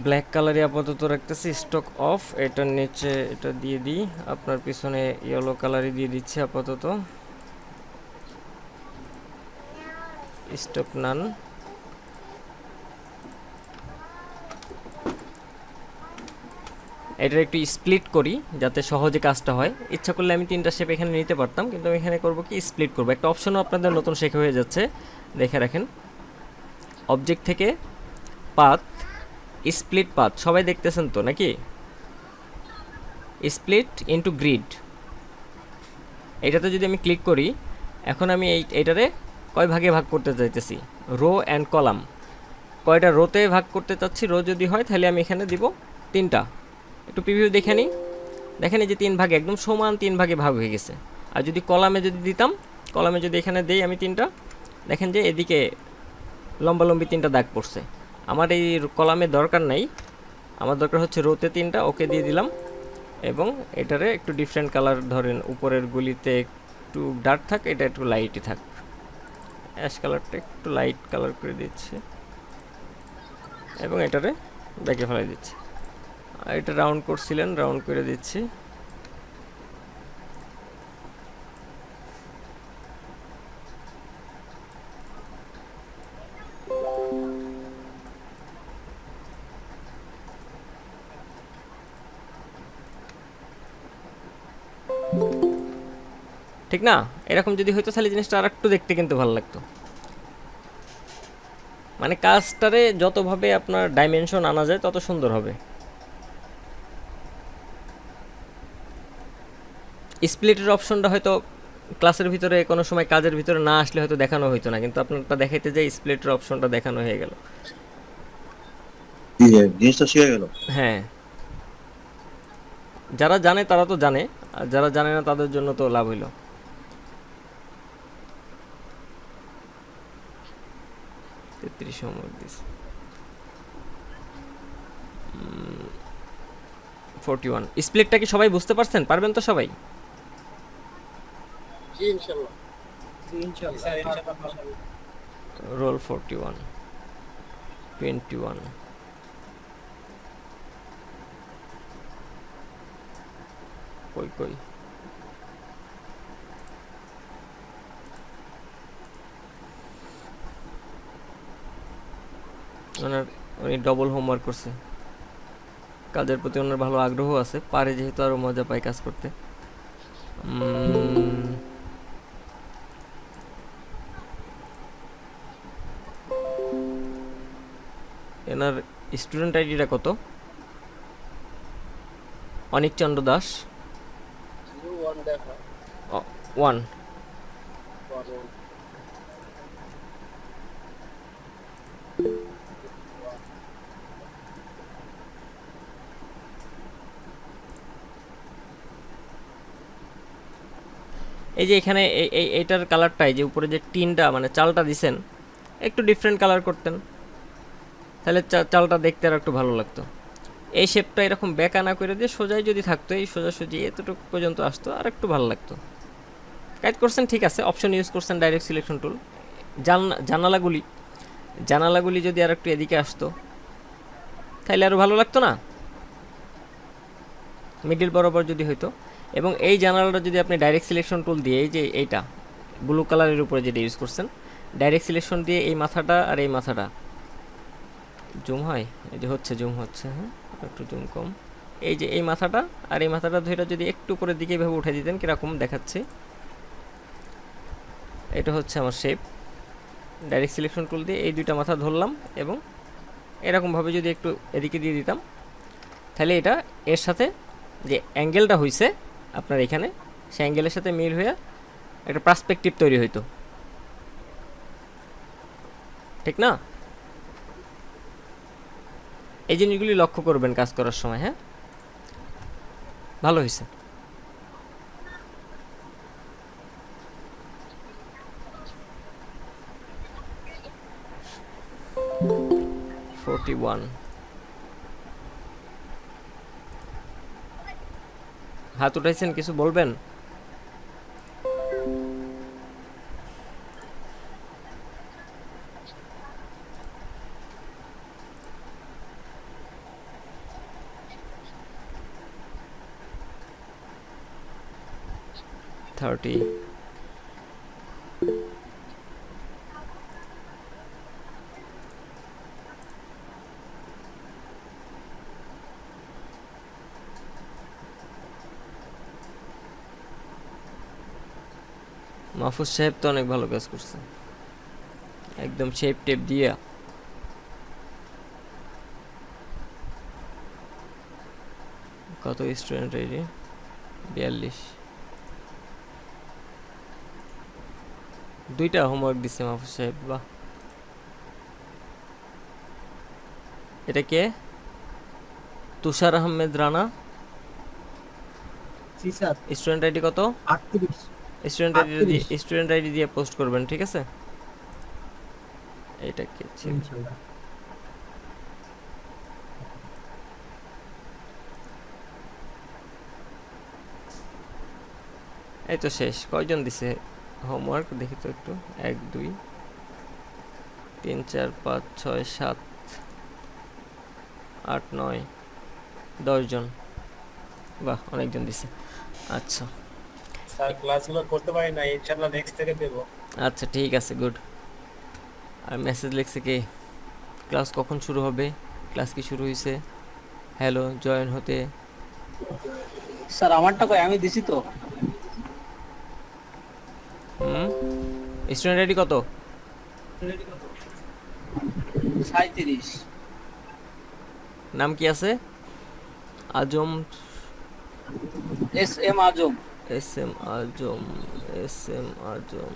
Black কালারই আপাতত রাখতেছি, স্টক অফ। এটার নিচে এটা দিয়ে দিই, আপনার পিছনে ইয়েলো কালারই দিয়ে দিচ্ছি আপাতত, স্টক নান। এটার একটু স্প্লিট করি যাতে সহজে কাজটা হয়। ইচ্ছা করলে আমি 3টা শেপ এখানে নিতে পারতাম, কিন্তু আমি এখানে করব কি স্প্লিট করব। একটা অপশনও আপনাদের নতুন শেখা হয়ে যাচ্ছে, দেখে রাখেন। অবজেক্ট থেকে পাথ, স্প্লিট পাথ, সবাই দেখতেছেন তো নাকি? স্প্লিট ইনটু গ্রিড, এটাতে যদি আমি ক্লিক করি, এখন আমি এইটারে কয় ভাগে ভাগ করতে চাইতেছি, রো অ্যান্ড কলাম। কয়টা রোতে ভাগ করতে চাচ্ছি, রো যদি হয় তাহলে আমি এখানে দিব 3টা। একটু প্রিভিউ দেখে নিই, দেখেন এই যে 3 ভাগে একদম সমান 3 ভাগে ভাগ হয়ে গেছে। আর যদি কলামে যদি দিতাম, কলামে যদি এখানে দেই আমি 3টা, দেখেন যে এদিকে লম্বালম্বি 3টা দাগ পড়ছে। আমার এই কলামে দরকার নাই, আমার দরকার হচ্ছে রোতে 3টা। ওকে দিয়ে দিলাম, এবং এটারে একটু ডিফারেন্ট কালার ধরেন, উপরের গুলিতে একটু ডার্ক থাক, এটা একটু লাইটই থাক। অ্যাশ কালারটা একটু লাইট কালার করে দিচ্ছি, এবং এটারে ব্যাকে ফেলাই দিচ্ছি। এটা রাউন্ড করছিলেন, রাউন্ড করে দিচ্ছি। ঠিক না? এরকম যদি হইতো তাহলে জিনিসটা আর একটু দেখতে কিন্তু ভালো লাগতো। মানে কাজটারে যতভাবে আপনার ডাইমেনশন আনা যায় তত সুন্দর হবে। স্প্লিটের অপশনটা হয়তো ক্লাসের ভিতরে কোনো সময় কাজের ভিতরে না আসলে হয়তো দেখানো হইতো না, কিন্তু আপনারটা দেখাইতে যাই স্প্লিটের অপশনটা দেখানো হয়ে গেল। জিনিসটা শিখে গেল। হ্যাঁ, যারা জানে তারা তো জানে, আর যারা জানে না তাদের জন্য তো লাভ হইল। 33 হোমওয়ার্ক দিস, 41। স্প্লিটটা কি সবাই বুঝতে পারছেন? পারবেন তো সবাই? জি ইনশাআল্লাহ। রোল 41, 21, কই কই, উনি ডবল হোমওয়ার্ক করছে। কাজের প্রতি ওনার ভালো আগ্রহ আছে, পারে যেহেতু আরও মজা পায় কাজ করতে। এনার স্টুডেন্ট আইডিটা কত? অনিক চন্দ্র দাস, 01 দেখা 1। 1 এই যে এখানে এইটার কালারটাই, যে উপরে যে টিনটা মানে চালটা দিছেন, একটু ডিফারেন্ট কালার করতেন তাহলে চালটা দেখতে আর একটু ভালো লাগতো। এই শেপটা এরকম বেঁকা না করে দিয়ে সোজাই যদি থাকতো, এই সোজাসুজি এতটুকু পর্যন্ত আসতো, আর একটু ভালো লাগতো। কাজ করছেন ঠিক আছে, অপশন ইউজ করছেন ডাইরেক্ট সিলেকশন টুল। জানালাগুলি যদি আর একটু এদিকে আসতো তাহলে আরও ভালো লাগতো না? মিডিল বরাবর যদি হইতো। এবং এই জানালাটা যদি আপনি ডাইরেক্ট সিলেকশন টুল দিয়ে, এই যে এইটা ব্লু কালারের উপরে যেটা ইউজ করছেন, ডাইরেক্ট সিলেকশন দিয়ে এই মাথাটা আর এই মাথাটা জুম হয়, এই যে হচ্ছে জুম হচ্ছে, হ্যাঁ একটু জুম কম, এই যে এই মাথাটা আর এই মাথাটা ধরে যদি একটু উপরের দিকে এভাবে উঠে দিতেন, কীরকম দেখাচ্ছে। এটা হচ্ছে আমার শেপ, ডাইরেক্ট সিলেকশন টুল দিয়ে এই দুইটা মাথা ধরলাম, এবং এরকমভাবে যদি একটু এদিকে দিয়ে দিতাম, তাহলে এটা এর সাথে যে অ্যাঙ্গেলটা হইছে আপনার এখানে, সে অ্যাঙ্গেলের সাথে মিল হয়ে একটা পার্সপেক্টিভ তৈরি হইতো, ঠিক না? এই জিনিসগুলি লক্ষ্য করবেন কাজ করার সময়। হ্যাঁ, ভালো হয়েছে। হাত উঠাইছেন, কিছু বলবেন? 30. মাহফুজ সাহেব তো অনেক ভালো কাজ করছে, একদম শেপ টেপ দিয়ে। কত স্টুডেন্ট আইডি? 42। দুইটা হোমওয়ার্ক দিছে মাহফুজ সাহেব, বাহ। এটা কে? তুষার আহমেদ রানা। জি স্যার। স্টুডেন্ট আইডি কত? 38। স্টুডেন্ট আইডি দিয়ে পোস্ট করবেন, ঠিক আছে? এটা কে ছিল? ইনশাআল্লাহ। এই তো শেষ। কয়জন দিছে হোমওয়ার্ক দেখি তো একটু। 1 2 3 4 5 6 7 8 9 10 জন। বাহ, অনেকজন দিছে। আচ্ছা স্যার ক্লাসগুলো করতে পারি না, ইনশাআল্লাহ নেক্সট থেকে দেব। আচ্ছা ঠিক আছে, গুড। আর মেসেজ লিখছে কি? ক্লাস কখন শুরু হবে? ক্লাস কি শুরু হয়েছে? হ্যালো, জয়েন হতে। স্যার আমারটা কই? আমি দিছি তো। স্টুডেন্ট আইডি কত? 37। নাম কি আছে? আজম। এস এম আজম। এস এম আজম। এস এম আজম।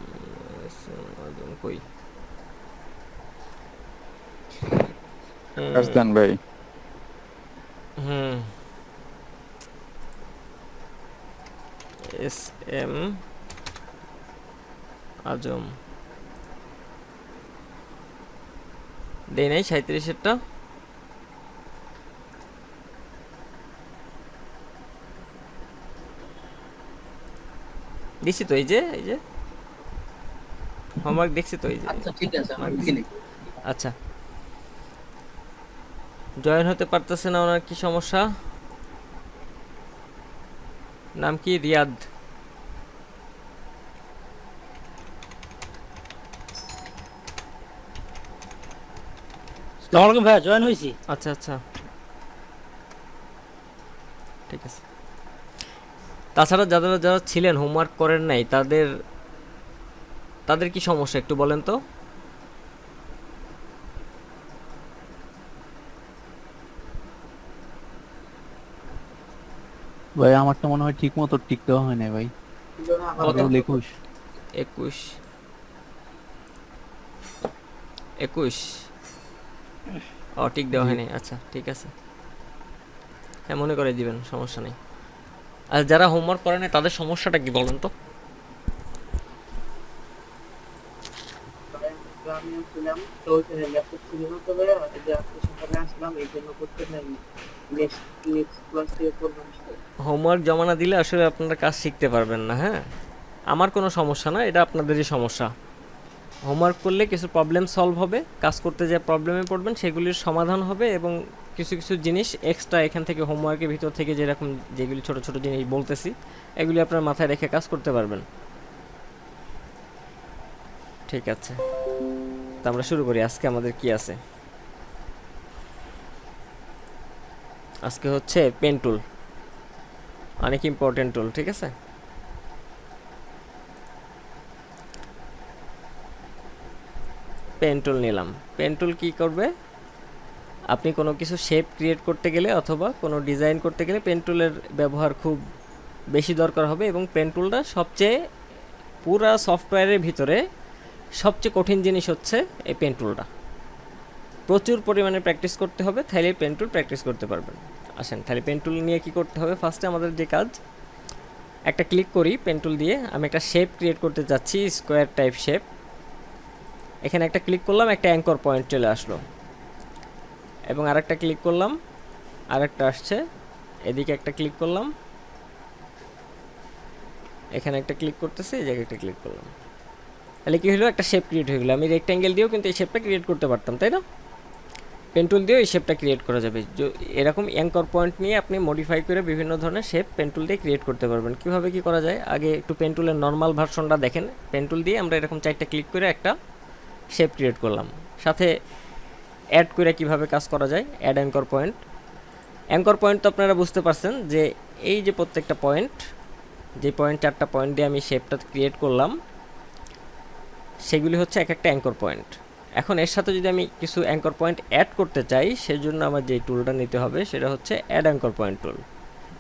এস এম আজম কই? হাসান ভাই। এস এম আজম দেই নাই 37-এরটা। দিছি তো, এই যে হোমওয়ার্ক দেখছি তো, এই যে। আচ্ছা ঠিক আছে, আমি লিখি। আচ্ছা, জয়েন হতে পারতেছে না, ওনার কি সমস্যা? নাম কি? রিয়াদ। আসসালামু আলাইকুম ভাই, জয়েন হইছি। আচ্ছা আচ্ছা, ঠিক আছে। তাছাড়া যারা যারা ছিলেন হোমওয়ার্ক করেন নাই, তাদের কি সমস্যা একটু বলেন তো? ভাই আমারটা মনে হয় ঠিক মতো টিক দেওয়া হয় না ভাই। কত? 21। 21 21। ও, ঠিক দেওয়া হয়নি। আচ্ছা ঠিক আছে, হ্যাঁ মনে করে দিবেন, সমস্যা নেই। আর যারা হোমওয়ার্ক করে নাই তাদের সমস্যাটা কি বলেন তো? আমি ছিলাম তো ল্যাপটপ ছিল না, তবে এই যে আজকে সকালে আসলাম এই জন্য করতে পারিনি। নেক্সট ক্লাস থেকে করবো। হোমওয়ার্ক জমা না দিলে আসলে আপনারা কাজ শিখতে পারবেন না। হ্যাঁ, আমার কোনো সমস্যা না, এটা আপনাদেরই সমস্যা। হোমওয়ার্ক করলে কিছু প্রবলেম সলভ হবে, কাজ করতে যে প্রবলেমে পড়বেন সেগুলির সমাধান হবে, এবং কিছু কিছু জিনিস এক্সট্রা এখান থেকে হোমওয়ার্কের ভিতর থেকে যেরকম যেগুলি ছোট ছোট জিনিস বলতেছি, এগুলি আপনার মাথায় রেখে কাজ করতে পারবেন। ঠিক আছে, তো আমরা শুরু করি। আজকে আমাদের কি আছে? আজকে হচ্ছে পেন টুল, অনেক ইম্পর্টেন্ট টুল, ঠিক আছে? পেন টুল নিলাম। পেন টুল কী করবে? আপনি কোনো কিছু শেপ ক্রিয়েট করতে গেলে অথবা কোনো ডিজাইন করতে গেলে পেন টুলের ব্যবহার খুব বেশি দরকার হবে, এবং পেন টুলটা সবচেয়ে পুরা সফটওয়্যারের ভিতরে সবচেয়ে কঠিন জিনিস হচ্ছে এই পেন টুলটা। প্রচুর পরিমাণে প্র্যাকটিস করতে হবে, তাহলে পেন টুল প্র্যাকটিস করতে পারবেন। আসেন তাহলে পেন টুল নিয়ে কী করতে হবে? ফার্স্টে আমাদের যে কাজ, একটা ক্লিক করি পেন টুল দিয়ে। আমি একটা শেপ ক্রিয়েট করতে যাচ্ছি, স্কোয়ার টাইপ শেপ। এখানে একটা ক্লিক করলাম, একটা অ্যাঙ্কর পয়েন্ট চলে আসলো, এবং আরেকটা ক্লিক করলাম, আরেকটা আসছে। এদিকে একটা ক্লিক করলাম, এখানে একটা ক্লিক করতেছি, এই জায়গায় একটা ক্লিক করলাম। তাহলে কী হলো? একটা শেপ ক্রিয়েট হয়ে গেলো। আমি রেক্ট্যাঙ্গেল দিয়েও কিন্তু এই শেপটা ক্রিয়েট করতে পারতাম, তাই না? পেন টুল দিয়ে এই শেপটা ক্রিয়েট করা যাবে। এরকম অ্যাঙ্কর পয়েন্ট নিয়ে আপনি মডিফাই করে বিভিন্ন ধরনের শেপ পেন টুল দিয়ে ক্রিয়েট করতে পারবেন। কীভাবে কী করা যায়, আগে একটু পেন টুলের নর্মাল ভার্সনটা দেখেন। পেন টুল দিয়ে আমরা এরকম 4টা ক্লিক করে একটা শেপ ক্রিয়েট করলাম, সাথে অ্যাড করে কিভাবে কাজ করা যায়, add anchor point. Anchor point তো আপনারা বুঝতে পারছেন যে এই যে প্রত্যেকটা পয়েন্ট, যে পয়েন্ট 4টা পয়েন্ট দিয়ে আমি শেপটা ক্রিয়েট করলাম, সেগুলি হচ্ছে এক একটা অ্যাঙ্কর পয়েন্ট। এখন এর সাথে যদি আমি কিছু অ্যাঙ্কর পয়েন্ট অ্যাড করতে চাই, সেজন্য আমার যে টুলটা নিতে হবে সেটা হচ্ছে অ্যাড অ্যাঙ্কর পয়েন্ট টুল।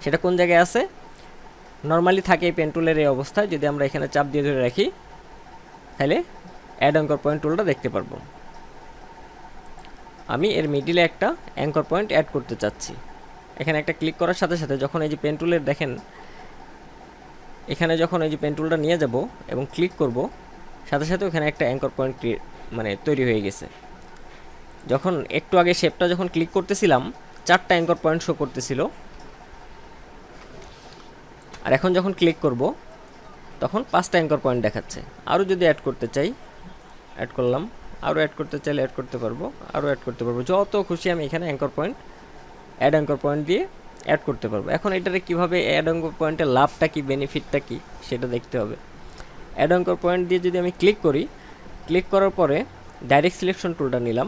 সেটা কোন জায়গায় আছে, নর্মালি থাকে এই পেন টুলের এই অবস্থায়। যদি আমরা এখানে চাপ দিয়ে ধরে রাখি, তাহলে অ্যাড অ্যাঙ্কর পয়েন্ট টুলটা দেখতে পারবো। আমি এর মিডিলে একটা অ্যাঙ্কর পয়েন্ট অ্যাড করতে চাচ্ছি। এখানে একটা ক্লিক করার সাথে সাথে যখন এই যে পেন টুলের দেখেন, এখানে যখন এই যে পেন টুলটা নিয়ে যাব এবং ক্লিক করব, সাথে সাথে ওখানে একটা অ্যাঙ্কর পয়েন্ট তৈরি হয়ে গেছে। যখন একটু আগে শেপটা যখন ক্লিক করতেছিলাম, 4টা অ্যাঙ্কর পয়েন্ট শো করতেছিল, আর এখন যখন ক্লিক করব তখন 5টা অ্যাঙ্কর পয়েন্ট দেখাচ্ছে। আরও যদি অ্যাড করতে চাই, অ্যাড করলাম, আরও অ্যাড করতে চাইলে অ্যাড করতে পারবো, আরও অ্যাড করতে পারবো। যত খুশি আমি এখানে anchor point, add anchor point দিয়ে অ্যাড করতে পারবো। এখন এটারে কীভাবে অ্যাড অ্যাঙ্কর পয়েন্টের লাভটা কী, বেনিফিটটা কী, সেটা দেখতে হবে। অ্যাড অ্যাঙ্কর পয়েন্ট দিয়ে যদি আমি ক্লিক করি, ক্লিক করার পরে ডাইরেক্ট সিলেকশন টুলটা নিলাম,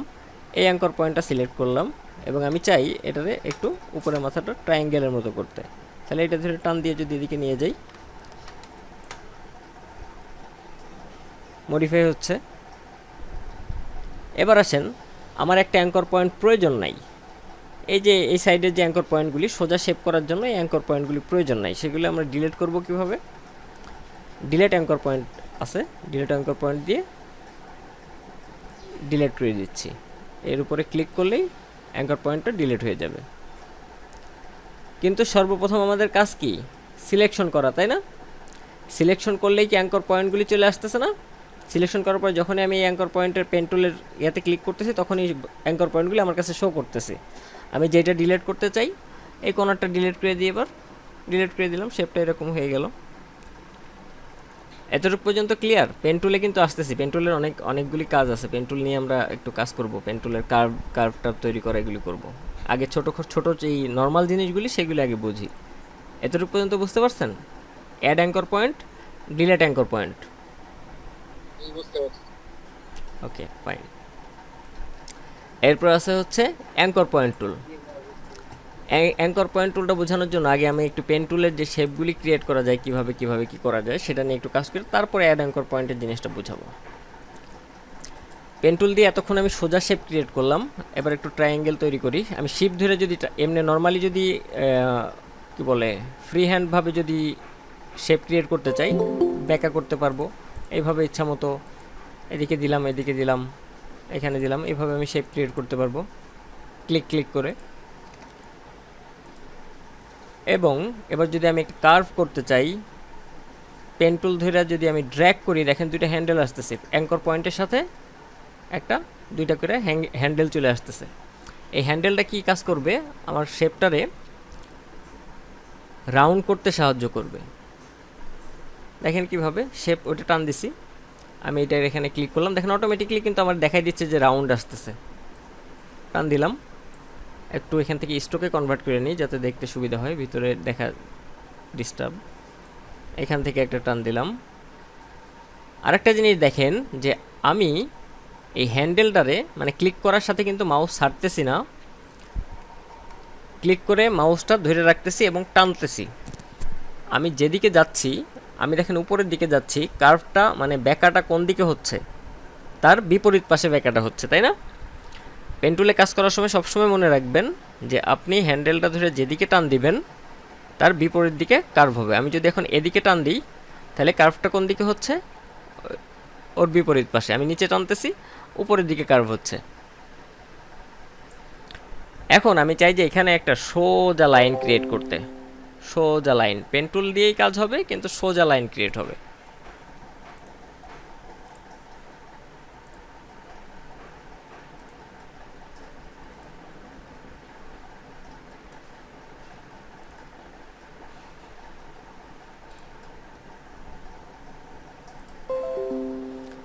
এই অ্যাঙ্কর পয়েন্টটা সিলেক্ট করলাম এবং আমি চাই এটারে একটু উপরে মাথাটা ট্রায়াঙ্গেলের মতো করতে। তাহলে এটা ধরে টান দিয়ে যদি এদিকে নিয়ে যাই, মডিফাই হচ্ছে। এবার আসেন, আমার একটা অ্যাঙ্কর পয়েন্ট প্রয়োজন নাই। এই যে এই সাইডের যে অ্যাঙ্কর পয়েন্টগুলি সোজা শেপ করার জন্য এই অ্যাঙ্কর পয়েন্টগুলি প্রয়োজন নাই, সেগুলো আমরা ডিলিট করব কিভাবে। ডিলিট অ্যাঙ্কর পয়েন্ট আছে, ডিলিট অ্যাঙ্কর পয়েন্ট দিয়ে ডিলিট করে দিচ্ছি। এর উপরে ক্লিক করলেই অ্যাঙ্কর পয়েন্টটা ডিলিট হয়ে যাবে। কিন্তু সর্বপ্রথম আমাদের কাজ কি, সিলেকশন করা, তাই না? সিলেকশন করলেই কি অ্যাঙ্কর পয়েন্টগুলি চলে আসতেছে না? সিলেকশন করার পর যখনই আমি এই অ্যাঙ্কর পয়েন্টের পেন টুলের ইয়াতে ক্লিক করতেছি, তখনই অ্যাঙ্কর পয়েন্টগুলি আমার কাছে শো করতেছে। আমি যেটা ডিলিট করতে চাই, এই কর্নারটা ডিলিট করে দিয়ে এবার ডিলিট করে দিলাম, শেপটা এরকম হয়ে গেল। এতটুকু পর্যন্ত ক্লিয়ার? পেন টুলে কিন্তু আসতেছি, পেন টুলের অনেকগুলি কাজ আছে। পেন টুল নিয়ে আমরা একটু কাজ করব, পেন টুলের কার্ভটা তৈরি করা, এগুলি করব। আগে ছোট যেই নর্মাল জিনিসগুলি সেগুলি আগে বুঝি। এতটুকু পর্যন্ত বুঝতে পারছেন? Add anchor point, delete anchor point. Okay, fine. এরপর আছে হচ্ছে anchor point tool. Anchor point টুলটা বোঝানোর জন্য আগে আমি একটু পেন টুলের যে শেপগুলি ক্রিয়েট করা যায়, কিভাবে কি করা যায় সেটা নিয়ে একটু কাজ করি, তারপরে অ্যাড অ্যাঙ্কর পয়েন্টের জিনিসটা বোঝাবো। পেন টুল দিয়ে এতক্ষণ আমি সোজা শেপ ক্রিয়েট করলাম, এবার একটু ট্রায়াঙ্গেল তৈরি করি। আমি শিপ ধরে যদি এমনি নর্মালি যদি কি বলে ফ্রি হ্যান্ডভাবে যদি শেপ ক্রিয়েট করতে চাই, ব্যাকা করতে পারবো। এইভাবে ইচ্ছা মতো এদিকে দিলাম, এদিকে দিলাম, এখানে দিলাম, এইভাবে আমি শেপ ক্রিয়েট করতে পারবো ক্লিক করে। এবং এবার যদি আমি একটা কার্ভ করতে চাই, পেন টুল ধরে যদি আমি ড্র্যাগ করি, দেখেন দুইটা হ্যান্ডেল আসতেছে, অ্যাঙ্কর পয়েন্টের সাথে দুইটা করে হ্যান্ডেল চলে আসতেছে। এই হ্যান্ডেলটা কি কাজ করবে, আমার শেপটারে রাউন্ড করতে সাহায্য করবে। দেখেন কিভাবে শেপ ওটা টান দিছি, আমি এটার এখানে ক্লিক করলাম, দেখেন অটোমেটিকলি কিন্তু আমার দেখাই দিচ্ছে যে রাউন্ড আসতেছে। টান দিলাম, একটু এখান থেকে স্ট্রোকে কনভার্ট করে নিই যাতে দেখতে সুবিধা হয়, ভিতরে দেখা ডিস্টার্ব। এখান থেকে একটা টান দিলাম। আরেকটা জিনিস দেখেন যে আমি এই হ্যান্ডেলটারে মানে ক্লিক করার সাথে কিন্তু মাউস ছাড়তেছি না, ক্লিক করে মাউসটা ধরে রাখতেছি এবং টানতেছি। আমি যেদিকে যাচ্ছি, আমি দেখেন উপরের দিকে যাচ্ছি, কার্ভটা মানে ব্যাকাটা কোন দিকে হচ্ছে, তার বিপরীত পাশে ব্যাকাটা হচ্ছে, তাই না? পেন টুলে কাজ করার সময় সবসময় মনে রাখবেন যে আপনি হ্যান্ডেলটা ধরে যেদিকে টান দিবেন তার বিপরীত দিকে কার্ভ হবে। আমি যদি এখন এদিকে টান দিই, তাহলে কার্ভটা কোন দিকে হচ্ছে, ওর বিপরীত পাশে। আমি নিচে টানতেছি, উপরের দিকে কার্ভ হচ্ছে। এখন আমি চাই যে এখানে একটা সোজা লাইন ক্রিয়েট করতে, সোজা লাইন। পেন টুল দিয়েই কাজ হবে, কিন্তু সোজা লাইন ক্রিয়েট হবে।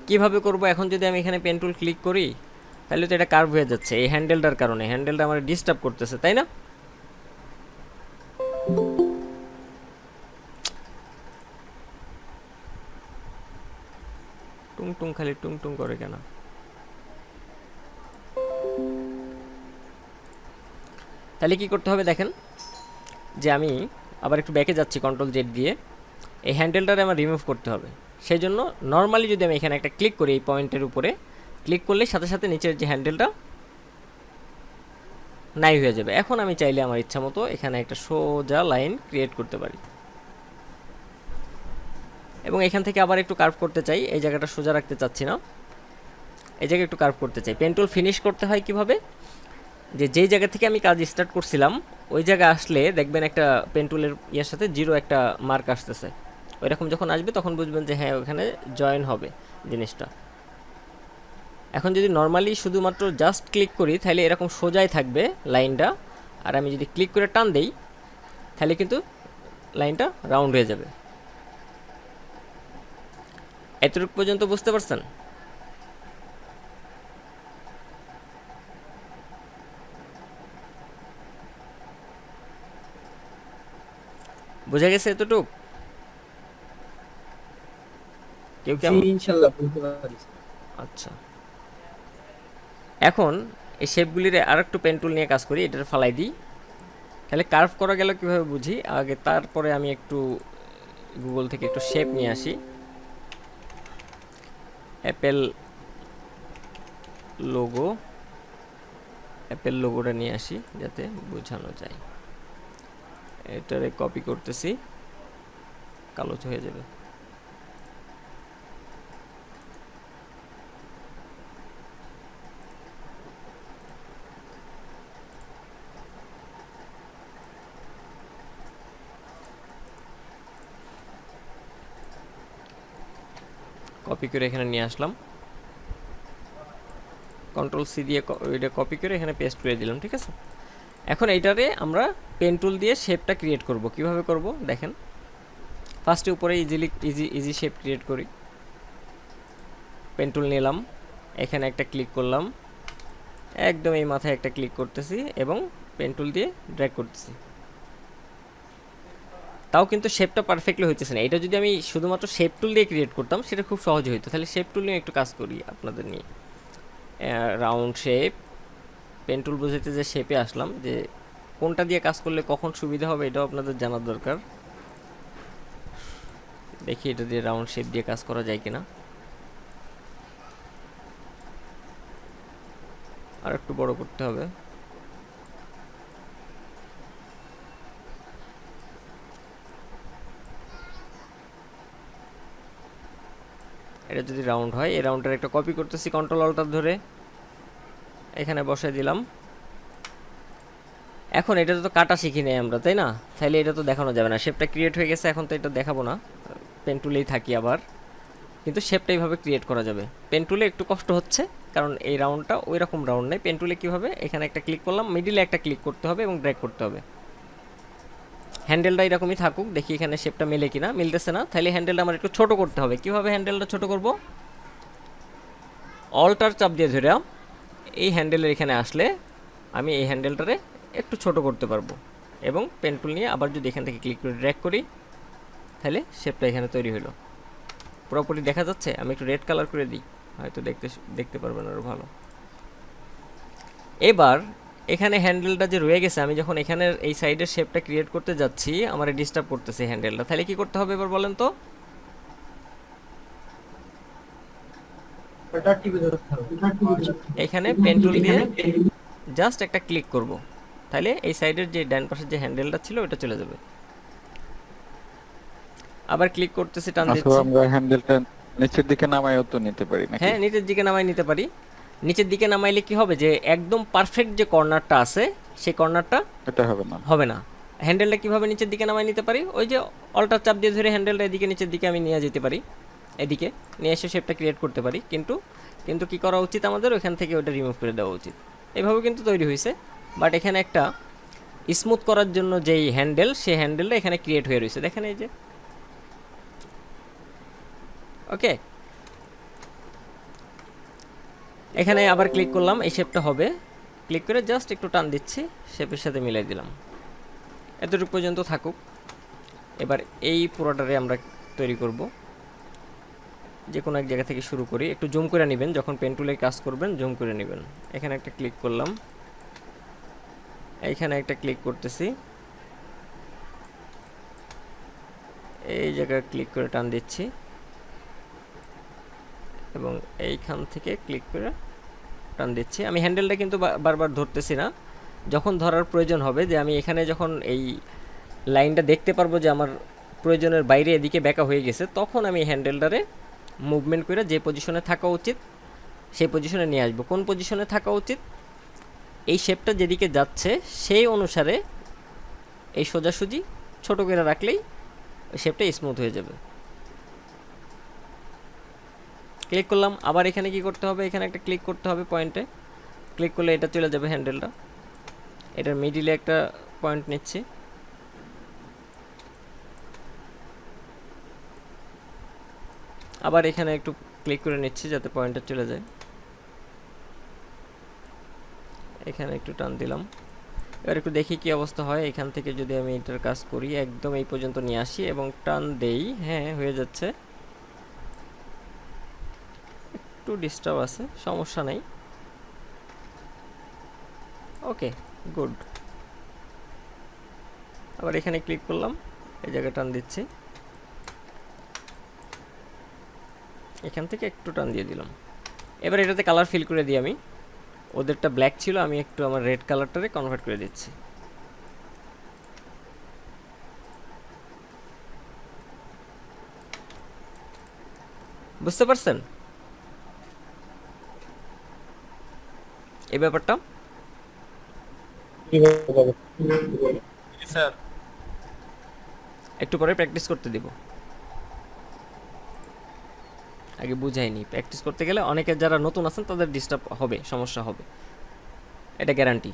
কিভাবে করব, এখন যদি আমি এখানে পেন টুল ক্লিক করি, তাহলে তো এটা কার্ভ হয়ে যাচ্ছে এই হ্যান্ডেলটার কারণে। হ্যান্ডেলটা আমার ডিস্টার্ব করতেছে, তাই না? টুং টুং খালি টুং টুং করে কেন? তাহলে কি করতে হবে দেখেন, যে আমি আবার একটু ব্যাকে যাচ্ছি কন্ট্রোল জেড দিয়ে, এই হ্যান্ডেলটারে আমার রিমুভ করতে হবে। সেই জন্য নর্মালি যদি আমি এখানে একটা ক্লিক করি, এই পয়েন্টের উপরে ক্লিক করলে সাথে সাথে নিচের যে হ্যান্ডেলটা নাই হয়ে যাবে। এখন আমি চাইলে আমার ইচ্ছা মতো এখানে একটা সোজা লাইন ক্রিয়েট করতে পারি, এবং এখান থেকে আবার একটু কার্ভ করতে চাই। এই জায়গাটা সোজা রাখতে চাচ্ছি না, এই জায়গায় একটু কার্ভ করতে চাই। পেন টুল ফিনিশ করতে হয় কিভাবে, যে যেই জায়গা থেকে আমি কাজ স্টার্ট করছিলাম ওই জায়গায় আসলে দেখবেন একটা পেন টুলের ইয়ের সাথে জিরো একটা মার্ক আসতেছে। ওইরকম যখন আসবে তখন বুঝবেন যে হ্যাঁ ওখানে জয়েন হবে জিনিসটা। এখন যদি নর্মালি শুধুমাত্র জাস্ট ক্লিক করি তাহলে এরকম সোজাই থাকবে লাইনটা, আর আমি যদি ক্লিক করে টান দেই তাহলে কিন্তু লাইনটা রাউন্ড হয়ে যাবে। এতটুকু পর্যন্ত বুঝতে পারছেন? বুঝা গেছে এতটুক? কেউ জি কেমন? ইনশাআল্লাহ বুঝতে পারছি। আচ্ছা, এখন এই শেপগুলির আর একটু পেন টুল নিয়ে কাজ করি, এটার ফালাই দিই। তাহলে কার্ভ করা গেল কীভাবে বুঝি আগে, তারপরে আমি একটু গুগল থেকে একটু শেপ নিয়ে আসি। অ্যাপেল লোগোটা নিয়ে আসি যাতে বোঝানো যায়। এটারে কপি করতেছি, কালো হয়ে যাবে। কপি করে এখানে নিয়ে আসলাম, কন্ট্রোল সি দিয়ে এটা কপি করে এখানে পেস্ট করে দিলাম, ঠিক আছে। এখন এইটারে আমরা পেন টুল দিয়ে শেপটা ক্রিয়েট করব। কিভাবে করব দেখেন, ফার্স্টে উপরে ইজি শেপ ক্রিয়েট করি। পেন টুল নিলাম, এখানে একটা ক্লিক করলাম, একদম এই মাথায় একটা ক্লিক করতেছি এবং পেন টুল দিয়ে ড্র্যাগ করতেছি। তাও কিন্তু শেপটা পারফেক্টলি হইতেছে না। এটা যদি আমি শুধুমাত্র শেপ টুল দিয়ে ক্রিয়েট করতাম সেটা খুব সহজ হইতো। তাহলে শেপ টুল নিয়ে একটু কাজ করি আপনাদের নিয়ে। রাউন্ড শেপ, পেন টুল বুঝাইতে যে শেপে আসলাম, যে কোনটা দিয়ে কাজ করলে কখন সুবিধা হবে এটাও আপনাদের জানার দরকার। দেখি এটা দিয়ে রাউন্ড শেপ দিয়ে কাজ করা যায় কিনা। আর একটু বড় করতে হবে। এটা যদি রাউন্ড হয়, এই রাউন্ডের একটা কপি করতেছি কন্ট্রোল অল্টার ধরে, এখানে বসাই দিলাম। এখন এটা তো কাটা শিখি নাই আমরা, তাই না? তাইলে এটা তো দেখানো যাবে না। শেপটা ক্রিয়েট হয়ে গেছে, এখন তো এটা দেখাবো না, পেন টুলেই থাকি আবার। কিন্তু শেপটা এইভাবে ক্রিয়েট করা যাবে। পেন টুলে একটু কষ্ট হচ্ছে কারণ এই রাউন্ডটা ওই রকম রাউন্ড নেই। পেন টুলে কীভাবে, এখানে একটা ক্লিক করলাম, মিডিলে একটা ক্লিক করতে হবে এবং ড্র্যাগ করতে হবে। হ্যান্ডেলটা এরকমই থাকুক, দেখি এখানে শেপটা মেলে কিনা। মিলতেছে না, তাহলে হ্যান্ডেলটা আমার একটু ছোট করতে হবে। কীভাবে হ্যান্ডেলটা ছোট করব? অল্টার চাপ দিয়ে ধরে এই হ্যান্ডেলের এখানে আসলে আমি এই হ্যান্ডেলটারে একটু ছোট করতে পারবো, এবং পেন টুল নিয়ে আবার যদি এখান থেকে ক্লিক করে ড্র্যাগ করি তাহলে শেপটা এখানে তৈরি হলো। পুরোপুরি দেখা যাচ্ছে? আমি একটু রেড কালার করে দিই, হয়তো দেখতে পারবেন আরও ভালো। এবার এখানে হ্যান্ডেলটা যে রয়ে গেছে, আমি যখন এখানের এই সাইডের শেপটা ক্রিয়েট করতে যাচ্ছি আমার ডিস্টার্ব করতেছে হ্যান্ডেলটা। তাহলে কি করতে হবে এবার বলেন তো? ওটা টিপে ধরতে হবে। এখানে পেন টুল দিয়ে জাস্ট একটা ক্লিক করব, তাহলে এই সাইডের যে ডান পাশের যে হ্যান্ডেলটা ছিল ওটা চলে যাবে। আবার ক্লিক করতেছি, টান আসলে দিচ্ছি। আমরা হ্যান্ডেলটা নিচের দিকে নামাইও তো নিতে পারি নাকি? হ্যাঁ, নিচের দিকে নামাই নিতে পারি। নিচের দিকে নামাইলে কি হবে, যে একদম পারফেক্ট যে কর্নারটা আছে সেই কর্নারটা এটা হবে না। হবে না। হ্যান্ডেলটা কিভাবে নিচের দিকে নামাই নিতে পারি, ওই যে অল্টার চাপ দিয়ে ধরে হ্যান্ডেলটা এদিকে নিচের দিকে আমি নিয়ে যেতে পারি, এদিকে নিয়ে এসে শেপটা ক্রিয়েট করতে পারি। কিন্তু কি করা উচিত আমাদের, ওইখান থেকে ওটা রিমুভ করে দেওয়া উচিত। এভাবে কিন্তু তৈরি হয়েছে, বাট এখানে একটা স্মুথ করার জন্য যেই হ্যান্ডেল, সেই হ্যান্ডেলটা এখানে ক্রিয়েট হয়ে রয়েছে, দেখেন এই যে। ওকে, এখানে আবার ক্লিক করলাম, এই শেপটা হবে, ক্লিক করে জাস্ট একটু টান দিচ্ছি, শেপের সাথে মিলাই দিলাম। এতটুকু পর্যন্ত থাকুক। এবার এই পুরোটারে আমরা তৈরি করব। যে কোনো এক জায়গা থেকে শুরু করি, একটু জুম করে নেবেন, যখন পেন টুলে কাজ করবেন জুম করে নেবেন। এখানে একটা ক্লিক করলাম, এইখানে একটা ক্লিক করতেছি, এই জায়গায় ক্লিক করে টান দিচ্ছি এবং এইখান থেকে ক্লিক করে টান দিচ্ছি। আমি হ্যান্ডেলটা কিন্তু বারবার ধরতেছি না, যখন ধরার প্রয়োজন হবে, যে আমি এখানে যখন এই লাইনটা দেখতে পারবো যে আমার প্রয়োজনের বাইরে এদিকে বেঁকা হয়ে গেছে, তখন আমি হ্যান্ডেলটারে মুভমেন্ট করে যে পজিশনে থাকা উচিত সেই পজিশনে নিয়ে আসবো। কোন পজিশনে থাকা উচিত? এই শেপটা যেদিকে যাচ্ছে সেই অনুসারে এই সোজাসুজি ছোটো করে রাখলেই ওই শেপটা স্মুথ হয়ে যাবে। ক্লিক করলাম, আবার এখানে কি করতে হবে, এখানে একটা ক্লিক করতে হবে পয়েন্টে, ক্লিক করলে এটা চলে যাবে হ্যান্ডেলটা। এটার মিডিলে একটা পয়েন্ট নিচ্ছি, আবার এখানে একটু ক্লিক করে নিচ্ছি যাতে পয়েন্টটা চলে যায়। এখানে একটু টান দিলাম। এবার একটু দেখি কি অবস্থা হয়। এখান থেকে যদি আমি এটার কাজ করি, একদম এই পর্যন্ত নিয়ে আসি এবং টান দেই, হ্যাঁ হয়ে যাচ্ছে। একটু ডিস্টার্ব আছে, সমস্যা নেই, ওকে গুড। আবার এখানে ক্লিক করলাম, এই জায়গায় টান দিচ্ছি, এখান থেকে একটু টান দিয়ে দিলাম। এবার এটাতে কালার ফিল করে দিই আমি। ওদেরটা ব্ল্যাক ছিল, আমি একটু আমার রেড কালারটারে কনভার্ট করে দিচ্ছি। বুঝতে পারছেন এই ব্যাপারটা? স্যার একটু পরে প্র্যাকটিস করতে দিব, আগে বুঝাইনি। প্র্যাকটিস করতে গেলে অনেকের যারা নতুন আছেন তাদের ডিস্টার্ব হবে, সমস্যা হবে, এটা গ্যারান্টি।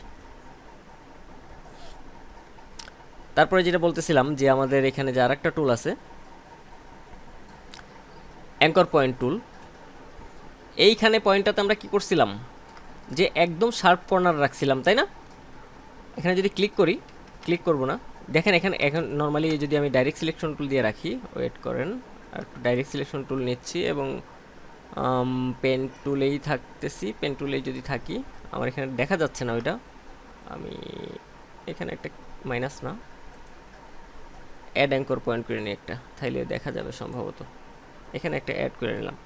তারপরে যেটা বলতেছিলাম যে আমাদের এখানে যে আরেকটা টুল আছে, অ্যাঙ্কর পয়েন্ট টুল। এইখানে পয়েন্টটাতে আমরা কি করছিলাম, যে একদম শার্প কর্নার রাখছিলাম, তাই না? এখানে যদি ক্লিক করি, ক্লিক করব না, দেখেন এখানে এখন নর্মালি যদি আমি ডাইরেক্ট সিলেকশন টুল দিয়ে রাখি, ওয়েট করেন, আর একটু ডাইরেক্ট সিলেকশন টুল নিচ্ছি এবং পেন টুলেই থাকতেছি। পেন টুলেই যদি থাকি, আমার এখানে দেখা যাচ্ছে না ওইটা, আমি এখানে একটা মাইনাস না, অ্যাড অ্যাঙ্কর পয়েন্ট করে নিই একটা, তাইলে দেখা যাবে সম্ভবত। এখানে একটা অ্যাড করে নিলাম,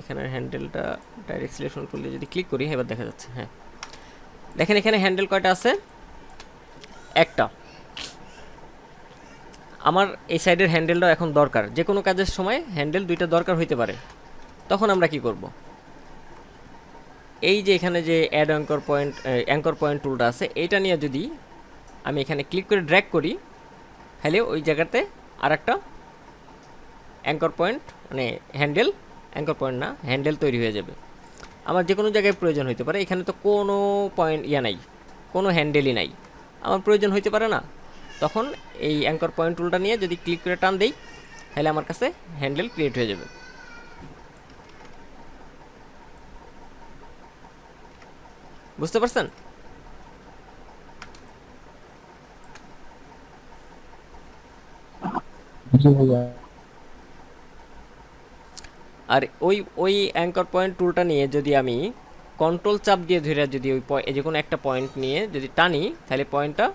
এখানের হ্যান্ডেলটা ডাইরেক্ট সিলেকশন টুল দিয়ে যদি ক্লিক করি, এবার দেখা যাচ্ছে। হ্যাঁ দেখেন এখানে হ্যান্ডেল কয়টা আছে, একটা। আমার এই সাইডের হ্যান্ডেলটাও এখন দরকার, যে কোনো কাজের সময় হ্যান্ডেল দুইটা দরকার হইতে পারে। তখন আমরা কি করব, এই যে এখানে যে অ্যাড অ্যাঙ্কর পয়েন্ট টুলটা আছে, এইটা নিয়ে যদি আমি এখানে ক্লিক করে ড্র্যাগ করি, তাহলে ওই জায়গাতে আর একটা অ্যাঙ্কর পয়েন্ট, মানে হ্যান্ডেল, অ্যাঙ্কর পয়েন্ট না, হ্যান্ডেল তৈরি হয়ে যাবে। আমার যে কোনো জায়গায় প্রয়োজন হইতে পারে, এখানে তো কোনো পয়েন্ট নাই, কোনো হ্যান্ডেলই নাই, আমার প্রয়োজন হইতে পারে না। তখন এই অ্যাঙ্কর পয়েন্ট টুলটা নিয়ে যদি ক্লিক করে টান দেই, তাহলে আমার কাছে হ্যান্ডেল ক্রিয়েট হয়ে যাবে। বুঝতে পারছেন? আর ওই ওই অ্যাঙ্কর পয়েন্ট টুলটা নিয়ে যদি আমি কন্ট্রোল চাপ দিয়ে ধরে যদি ওই যে কোনো একটা পয়েন্ট নিয়ে যদি টানি, তাহলে পয়েন্টটা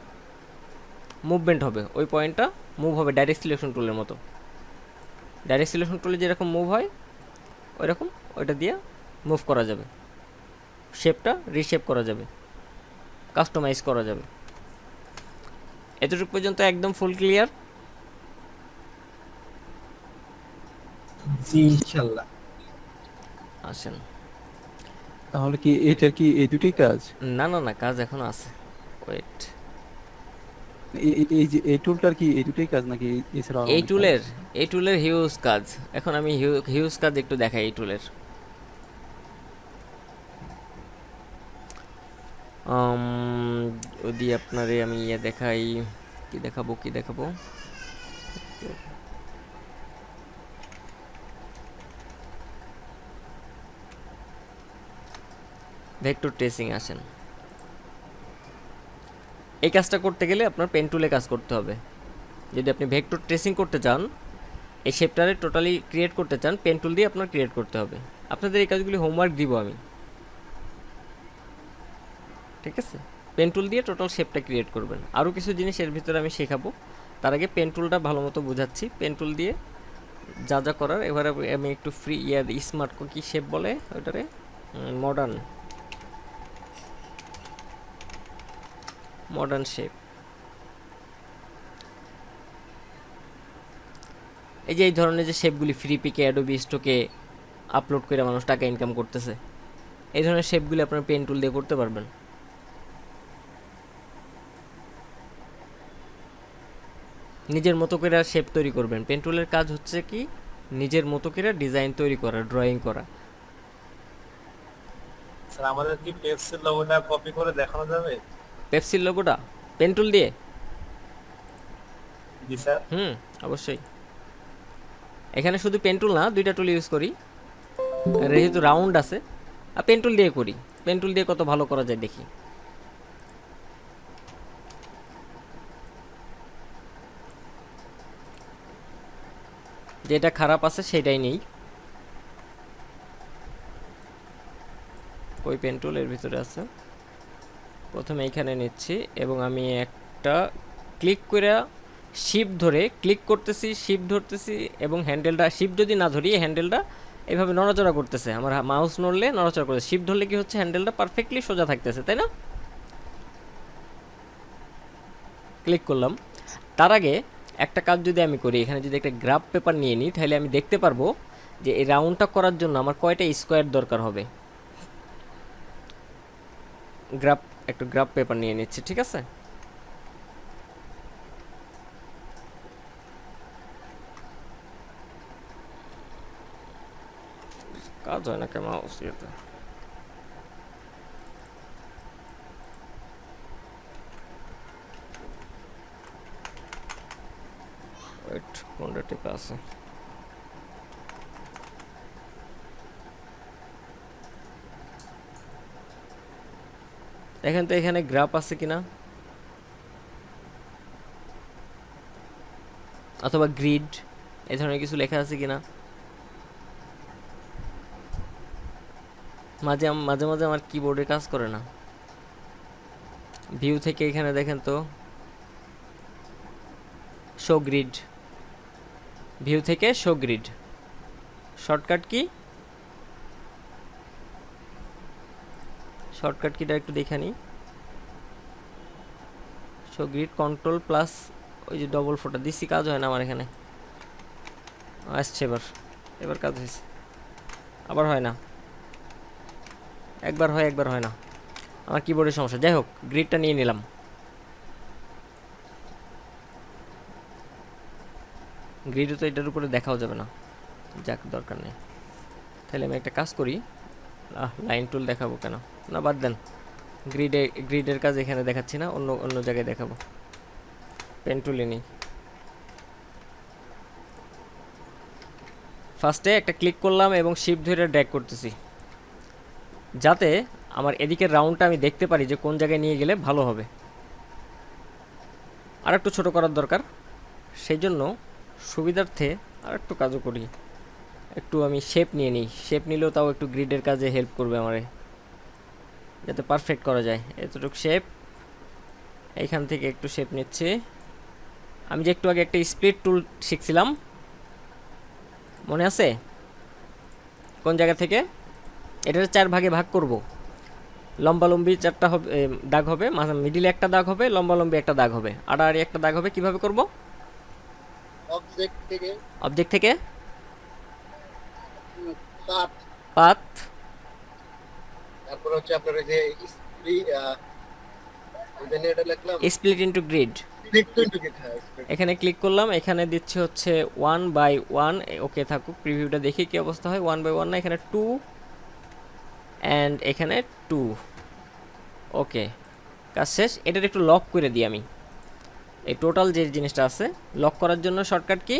মুভমেন্ট হবে, ওই পয়েন্টটা মুভ হবে ডাইরেক্ট সিলেকশন টুলের মতো। ডাইরেক্ট সিলেকশন টুলে যেরকম মুভ হয় ওই রকম ওইটা দিয়ে মুভ করা যাবে, শেপটা রিশেপ করা যাবে, কাস্টমাইজ করা যাবে। এতটুকু পর্যন্ত একদম ফুল ক্লিয়ার? জি ইনশাআল্লাহ। আসেন। তাহলে কি এটার কি এই দুটোই কাজ? না না না, কাজ এখনো আছে, ওয়েট। এই যে এই টুলটার কি এই দুটোই কাজ নাকি এছাড়া এই টুলের হিউজ কাজ। এখন আমি হিউজ কাজ একটু দেখাই এই টুলের। যদি আপনারে আমি দেখাই, কি দেখাবো, ভেক্টর ট্রেসিং আসেন। এই কাজটা করতে গেলে আপনার পেন টুলে কাজ করতে হবে। যদি আপনি ভেক্টর ট্রেসিং করতে চান, এই শেপটারে টোটালি ক্রিয়েট করতে চান, পেন টুল দিয়ে আপনার ক্রিয়েট করতে হবে। আপনাদের এই কাজগুলি হোমওয়ার্ক দিব আমি, ঠিক আছে? পেন টুল দিয়ে টোটাল শেপটা ক্রিয়েট করবেন। আরও কিছু জিনিস এর ভিতরে আমি শেখাবো, তার আগে পেন টুলটা ভালো মতো বোঝাচ্ছি। পেন টুল দিয়ে যা যা করার, এবারে আমি একটু ফ্রি স্মার্ট কি শেপ বলে ওইটারে, মডার্ন শেপ। এই যে এই ধরনের যে শেপগুলি ফ্রি পিকে অ্যাডোবি স্টকে আপলোড করে মানুষ টাকা ইনকাম করতেছে, এই ধরনের শেপগুলি আপনার পেন টুল দিয়ে করতে পারবেন। নিজের মতো করে শেপ তৈরি করবেন। পেন টুলের কাজ হচ্ছে কি নিজের মতো করে ডিজাইন তৈরি করা, ড্রয়িং করা। স্যার আমাদের কি পেপসির লোগোটা কপি করে দেখানো যাবে? পেপসির লোগোটা পেন টুল দিয়ে? জি স্যার। অবশ্যই। এখানে শুধু পেন টুল না, দুইটা টুল ইউজ করি, আর যেহেতু রাউন্ড আছে, আর পেন টুল দিয়ে করি। পেন টুল দিয়ে কত ভালো করা যায় দেখি। যেটা খারাপ আছে সেটাই নেই। ওই পেন টুল এর ভিতরে আছে। প্রথমে এইখানে নিচ্ছি এবং আমি একটা ক্লিক করে শিফট ধরে ক্লিক করতেছি, শিফট ধরতেছি এবং হ্যান্ডেলটা শিফট যদি না ধরি, হ্যান্ডেলটা এভাবে নড়াচড়া করতেছে। আমার মাউস নড়লে নড়াচড়া করতেছে, শিফট ধরলে কি হচ্ছে, হ্যান্ডেলটা পারফেক্টলি সোজা থাকতেছে, তাই না? ক্লিক করলাম। তার আগে একটা কাজ যদি আমি করি, এখানে যদি একটা গ্রাফ পেপার নিয়ে নিই, তাহলে আমি দেখতে পারবো যে এই রাউন্ডটা করার জন্য আমার কয়টা স্কোয়ার দরকার হবে। একটা গ্রাফ পেপার নিয়ে নিচ্ছি, ঠিক আছে? কাজ হয় না কেমন অবস্থা। ওয়েট, কোনটা টিপা আছে? দেখেন তো এখানে গ্রাফ আছে কিনা, অথবা গ্রিড এই ধরনের কিছু লেখা আছে কিনা। মাঝে মাঝে আমার কিবোর্ডে কাজ করে না। ভিউ থেকে এখানে দেখেন তো, শো গ্রিড, ভিউ থেকে show grid. Shortcut key, shortcut কিটা একটু দেখে নিই। শো গ্রিড, কন্ট্রোল প্লাস ওই যে ডবল ফোটা দিছি, কাজ হয় না আমার এখানে। আসছে এবার কাজ হয়েছে। আবার হয় না, একবার হয় একবার হয় না, আমার কিবোর্ডের সমস্যা। যাই হোক, গ্রিডটা নিয়ে নিলাম। গ্রিডও তো এটার উপরে দেখাও যাবে না, যাক দরকার নেই। তাহলে আমি একটা কাজ করি, লাইন টুল দেখাবো কেন, না বাদ দেন। গ্রিডের কাজ এখানে দেখাচ্ছি না, অন্য জায়গায় দেখাবো। পেন টুলে নিই। ফার্স্টে একটা ক্লিক করলাম এবং শিফট ধরে ড্র্যাগ করতেছি, যাতে আমার এদিকের রাউন্ডটা আমি দেখতে পারি যে কোন জায়গায় নিয়ে গেলে ভালো হবে। আর একটু ছোটো করার দরকার, সেই জন্য সুবিধার্থে আর একটু কাজও করি। একটু আমি শেপ নিয়ে নিই, শেপ নিলেও তাও একটু গ্রিডের কাজে হেল্প করবে আমারে, যাতে পারফেক্ট করা যায়। এতটুকু শেপ, এইখান থেকে একটু শেপ নিচ্ছি। আমি যে একটু আগে একটা স্প্লিট টুল শিখছিলাম, মনে আছে? কোন জায়গা থেকে? এটার 4 ভাগে ভাগ করব। লম্বালম্বি 4টা হবে, দাগ হবে, মিডিলে একটা দাগ হবে, লম্বালম্বি একটা দাগ হবে, আর একটা দাগ হবে। কিভাবে করব? অবজেক্ট থেকে পাথ, তারপর হচ্ছে আপনার যে স্প্লিট ইনটু গ্রিড। এখানে ক্লিক করলাম, এখানে দিচ্ছি হচ্ছে 1/1। ওকে থাকুক, প্রিভিউটা দেখি কি অবস্থা হয়। 1/1 না, এখানে 2 অ্যান্ড এখানে 2। ওকে, কাজ শেষ। এটার একটু লক করে দিই আমি। এই টোটাল যে জিনিসটা আছে, লক করার জন্য শর্টকাট কি,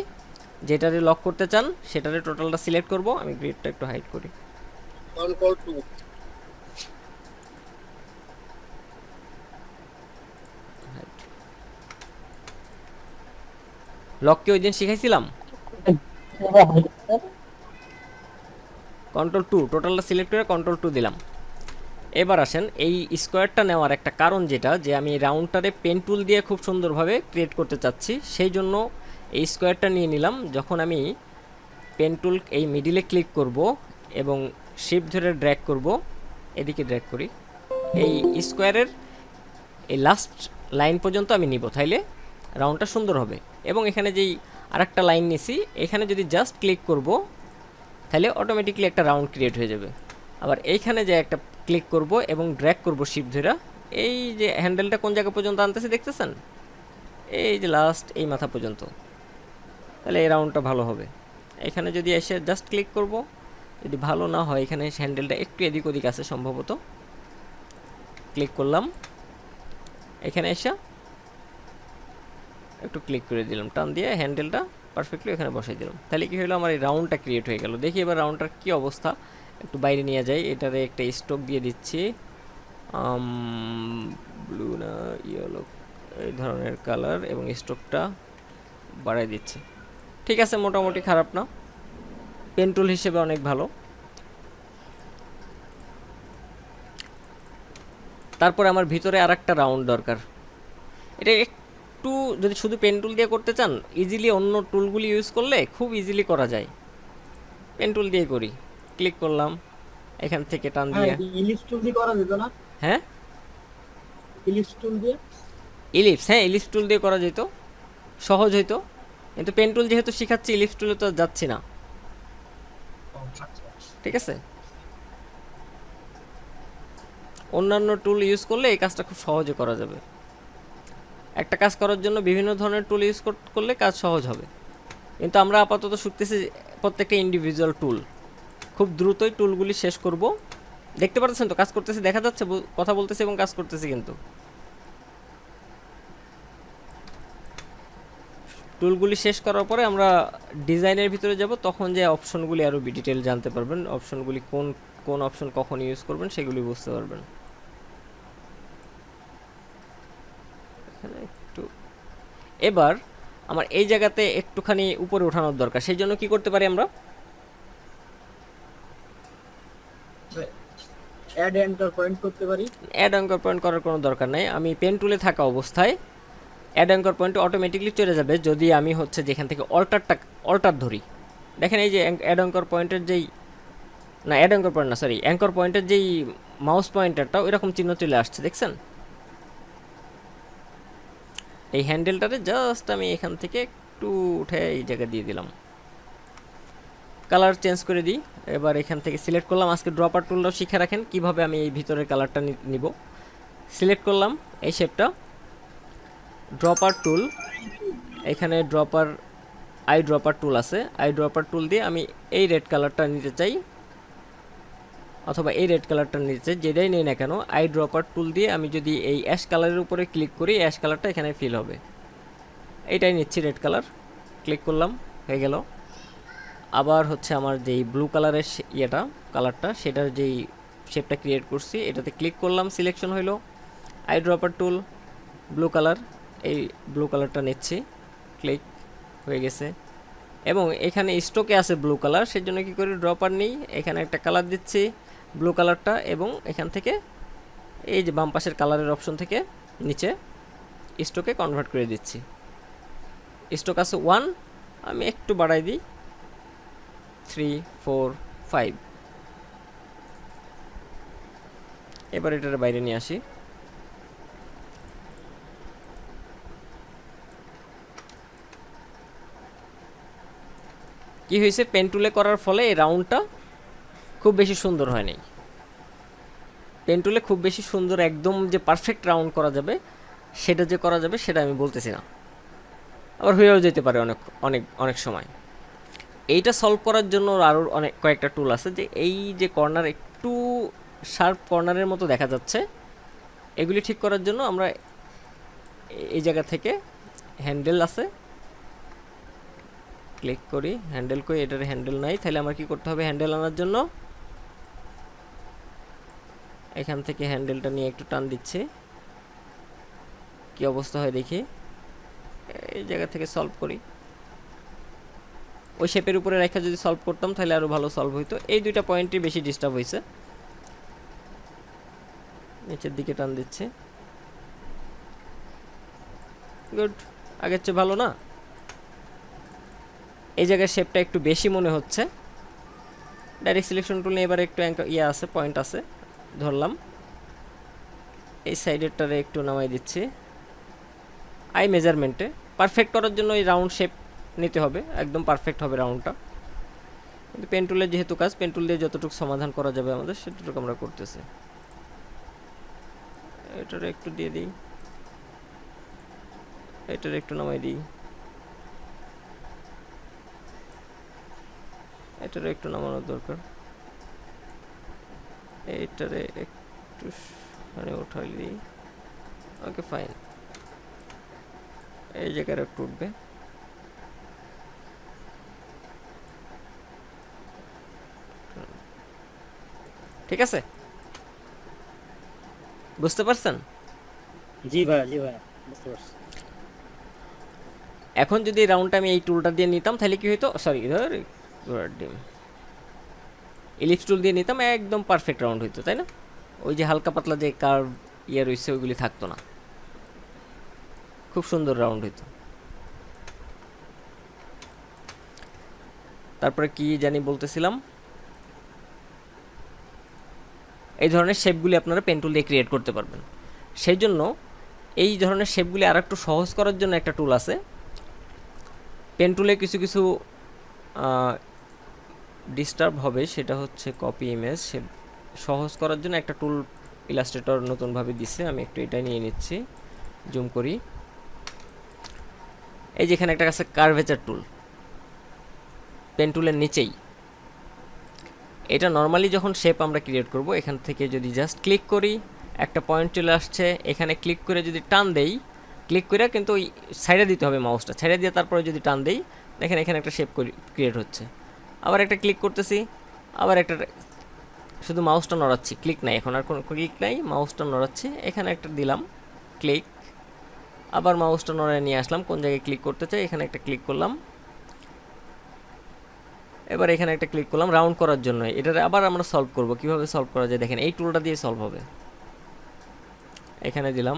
যেটারে লক করতে চান সেটারে টোটালটা সিলেক্ট করব। আমি গ্রিডটা একটু হাইড করি, লককে ওই দিন শিখাইছিলাম। Ctrl+2 টোটালটা সিলেক্ট করে Ctrl+2 দিলাম। এবার আসেন এই স্কোয়ারটা নেওয়ার একটা কারণ যেটা, যে আমি রাউন্ডটারে পেন টুল দিয়ে খুব সুন্দরভাবে ক্রিয়েট করতে চাচ্ছি, সেই জন্য এই স্কোয়ারটা নিয়ে নিলাম। যখন আমি পেন টুল এই মিডিলে ক্লিক করব এবং শিফট ধরে ড্র্যাগ করব, এদিকে ড্র্যাগ করি, এই স্কোয়ারের এই লাস্ট লাইন পর্যন্ত আমি নিব, তাইলে রাউন্ডটা সুন্দর হবে। এবং এখানে যেই আরেকটা লাইন নিছি, এখানে যদি জাস্ট ক্লিক করব তাহলে অটোমেটিকলি একটা রাউন্ড ক্রিয়েট হয়ে যাবে। আবার এইখানে যে একটা ক্লিক করব এবং ড্র্যাগ করব শিফট ধরে, এই যে হ্যান্ডেলটা কোন জায়গা পর্যন্ত আনতেছে দেখতেছেন, এই যে লাস্ট এই মাথা পর্যন্ত, তাহলে এই রাউন্ডটা ভালো হবে। এখানে যদি এসে জাস্ট ক্লিক করব, যদি ভালো না হয় এখানে হ্যান্ডেলটা একটু এদিক ওদিক আছে সম্ভবত, ক্লিক করলাম, এখানে এসে একটু ক্লিক করে দিলাম, টান দিয়ে হ্যান্ডেলটা পারফেক্টলি এখানে বসাই দিলাম, তাহলে কি হলো, আমার এই রাউন্ডটা ক্রিয়েট হয়ে গেল। দেখি এবার রাউন্ডটার কী অবস্থা, একটু বাইরে নিয়ে যাই, এটারে একটা স্ট্রোক দিয়ে দিচ্ছি, ব্লু না ইয়েলো এই ধরনের কালার, এবং স্ট্রোকটা বাড়াই দিচ্ছি। ঠিক আছে, মোটামুটি খারাপ না, পেন টুল হিসেবে অনেক ভালো। তারপরে আমার ভিতরে আর একটা রাউন্ড দরকার। এটা একটু যদি শুধু পেন টুল দিয়ে করতে চান, ইজিলি অন্য টুলগুলি ইউজ করলে খুব ইজিলি করা যায়। পেন টুল দিয়ে করি, ক্লিক করলাম, এখান থেকে টান দিয়ে, ইলিপস টুল দিয়ে করা যেত না? হ্যাঁ ইলিপস টুল দিয়ে, ইলিপস, হ্যাঁ ইলিপস টুল দিয়ে করা যেত, সহজ হইতো। কিন্তু পেন টুল যেহেতু শিখাচ্ছি, ইলিপস টুলে তো যাচ্ছি না। ঠিক আছে, অন্যান্য টুল ইউজ করলে এই কাজটা খুব সহজে করা যাবে। একটা কাজ করার জন্য বিভিন্ন ধরনের টুল ইউজ করলে কাজ সহজ হবে, কিন্তু আমরা আপাতত শিখতেছি প্রত্যেকটা ইন্ডিভিজুয়াল টুল। খুব দ্রুতই টুলগুলি শেষ করব। দেখতে পাচ্ছেন তো কাজ করতেছি, দেখা যাচ্ছে, কথা বলতেছি এবং কাজ করতেছি। কিন্তু টুলগুলি শেষ করার পরে আমরা ডিজাইনের ভিতরে যাব, তখন যে অপশনগুলি আরও ডিটেল জানতে পারবেন, অপশনগুলি কোন কোন অপশন কখন ইউজ করবেন সেগুলি বুঝতে পারবেন। এখানে একটু, এবার আমার এই জায়গাতে একটুখানি উপরে ওঠানোর দরকার, সেই জন্য কি করতে পারি আমরা, অ্যাড অ্যাঙ্কর পয়েন্ট করতে পারি। অ্যাড অ্যাঙ্কর পয়েন্ট করার কোনো দরকার নাই। আমি পেন টুলে থাকা অবস্থায় অ্যাড অ্যাঙ্কর পয়েন্ট অটোমেটিকলি চলে যাবে যদি আমি হচ্ছে যেখান থেকে অল্টার ধরি। দেখেন এই যে অ্যাড অ্যাঙ্কর পয়েন্টের যেই, না অ্যাড অ্যাঙ্কর পয়েন্ট না, সরি অ্যাঙ্কর পয়েন্টের যেই মাউস পয়েন্টারটা ওইরকম চিহ্ন চলে আসছে, দেখছেন? এই হ্যান্ডেলটারে জাস্ট আমি এখান থেকে একটু উঠে এই জায়গা দিয়ে দিলাম, কালার চেঞ্জ করে দিই। এবার এখান থেকে সিলেক্ট করলাম, আজকে ড্রপার টুলটাও শিখে রাখেন কীভাবে আমি এই ভিতরের কালারটা নিব। সিলেক্ট করলাম এই শেপটা, ড্রপার টুল, এখানে আই ড্রপার টুল আছে, আই ড্রপার টুল দিয়ে আমি এই রেড কালারটা নিতে চাই, অথবা এই রেড কালারটা নিতে চাই, যেটাই নেই না কেন, আই ড্রপার টুল দিয়ে আমি যদি এই অ্যাশ কালারের উপরে ক্লিক করি, অ্যাশ কালারটা এখানে ফিল হবে। এইটাই নিচ্ছি রেড কালার, ক্লিক করলাম, হয়ে গেল। আবার হচ্ছে আমার যেই ব্লু কালারের কালারটা, সেটার যেই শেপটা ক্রিয়েট করছি, এটাতে ক্লিক করলাম, সিলেকশন হইলো, I dropper tool, blue colour, এই ব্লু কালারটা নিচ্ছি, ক্লিক হয়ে গেছে। এবং এখানে স্টকে আছে ব্লু কালার, সেই জন্য কী করি, ড্রপার নিই, এখানে একটা কালার দিচ্ছি ব্লু কালারটা, এবং এখান থেকে এই যে বাম পাশের কালারের অপশন থেকে নিচে স্টকে কনভার্ট করে দিচ্ছি। স্টক আছে 1, আমি একটু বাড়াই দিই, 3, 4, 5। এবার এটার বাইরে নিয়ে আসি, কি হয়েছে, পেন টুলে করার ফলে এই রাউন্ডটা খুব বেশি সুন্দর হয়নি। পেন টুলে খুব বেশি সুন্দর একদম যে পারফেক্ট রাউন্ড করা যাবে, সেটা যে করা যাবে সেটা আমি বলতেছি না, আবার হয়েও যেতে পারে অনেক অনেক অনেক সময়। এইটা সলভ করার জন্য আরও কয়েকটা টুল আছে, যে এই যে কর্নার একটু শার্প কর্নারের মতো দেখা যাচ্ছে, এগুলি ঠিক করার জন্য আমরা এই জায়গা থেকে হ্যান্ডেল আছে, ক্লিক করি, হ্যান্ডেল করি, এটার হ্যান্ডেল নাই, তাহলে আমার কি করতে হবে, হ্যান্ডেল আনার জন্য এখান থেকে হ্যান্ডেলটা নিয়ে একটু টান দিচ্ছি, কি অবস্থা হয় দেখি, এই জায়গা থেকে সলভ করি, ওই শেপের উপরে রেখে যদি সলভ করতাম তাহলে আরও ভালো সলভ হইতো। এই দুইটা পয়েন্টই বেশি ডিস্টার্ব হয়েছে। নিচের দিকে টান দিচ্ছে, গুড, আগের চেয়ে ভালো না? এই জায়গায় শেপটা একটু বেশি মনে হচ্ছে। ডাইরেক্ট সিলেকশন টুল নিয়ে এবার একটু ইয়ে আছে, পয়েন্ট আছে, ধরলাম। এই সাইডেরটারে একটু নামাই দিচ্ছি আই মেজারমেন্টে। পারফেক্ট করার জন্য এই রাউন্ড শেপ নিতে হবে, একদম পারফেক্ট হবে রাউন্ডটা। কিন্তু পেন টুলের যেহেতু কাজ, পেন টুল দিয়ে যতটুকু সমাধান করা যাবে আমাদের সেটুকু আমরা করতেছি। এটার একটু দিয়ে দিই, এটার একটু নামাই দিই, এটার একটু নামানোর দরকার, এইটারে একটু মানে উঠাই দিই। ওকে ফাইন, এই জায়গায় একটু উঠবে। ঠিক আছে, বুঝতে পারছেন? জি ভাই, জি ভাই, বুঝতে পারছি। এখন যদি রাউন্ডটা আমি এই টুলটা দিয়ে নিতাম তাহলে কি হতো, সরি ইলিপস টুল দিয়ে নিতাম, একদম পারফেক্ট রাউন্ড হইতো, তাই না? ওই যে হালকা পাতলা যে কার্ভ ইয়ে রয়েছে ওইগুলি থাকতো না, খুব সুন্দর রাউন্ড হইতো। তারপরে কি জানি বলতেছিলাম, এই ধরনের শেপগুলি আপনারা পেন টুল দিয়ে ক্রিয়েট করতে পারবেন। সেই জন্য এই ধরনের শেপগুলি আর একটু সহজ করার জন্য একটা টুল আছে পেন টুলে। কিছু কিছু ডিস্টার্ব হবে, সেটা হচ্ছে কপি ইমেজ। সহজ করার জন্য একটা টুল ইলাস্ট্রেটর নতুনভাবে দিছে, আমি একটু এটা নিয়ে নিচ্ছি, জুম করি। এই যেখানে একটা আছে কার্ভেচার টুল, পেন টুলের নিচেই। এটা নর্মালি যখন শেপ আমরা ক্রিয়েট করব, এখান থেকে যদি জাস্ট ক্লিক করি, একটা পয়েন্ট চলে আসছে, এখানে ক্লিক করে যদি টান দেই, ক্লিক করে কিন্তু ওই সাইডে দিতে হবে মাউসটা, সাইডে দিয়ে তারপরে যদি টান দেই, দেখেন এখানে একটা শেপ ক্রিয়েট হচ্ছে। আবার একটা ক্লিক করতেছি, আবার একটা শুধু মাউসটা নড়াচ্ছি, ক্লিক নাই, এখন আর কোনো ক্লিক নাই, মাউসটা নড়াচ্ছি, এখানে একটা দিলাম ক্লিক, আবার মাউসটা নড়ায় নিয়ে আসলাম, কোন জায়গায় ক্লিক করতে চাই এখানে একটা ক্লিক করলাম, এবার এখানে একটা ক্লিক করলাম রাউন্ড করার জন্য। এটা আবার আমরা সলভ করব, কিভাবে সলভ করা যায় দেখেন, এই টুলটা দিয়ে সলভ হবে। এখানে দিলাম,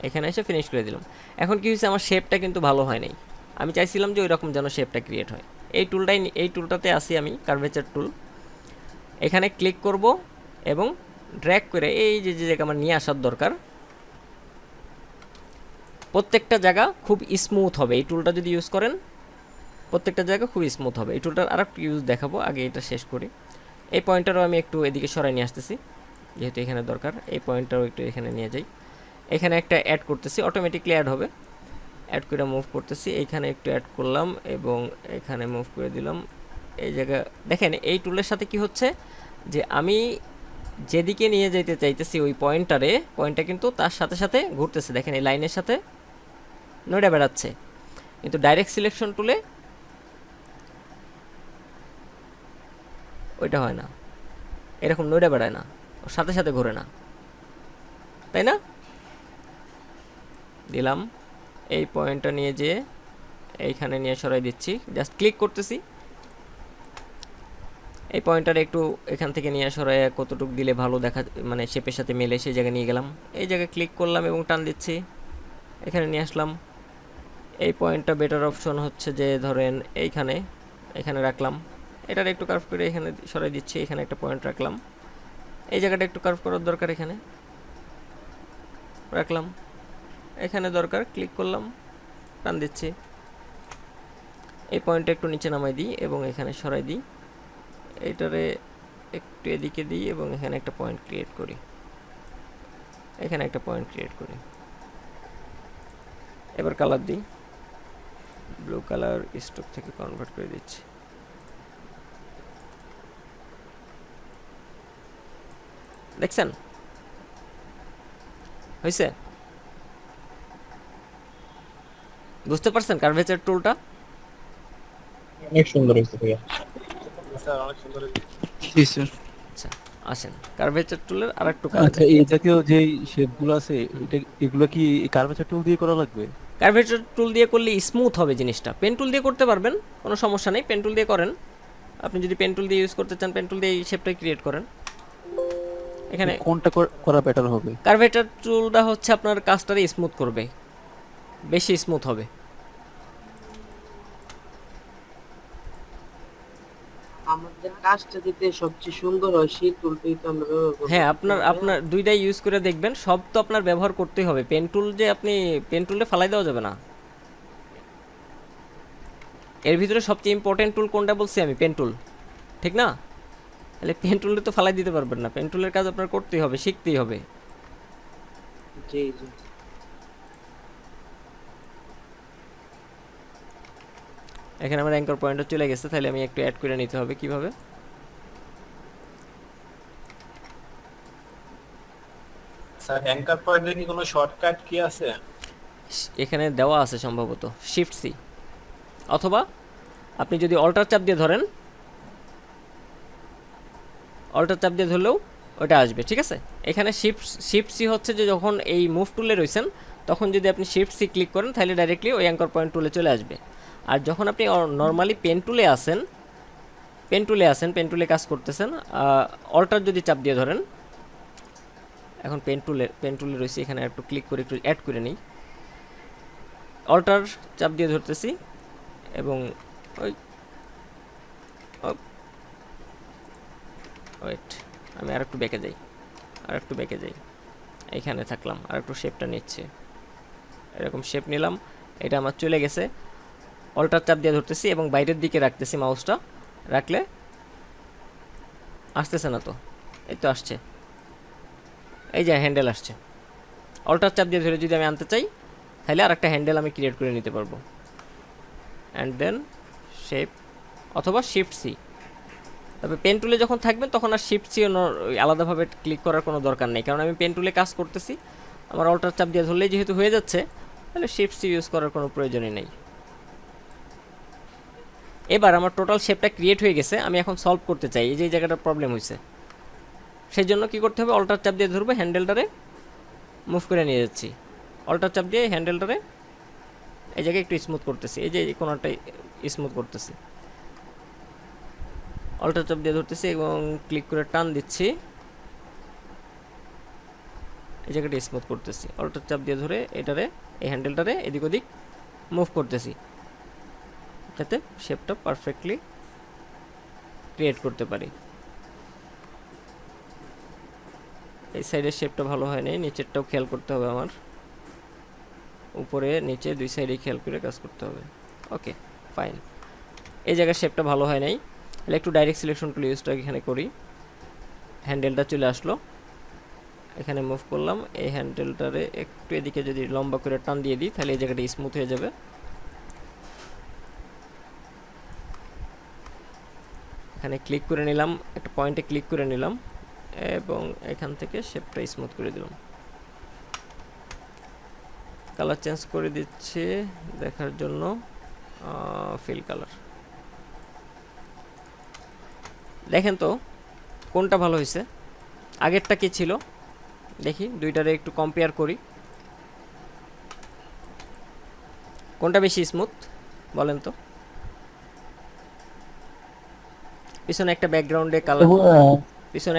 এখানে এসে ফিনিশ করে দিলাম। এখন কি হয়েছে, আমার শেপটা কিন্তু ভালো হয় নাই, আমি চাইছিলাম যে ওই রকম যেন শেপটা ক্রিয়েট হয়। এই টুলটাতে আসি আমি, কার্ভেচার টুল, এখানে ক্লিক করব এবং ড্র্যাগ করে এই যে জায়গা আমার নিয়ে আসার দরকার, প্রত্যেকটা জায়গা খুব স্মুথ হবে। এই টুলটা যদি ইউজ করেন প্রত্যেকটা জায়গা খুব স্মুথ হবে। এই টুলটার আর একটু ইউজ দেখাবো, আগে এটা শেষ করি। এই পয়েন্টারও আমি একটু এদিকে সরাই নিয়ে আসতেছি, যেহেতু এখানে দরকার। এই পয়েন্টটাও একটু এখানে নিয়ে যাই, এখানে একটা অ্যাড করতেছি, অটোমেটিকলি অ্যাড হবে। অ্যাড করে মুভ করতেছি, এইখানে একটু অ্যাড করলাম এবং এখানে মুভ করে দিলাম। এই জায়গা দেখেন, এই টুলের সাথে কি হচ্ছে যে আমি যেদিকে নিয়ে যেতে চাইতেছি ওই পয়েন্টটা কিন্তু তার সাথে সাথে ঘুরতেছে, দেখেন এই লাইনের সাথে নইটা বেড়াচ্ছে। কিন্তু ডাইরেক্ট সিলেকশন টুলে ওইটা হয় না, এরকম নইটা বেড়ায় না, ওর সাথে সাথে ঘোরে না, তাই না? দিলাম, এই পয়েন্টটা নিয়ে যেয়ে এইখানে নিয়ে সরাই দিচ্ছি, জাস্ট ক্লিক করতেছি, এই পয়েন্টটা একটু এখান থেকে নিয়ে সরাই কতটুকু দিলে ভালো দেখা, মানে শেপের সাথে মেলে সেই জায়গায় নিয়ে গেলাম। এই জায়গায় ক্লিক করলাম এবং টান দিচ্ছি, এখানে নিয়ে আসলাম। এই পয়েন্টটা বেটার অপশন হচ্ছে যে ধরেন এখানে রাখলাম, এটার একটু কার্ভ করে এখানে সরাই দিচ্ছি, এখানে একটা পয়েন্ট রাখলাম, এই জায়গাটা একটু কার্ভ করার দরকার, এখানে রাখলাম, এখানে দরকার, ক্লিক করলাম, টান দিচ্ছি, এই পয়েন্টটা একটু নিচে নামাই দিই এবং এখানে সরাই দিই, এইটারে একটু এদিকে দিই এবং এখানে একটা পয়েন্ট ক্রিয়েট করি, এখানে একটা পয়েন্ট ক্রিয়েট করি। এবার কালার দিই, ব্লু কালার স্ট্রোক থেকে কনভার্ট করে দিচ্ছি। দেখছেন হয়েছে? বুঝতে পারছেন কার্ভেচার টুলটা? অনেক সুন্দর হয়েছে ভাইয়া। স্যার অনেক সুন্দর হয়েছে। জি স্যার। আচ্ছা আসেন, কার্ভেচার টুলের আরেকটু কাজ। আচ্ছা, এই জাতীয় যে শেপগুলো আছে, এগুলো কি কার্ভেচার টুল দিয়ে করা লাগবে? কার্ভেচার টুল দিয়ে করলে স্মুথ হবে জিনিসটা। পেন টুল দিয়ে করতে পারবেন, কোনো সমস্যা নেই, পেন টুল দিয়ে করেন। আপনি যদি পেন টুল দিয়ে ইউজ করতে চান, পেন টুল দিয়ে এই শেপটা ক্রিয়েট করেন। এখানে কোনটা করা বেটার হবে? কার্ভেচার টুলটা হচ্ছে আপনার কাজটারে স্মুথ করবে, বেশি স্মুথ হবে। আমাদের কাজটা দিতে সবচেয়ে সুন্দর হয় সেই টুলটাই তো আমরা ব্যবহার করব। হ্যাঁ, আপনার দুইটাই ইউজ করে দেখবেন, সব তো আপনার ব্যবহার করতেই হবে। পেন টুল যে আপনি পেন টুলে ফালাই দেওয়া যাবে না। এর ভিতরে সবচেয়ে ইম্পর্টেন্ট টুল কোনটা বলছি আমি? পেন টুল, ঠিক না? তাহলে পেন টুলে তো ফালাই দিতে পারবেন না, পেন টুলের কাজ আপনার করতেই হবে, শিখতেই হবে। জি জি। এখানে আমার অ্যাঙ্কর পয়েন্টও চলে গেছে, তাহলে আমি একটু অ্যাড করে নিতে হবে কিভাবে। স্যার অ্যাঙ্কার পয়েন্টে কি কোনো শর্টকাট কি আছে? এখানে দেওয়া আছে সম্ভবত শিফট সি, অথবা আপনি যদি অল্টার চাপ দিয়ে ধরেন, অল্টার চাপ দিয়ে ধরলেও ওটা আসবে, ঠিক আছে? এখানে শিফট সি হচ্ছে যে যখন এই মুভ টুলে রয়েছেন তখন যদি আপনি শিফট সি ক্লিক করেন তাহলে ডাইরেক্টলি ওই অ্যাঙ্কর পয়েন্ট টুলে চলে আসবে। আর যখন আপনি নর্মালি পেন টুলে পেন টুলে কাজ করতেছেন, অল্টার যদি চাপ দিয়ে ধরেন, এখন পেন টুলে রয়েছে, এখানে একটু ক্লিক করে একটু অ্যাড করে নিই। অল্টার চাপ দিয়ে ধরতেছি এবং ওই ওয়েট, আমি আর একটু ব্যাকে যাই, এইখানে থাকলাম, আর একটু শেপটা নিচ্ছে, এরকম শেপ নিলাম, এটা আমার চলে গেছে। অল্টার চাপ দিয়ে ধরতেছি এবং বাইরের দিকে রাখতেছি মাউসটা, রাখলে আসতেছে না তো, এই তো আসছে, এই যে হ্যান্ডেল আসছে। অল্টার চাপ দিয়ে ধরে যদি আমি আনতে চাই তাহলে আর একটা হ্যান্ডেল আমি ক্রিয়েট করে নিতে পারবো। অ্যান্ড দেন শেপ অথবা শিফট সি। তবে পেন টুলে যখন থাকবেন তখন আর শিফট সি আলাদাভাবে ক্লিক করার কোনো দরকার নেই, কারণ আমি পেন টুলে কাজ করতেছি, আমার অল্টার চাপ দিয়ে ধরলেই যেহেতু হয়ে যাচ্ছে, তাহলে শিফট সি ইউজ করার কোনো প্রয়োজনই নেই। এবার আমার টোটাল শেপটা ক্রিয়েট হয়ে গেছে, আমি এখন সলভ করতে চাই এই যে এই জায়গাটা প্রবলেম হয়েছে, সেই জন্য কী করতে হবে? অল্টার চাপ দিয়ে ধরবো, হ্যান্ডেলটারে মুভ করে নিয়ে যাচ্ছি, অল্টার চাপ দিয়ে হ্যান্ডেলটারে এই জায়গায় একটু স্মুথ করতেছি, এই যে এই কোণাটাই স্মুথ করতেছি, অল্টার চাপ দিয়ে ধরতেছি এবং ক্লিক করে টান দিচ্ছি, এই জায়গাটা স্মুথ করতেছি, অল্টার চাপ দিয়ে ধরে এটারে এই হ্যান্ডেলটারে এদিক ওদিক মুভ করতেছি, যাতে শেপটা পারফেক্টলি ক্রিয়েট করতে পারি। এই সাইডের শেপটা ভালো হয় নাই, নিচেরটাও খেয়াল করতে হবে আমার, উপরে নিচে দুই সাইডে খেয়াল করে কাজ করতে হবে। ওকে ফাইন, এই জায়গার শেপটা ভালো হয় নাই, তাহলে একটু ডাইরেক্ট সিলেকশন টুল ইউজটা এখানে করি। হ্যান্ডেলটা চলে আসলো, এখানে মুভ করলাম, এই হ্যান্ডেলটারে একটু এদিকে যদি লম্বা করে টান দিয়ে দিই তাহলে এই জায়গাটা স্মুথ হয়ে যাবে। এখানে ক্লিক করে নিলাম, একটা পয়েন্টে ক্লিক করে নিলাম এবং এখান থেকে শেপটা স্মুথ করে দিলাম। কালার চেঞ্জ করে দিচ্ছি দেখার জন্য, ফিল কালার। দেখেন তো কোনটা ভালো হয়েছে, আগেরটা কি ছিল দেখি, দুইটারে একটু কম্পেয়ার করি, কোনটা বেশি স্মুথ বলেন তো। পিছনে একটা ব্যাকগ্রাউন্ডে কালার, পিছনে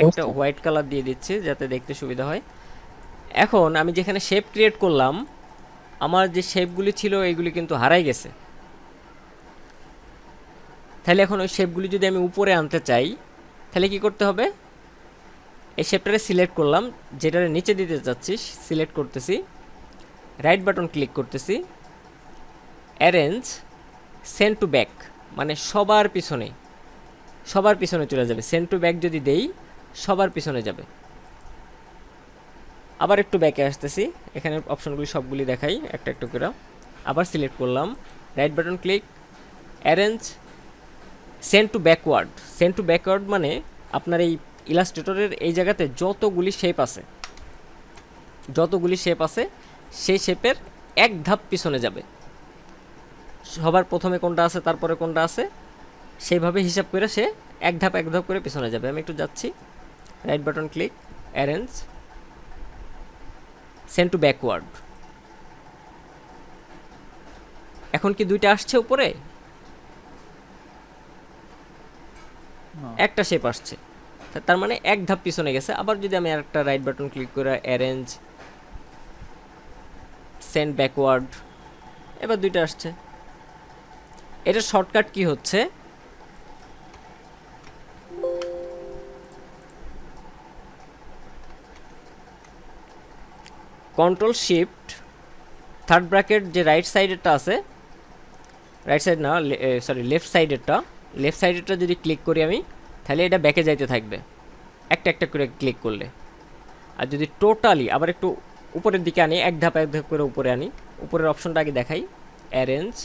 একটা হোয়াইট কালার দিয়ে দিচ্ছি যাতে দেখতে সুবিধা হয়। এখন আমি যেখানে শেপ ক্রিয়েট করলাম, আমার যে শেপগুলি ছিল এইগুলি কিন্তু হারাই গেছে, তাহলে এখন ওই শেপগুলি যদি আমি উপরে আনতে চাই তাহলে কি করতে হবে? এই শেপটারে সিলেক্ট করলাম, যেটারে নিচে দিতে চাচ্ছি সিলেক্ট করতেছি, রাইট বাটন ক্লিক করতেছি, অ্যারেঞ্জ সেন্ড টু ব্যাক, মানে সবার পিছনে চলে যাবে। সেন্ড টু ব্যাক যদি দেই সবার পিছনে যাবে। আবার একটু ব্যাকে আসতেছি, এখানে অপশনগুলি সবগুলি দেখাই একটা একটা করে। আবার সিলেক্ট করলাম, right button click, arrange send to backward মানে আপনার এই ইলাস্ট্রেটরের এই জায়গাতে যতগুলি শেপ আছে সেই শেপের এক ধাপ পিছনে যাবে। সবার প্রথমে কোনটা আছে তারপরে কোনটা আছে সেইভাবে হিসাব করে সে এক ধাপ করে পিছনে যাবে। আমি একটু যাচ্ছি, right button click, arrange send to backward, এখন কি দুইটা আসছে উপরে? একটা শেপ আসছে, তার মানে এক ধাপ পিছনে গেছে। আবার যদি আমি আরেকটা রাইট বাটন ক্লিক করে অ্যারেঞ্জ সেন্ড ব্যাকওয়ার্ড, এবার দুইটা আসছে। এটা শর্টকাট কি হচ্ছে, কন্ট্রোল শিফট থার্ড ব্র্যাকেট যে রাইট সাইডেরটা আছে, রাইট সাইড না সরি লেফট সাইডেরটা যদি ক্লিক করি আমি, তাহলে এটা ব্যাকে যাইতে থাকবে একটা একটা করে ক্লিক করলে। আর যদি টোটালি আবার একটু উপরের দিকে আনি, এক ধাপ করে উপরে আনি, উপরের অপশনটা আগে দেখাই, অ্যারেঞ্জ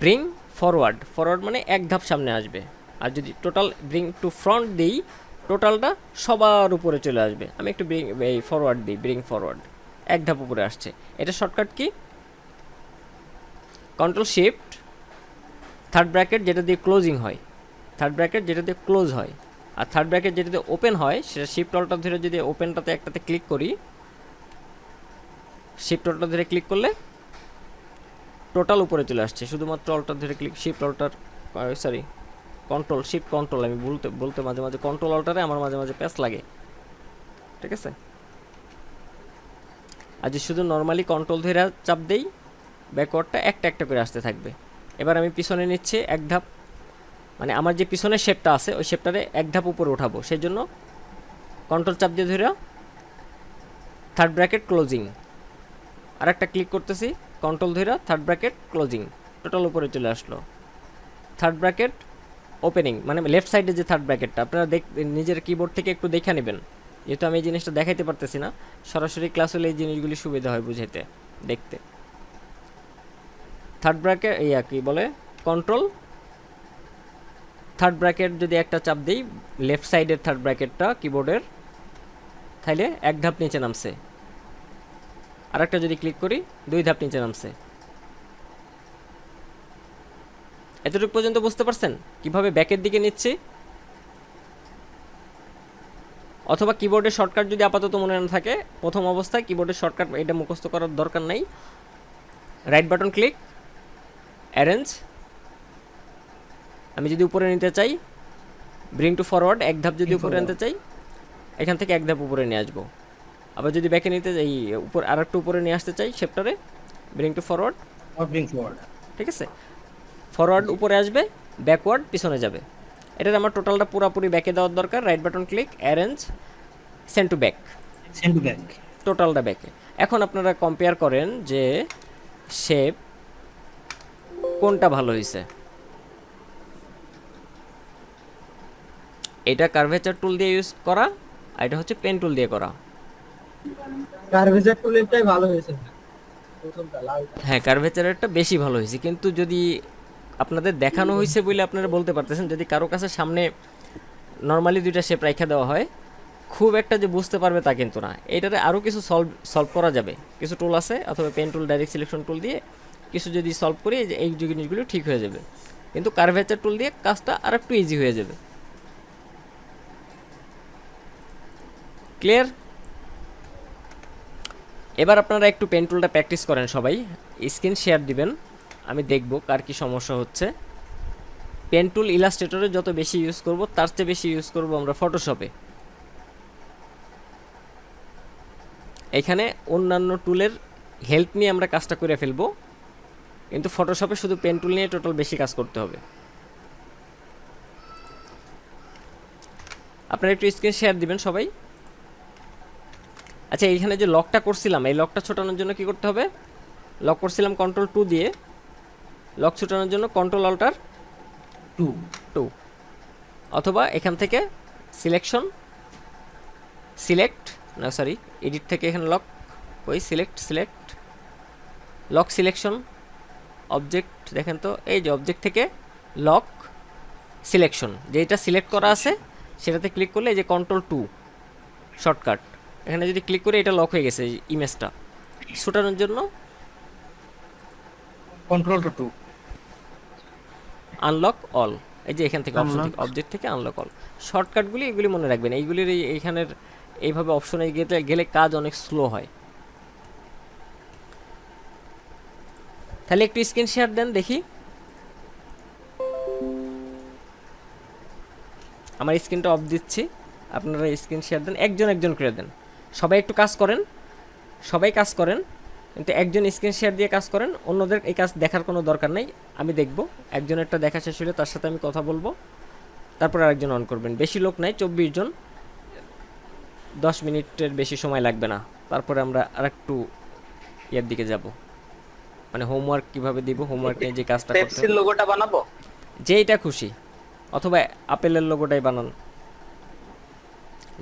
ব্রিং ফরওয়ার্ড, ফরওয়ার্ড মানে এক ধাপ সামনে আসবে। আর যদি টোটাল ব্রিং টু ফ্রন্ট দিই, টোটালটা সবার উপরে চলে আসবে। আমি একটু এই ফরওয়ার্ড দিই, ব্রিং ফরওয়ার্ড, এক ধাপ উপরে আসছে। এটা shortcut key, control shift third bracket যেটা দিয়ে ক্লোজিং হয়, থার্ড ব্র্যাকেট যেটা দিয়ে ক্লোজ হয়, আর থার্ড ব্র্যাকেট যেটা দিয়ে ওপেন হয়, সেটা শিফট অল্টার ধরে যদি ওপেনটাতে একটাতে ক্লিক করি, শিফট অল্টার ধরে ক্লিক করলে টোটাল উপরে চলে আসছে। শুধুমাত্র অল্টার ধরে click, shift alter sorry control shift control, আমি বলতে মাঝে মাঝে কন্ট্রোল অল্টারে আমার মাঝে মাঝে প্যাচ লাগে, ঠিক আছে। আর যে শুধু নর্মালি কন্ট্রোল ধরে চাপ দেই, ব্যাকওয়ার্ডটা একটা একটা করে আসতে থাকবে। এবার আমি পিছনে নিচ্ছি এক ধাপ, মানে আমার যে পিছনের শেপটা আছে ওই শেপটারে এক ধাপ উপরে উঠাবো, সেই জন্য কন্ট্রোল চাপ দিয়ে ধরে থার্ড ব্র্যাকেট ক্লোজিং, আর একটা ক্লিক করতেছি, কন্ট্রোল ধরে থার্ড ব্র্যাকেট ক্লোজিং, টোটাল উপরে চলে আসলো। থার্ড ব্র্যাকেট ওপেনিং মানে লেফট সাইডে যে থার্ড ব্র্যাকেটটা, আপনারা নিজের কিবোর্ড থেকে একটু দেখে নেবেন, যেহেতু আমি এই জিনিসটা দেখাইতে পারতেছি না। সরাসরি ক্লাস হলে এই জিনিসগুলি সুবিধা হয় বুঝাইতে, দেখতে। থার্ড ব্র্যাকেট কি বলে, কন্ট্রোল থার্ড ব্র্যাকেট যদি একটা চাপ দিই, লেফট সাইডের থার্ড ব্র্যাকেটটা কিবোর্ডের, তাহলে এক ধাপ নিচে নামছে। আর একটা যদি ক্লিক করি, দুই ধাপ নিচে নামছে। এতটুকু পর্যন্ত বুঝতে পারছেন কিভাবে ব্যাকের দিকে নিচ্ছি? অথবা কিবোর্ডের শর্টকাট যদি আপাতত মনে না থাকে, প্রথম অবস্থায় কিবোর্ডের শর্টকাট এটা মুখস্থ করার দরকার নাই। রাইট বাটন ক্লিক, অ্যারেঞ্জ, আমি যদি উপরে নিতে চাই ব্রিং টু ফরওয়ার্ড, এক ধাপ যদি উপরে আনতে চাই, এখান থেকে এক ধাপ উপরে নিয়ে আসবো। আবার যদি ব্যাকে নিতে চাই, উপর আর একটু উপরে নিয়ে আসতে চাই, শেপটারে ব্রিং টু ফরওয়ার্ড, ঠিক আছে। ফরওয়ার্ড উপরে আসবে, ব্যাকওয়ার্ড পিছনে যাবে। এটার আমার টোটালটা পুরোপুরি ব্যাকে দেওয়ার দরকার। Right button click, arrange send to back, টোটালটা ব্যাকে। এখন আপনারা কম্পেয়ার করেন যে শেপ কোনটা ভালো হয়েছে। এটা কার্ভেচার টুল দিয়ে ইউজ করা, আর এটা হচ্ছে পেন টুল দিয়ে করা। কার্ভেচার টুলটাই ভালো হয়েছে প্রথমটা, লাল। হ্যাঁ, কার্ভেচারেরটা বেশি ভালো হয়েছে, কিন্তু যদি আপনাদের দেখানো হয়েছে বলে আপনারা বলতে পারতেছেন, যদি কারো কাছে সামনে নর্মালি দুইটা শেপ রাখা দেওয়া হয়, খুব একটা যে বুঝতে পারবে তা কিন্তু না। এটাতে আরও কিছু সলভ করা যাবে, কিছু টুল আছে, অথবা pen tool, direct selection tool দিয়ে কিছু যদি সলভ করি, এই জিনিসগুলো ঠিক হয়ে যাবে। কিন্তু কার্ভেচার টুল দিয়ে কাজটা আর একটু ইজি হয়ে যাবে। ক্লিয়ার? এবার আপনারা একটু পেন টুলটা প্র্যাকটিস করেন সবাই, স্ক্রিন শেয়ার দিবেন, আমি দেখব কার কি সমস্যা হচ্ছে। পেন টুল ইলাস্ট্রেটরে যত বেশি ইউজ করব, তার চেয়ে বেশি ইউজ করব আমরা ফটোশপে। এখানে অন্যান্য টুলের হেল্প নিয়ে আমরা কাজটা করে ফেলবো, কিন্তু ফটোশপে শুধু পেন টুল নিয়ে টোটাল বেশি কাজ করতে হবে। আপনারা একটু স্ক্রিন শেয়ার দিবেন সবাই। আচ্ছা, এইখানে যে লকটা করছিলাম, এই লকটা ছোটানোর জন্য কি করতে হবে? লক করছিলাম কন্ট্রোল 2 দিয়ে, লক ছোটানোর জন্য কন্ট্রোল অল্টার 2, অথবা এখান থেকে এডিট থেকে এখানে লক ওই সিলেক্ট লক সিলেকশন অবজেক্ট, দেখেন তো এই যে অবজেক্ট থেকে লক সিলেকশন, যেটা সিলেক্ট করা আছে সেটাতে ক্লিক করলে এই যে কন্ট্রোল 2 শর্টকাট, এখানে যদি ক্লিক করে এটা লক হয়ে গেছে ইমেজটা। ছোটানোর জন্য কন্ট্রোল 2, আনলক অল, এই যে এখান থেকে অবজেক্ট থেকে আনলক অল। শর্টকাটগুলি এগুলি মনে রাখবেন, এইগুলির এইখানের এইভাবে অপশনে গেলে কাজ অনেক স্লো হয়। তাহলে একটু স্ক্রিন শেয়ার দেন দেখি। আমার স্ক্রিনটা অফ দিচ্ছি, আপনারা স্ক্রিন শেয়ার দেন, একজন একজন করে দেন। সবাই একটু কাজ করেন, সবাই কাজ করেন, কিন্তু একজন স্ক্রিন শেয়ার দিয়ে কাজ করেন, অন্যদের এই কাজ দেখার কোনো দরকার নেই। আমি দেখব, একজনেরটা দেখা শেষ হলে তার সাথে আমি কথা বলবো, তারপর আরেকজন অন করবেন। বেশি লোক নাই, 24 জন, 10 মিনিটের বেশি সময় লাগবে না। তারপরে আমরা আরেকটু ইয়ার দিকে যাব, মানে হোমওয়ার্ক কিভাবে দিব, হোমওয়ার্ক নিয়ে যে কাজটা করতে পেপসির লোগোটা বানাবো। যেইটা খুশি, অথবা আপেলের লোগোটাই বানান।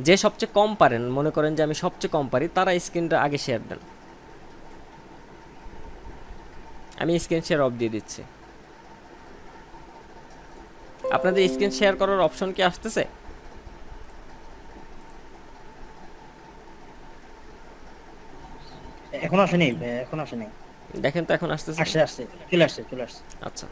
যে সবচেয়ে কম পারেন, মনে করেন যে আমি সবচেয়ে কম পারি, তারা স্ক্রিনটা আগে শেয়ার দেন। আমি স্ক্রিন শেয়ার অফ দিয়ে দিচ্ছি। আপনাদের স্ক্রিন শেয়ার করার অপশন কি আসতেছে? এখন আসেনি ভাই, এখন আসেনি। দেখেন তো এখন আসতেছে? আসছে আসছে, চলে আসছে চলে আসছে। আচ্ছা,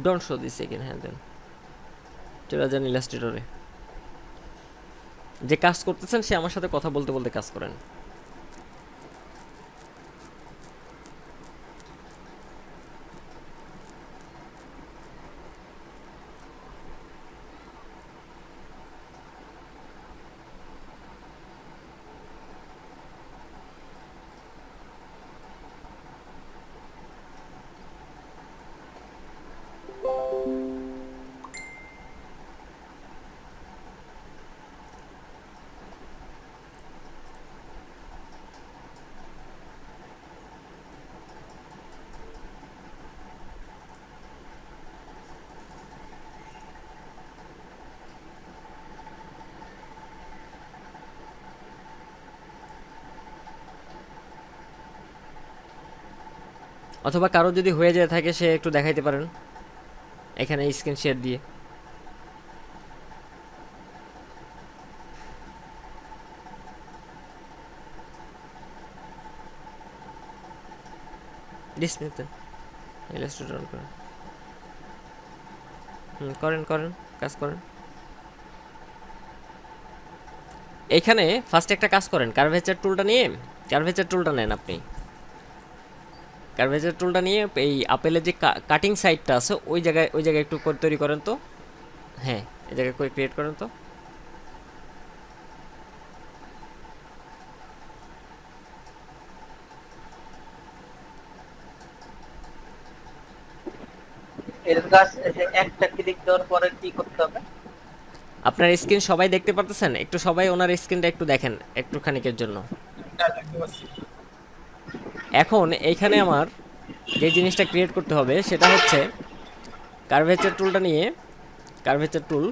ডোন্ট শো দিস এগেন। হ্যাঁ দেন, চলে যান ইলাস্ট্রেটরে। যে কাজ করতেছেন সে আমার সাথে কথা বলতে বলতে কাজ করেন। অথবা কারো যদি হয়ে যায় থাকে, সে একটু দেখাইতে পারেন এখানে স্ক্রিন শেয়ার দিয়ে। ডিসমিস দেন, ইলাস্ট্রেটর অন করেন। করেন করেন, কাজ করেন। এইখানে ফার্স্ট একটা কাজ করেন, কার্ভেচার টুলটা নিয়ে, কার্ভেচার টুলটা নেন আপনি। কার্ভেচার টুলটা নিয়ে এই আপেলের যে কাটিং সাইডটা আছে ওই জায়গায় একটু তৈরি করেন তো। হ্যাঁ, এই জায়গায় করে ক্রিয়েট করেন তো। এর কাজ একটা ক্লিক দেওয়ার পরে কি করতে হবে? আপনার স্ক্রিন সবাই দেখতে পারতেছেন? একটু সবাই ওনার স্ক্রিনটা একটু দেখেন একটু খানিকের জন্য। হ্যাঁ, দেখতে পাচ্ছি। এখন এইখানে আমার যে জিনিসটা ক্রিয়েট করতে হবে সেটা হচ্ছে কার্ভেচার টুলটা নিয়ে, কার্ভেচার টুল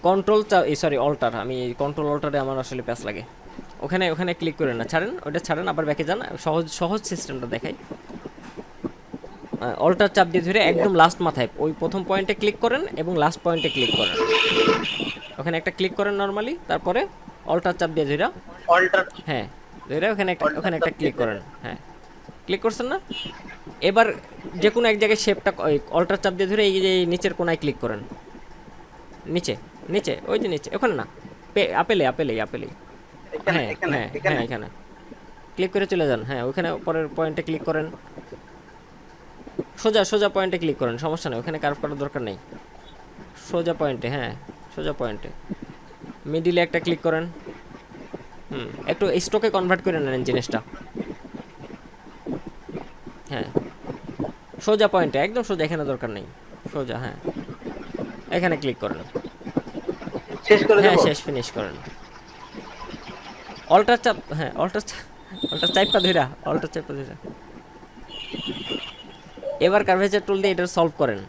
কন্ট্রোল সরি অল্টার, আমি কন্ট্রোল অল্টারে আমার আসলে প্যাচ লাগে। ওখানে ক্লিক করেন না, ছাড়েন ওটা, ছাড়েন, আবার ব্যাকে যান। সহজ সিস্টেমটা দেখাই। অল্টার চাপ দিয়ে ধরে একদম লাস্ট মাথায় ওই প্রথম পয়েন্টে ক্লিক করেন এবং লাস্ট পয়েন্টে ক্লিক করেন। ওখানে একটা ক্লিক করেন নর্মালি, তারপরে অল্টার চাপ দিয়ে ধরে, অল্টার, হ্যাঁ ধরে ওখানে একটা ক্লিক করেন। হ্যাঁ, ক্লিক করছেন না? এবার যে কোনো এক জায়গায় শেপটা অল্টার চাপ দিয়ে ধরে এই যে নিচের কোনায় ক্লিক করেন। নিচে নিচে ওই যে নিচে, ওখানে না, আপেলেই হ্যাঁ হ্যাঁ হ্যাঁ, এখানে ক্লিক করে চলে যান। হ্যাঁ, ওখানে পরের পয়েন্টে ক্লিক করেন, সোজা পয়েন্টে ক্লিক করেন, সমস্যা নেই, ওখানে কার্ভ করার দরকার নেই। সোজা পয়েন্টে, হ্যাঁ সোজা পয়েন্টে মিডিলে একটা ক্লিক করেন। একটু স্ট্রোকে কনভার্ট করে নেন জিনিসটা। হ্যাঁ, সোজা পয়েন্টে, একদম সোজা, এখানে দরকার নেই, সোজা। হ্যাঁ, এখানে ক্লিক করেন। শেষ করে হ্যাঁ, দেব। শেষ, ফিনিশ করেন। অল্টার চাপ, হ্যাঁ অল্টার চাপটা ধইরা, অল্টার চাপটা ধইরা এবার কার্ভেচার টুল দিয়ে এটা সলভ করেন।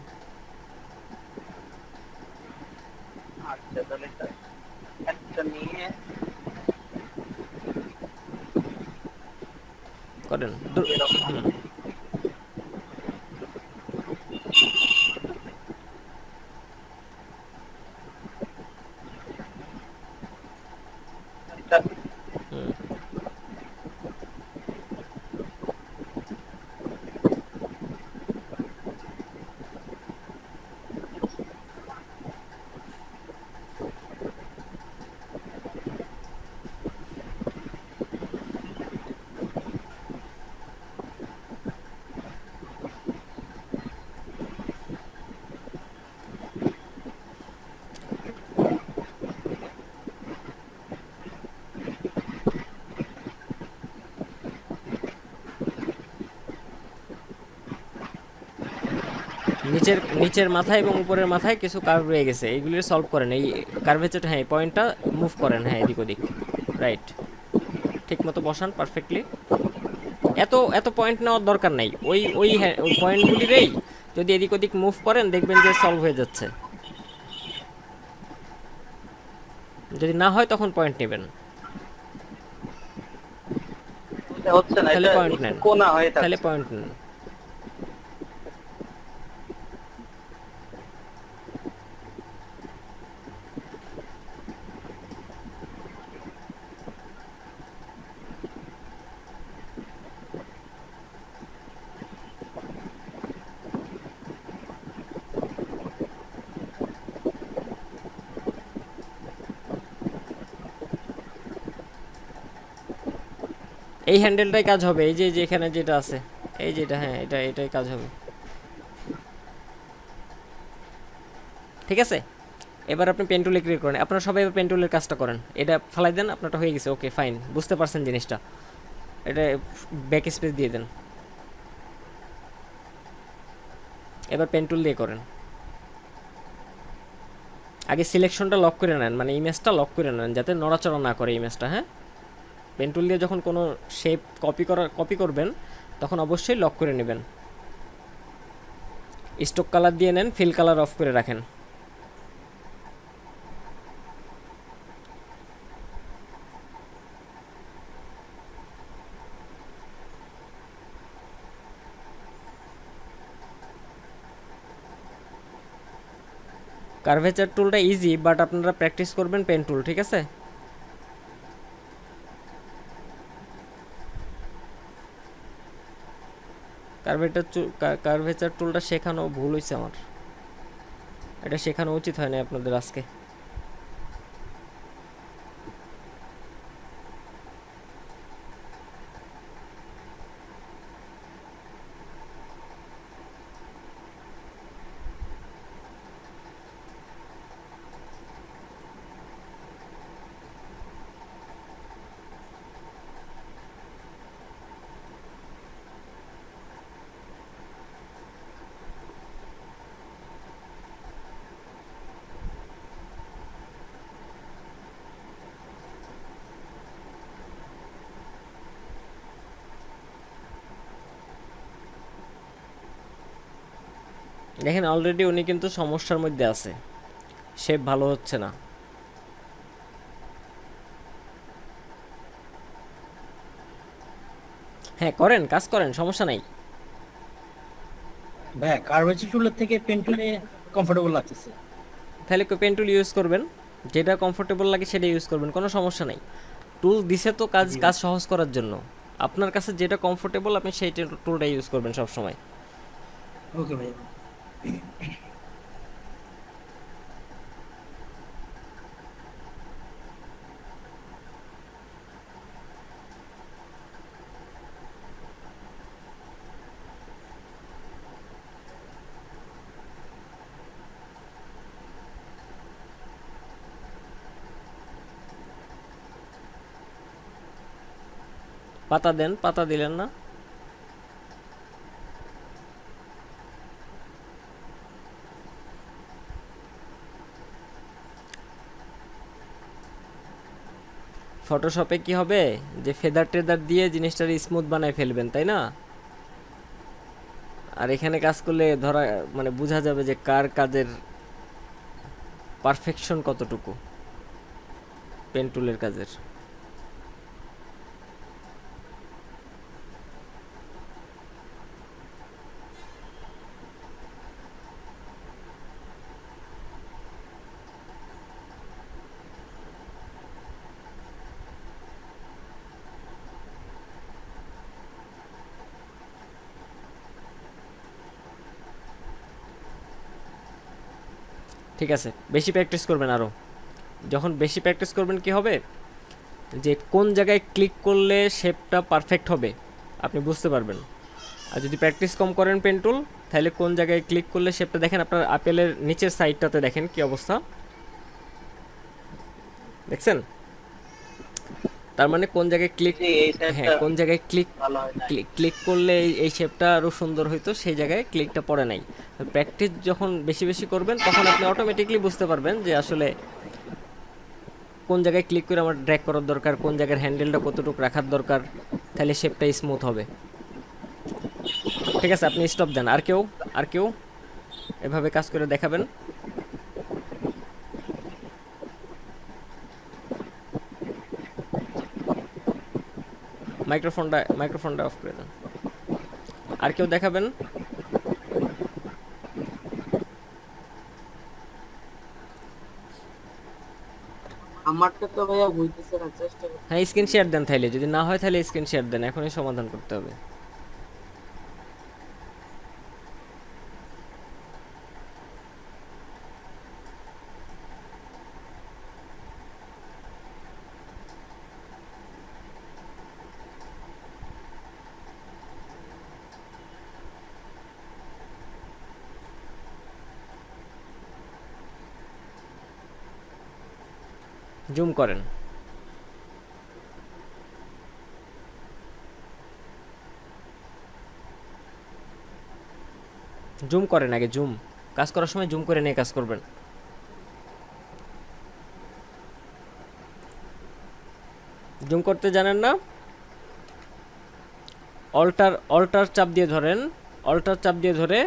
আচ্ছা, তাহলে একটা নিয়ে করেন। নিচের মাথায় এবং উপরের মাথায় কিছু কার্ভ রয়ে গেছে, এইগুলি সলভ করেন। এই কার্ভেচার, হ্যাঁ এই পয়েন্টটা মুভ করেন, হ্যাঁ এদিক ওদিক, রাইট, ঠিক মতো বসান পারফেক্টলি। এত পয়েন্ট নেওয়ার দরকার নাই, ওই পয়েন্টগুলিরেই যদি এদিক ওদিক মুভ করেন দেখবেন যে সলভ হয়ে যাচ্ছে। যদি না হয় তখন পয়েন্ট নেবেন, হচ্ছে না, তাহলে এটা পয়েন্ট নেন, কোনা হয়ে থাকে। তাহলে পয়েন্ট নেন। এই হ্যান্ডেলটাই কাজ হবে, এই যে এখানে যেটা আছে, এই যেটা, হ্যাঁ এটাই কাজ হবে। ঠিক আছে, এবার আপনি পেন টুলে ক্লিক করেন। আপনারা সবাই এবার পেন টুলের কাজটা করেন, এটা ফেলাই দেন, আপনারটা হয়ে গেছে। ওকে ফাইন, বুঝতে পারছেন জিনিসটা। এটা ব্যাক স্পেস দিয়ে দেন, এবার পেন টুল দিয়ে করেন। আগে সিলেকশনটা লক করে নেন, মানে ইমেজটা লক করে নেন যাতে নড়াচড়া না করে ইমেজটা। হ্যাঁ, পেন টুল দিয়ে যখন কোনো শেপ কপি করবেন তখন অবশ্যই লক করে নেবেন। স্টক কালার দিয়ে নেন, ফিল কালার অফ করে রাখেন। কার্ভেচার টুলটা ইজি, বাট আপনারা প্র্যাকটিস করবেন পেন টুল, ঠিক আছে? কার্ভেচার টুলটা শেখানো ভুল হয়েছে আমার, এটা শেখানো উচিত হয় না আপনাদের আজকে। দেখেন অলরেডি উনি কিন্তু সমস্যার মধ্যে আছে, শেপ ভালো হচ্ছে না। হ্যাঁ করেন, কাজ করেন, সমস্যা নাই। ভাইয়া কার্ভেচার টুলের থেকে পেন টুলে কমফোর্টেবল লাগতেছে। তাহলে পেন টুল ইউজ করবেন, যেটা কমফোর্টেবল লাগে সেটা ইউজ করবেন, কোনো সমস্যা নাই। টুল দিছে তো কাজ সহজ করার জন্য, আপনার কাছে যেটা কমফোর্টেবল আপনি সেই টুলটা ইউজ করবেন সব সময়। ওকে ভাইয়া। পাতা দেন, পাতা দিলেন না। ফটোশপে কি হবে যে ফেদার টেদার দিয়ে জিনিসটার স্মুথ বানায় ফেলবেন, তাই না? আর এখানে কাজ করলে ধরা মানে বোঝা যাবে যে কার কাজের পারফেকশন কতটুকু পেন টুলের কাজের। ঠিক আছে, বেশি প্র্যাকটিস করবেন আরও। যখন বেশি প্র্যাকটিস করবেন কি হবে যে কোন জায়গায় ক্লিক করলে শেপটা পারফেক্ট হবে আপনি বুঝতে পারবেন। আর যদি প্র্যাকটিস কম করেন পেন টুল, তাহলে কোন জায়গায় ক্লিক করলে শেপটা, দেখেন আপনার আপেলের নিচের সাইডটাতে দেখেন কি অবস্থা, দেখছেন? তার মানে কোন জায়গায় ক্লিক, জি, এই হ্যাঁ সাইডটা কোন জায়গায় ক্লিক ভালো হয় না। ক্লিক করলে এই শেপটা আরও সুন্দর হইতো, সেই জায়গায় ক্লিকটা পড়ে নাই। প্র্যাকটিস যখন বেশি বেশি করবেন তখন আপনি অটোমেটিকলি বুঝতে পারবেন যে আসলে কোন জায়গায় ক্লিক করে আমার ড্র্যাগ করার দরকার, কোন জায়গার হ্যান্ডেলটা কতটুকু রাখার দরকার, তাহলে শেপটা স্মুথ হবে। ঠিক আছে, আপনি স্টপ দেন। আর কেউ এভাবে কাজ করে দেখাবেন? মাইক্রোফোনটা অফ করে দেন। আর কেউ দেখাবেন? আমারটা তো ভাইয়া হইতেছে না, চেষ্টা করছি। হ্যাঁ স্ক্রিন শেয়ার দেন, তাইলে যদি না হয় তাহলে স্ক্রিন শেয়ার দেন, এখনই সমাধান করতে হবে। জুম করেন। জুম করেন, আগে জুম। কাজ করার সময় জুম করে নিয়ে কাজ করবেন। জুম করতে জানেন না? অল্টার চাপ দিয়ে ধরেন, অল্টার চাপ দিয়ে ধরে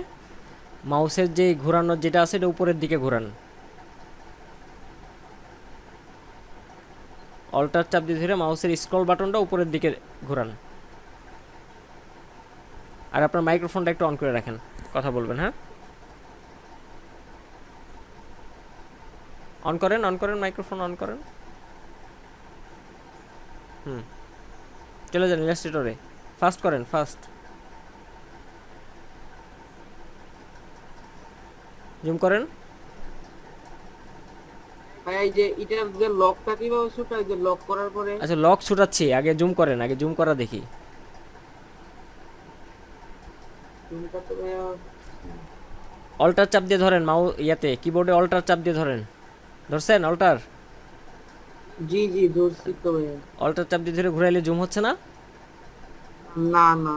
মাউসের যে ঘোরানোর যেটা আছে এটা উপরের দিকে ঘোরান। অল্টার চাপ দিয়ে ধরে মাউসের স্ক্রল বাটনটা উপরের দিকে ঘোরান। আর আপনার মাইক্রোফোনটা একটু অন করে রাখেন, কথা বলবেন। হ্যাঁ অন করেন মাইক্রোফোন অন করেন। চলে যান ইলাস্ট্রেটরে, ফাস্ট করেন, ফাস্ট। জুম করেন। ভাই এই যে এটার যে লকটা কিভাবে শুটায়, যে লক করার পরে আচ্ছা লক ছুটাচ্ছি, আগে জুম করেন, আগে জুম করা দেখি। কোনটা তো ভাইয়া অল্টার চাপ দিয়ে ধরেন, ইয়াতে কিবোর্ডে অল্টার চাপ দিয়ে ধরেন। ধরছেন অল্টার? জি জি ধরছি তো ভাইয়া। অল্টার চাপ দিয়ে ধরে ঘুরাইলে জুম হচ্ছে না? না না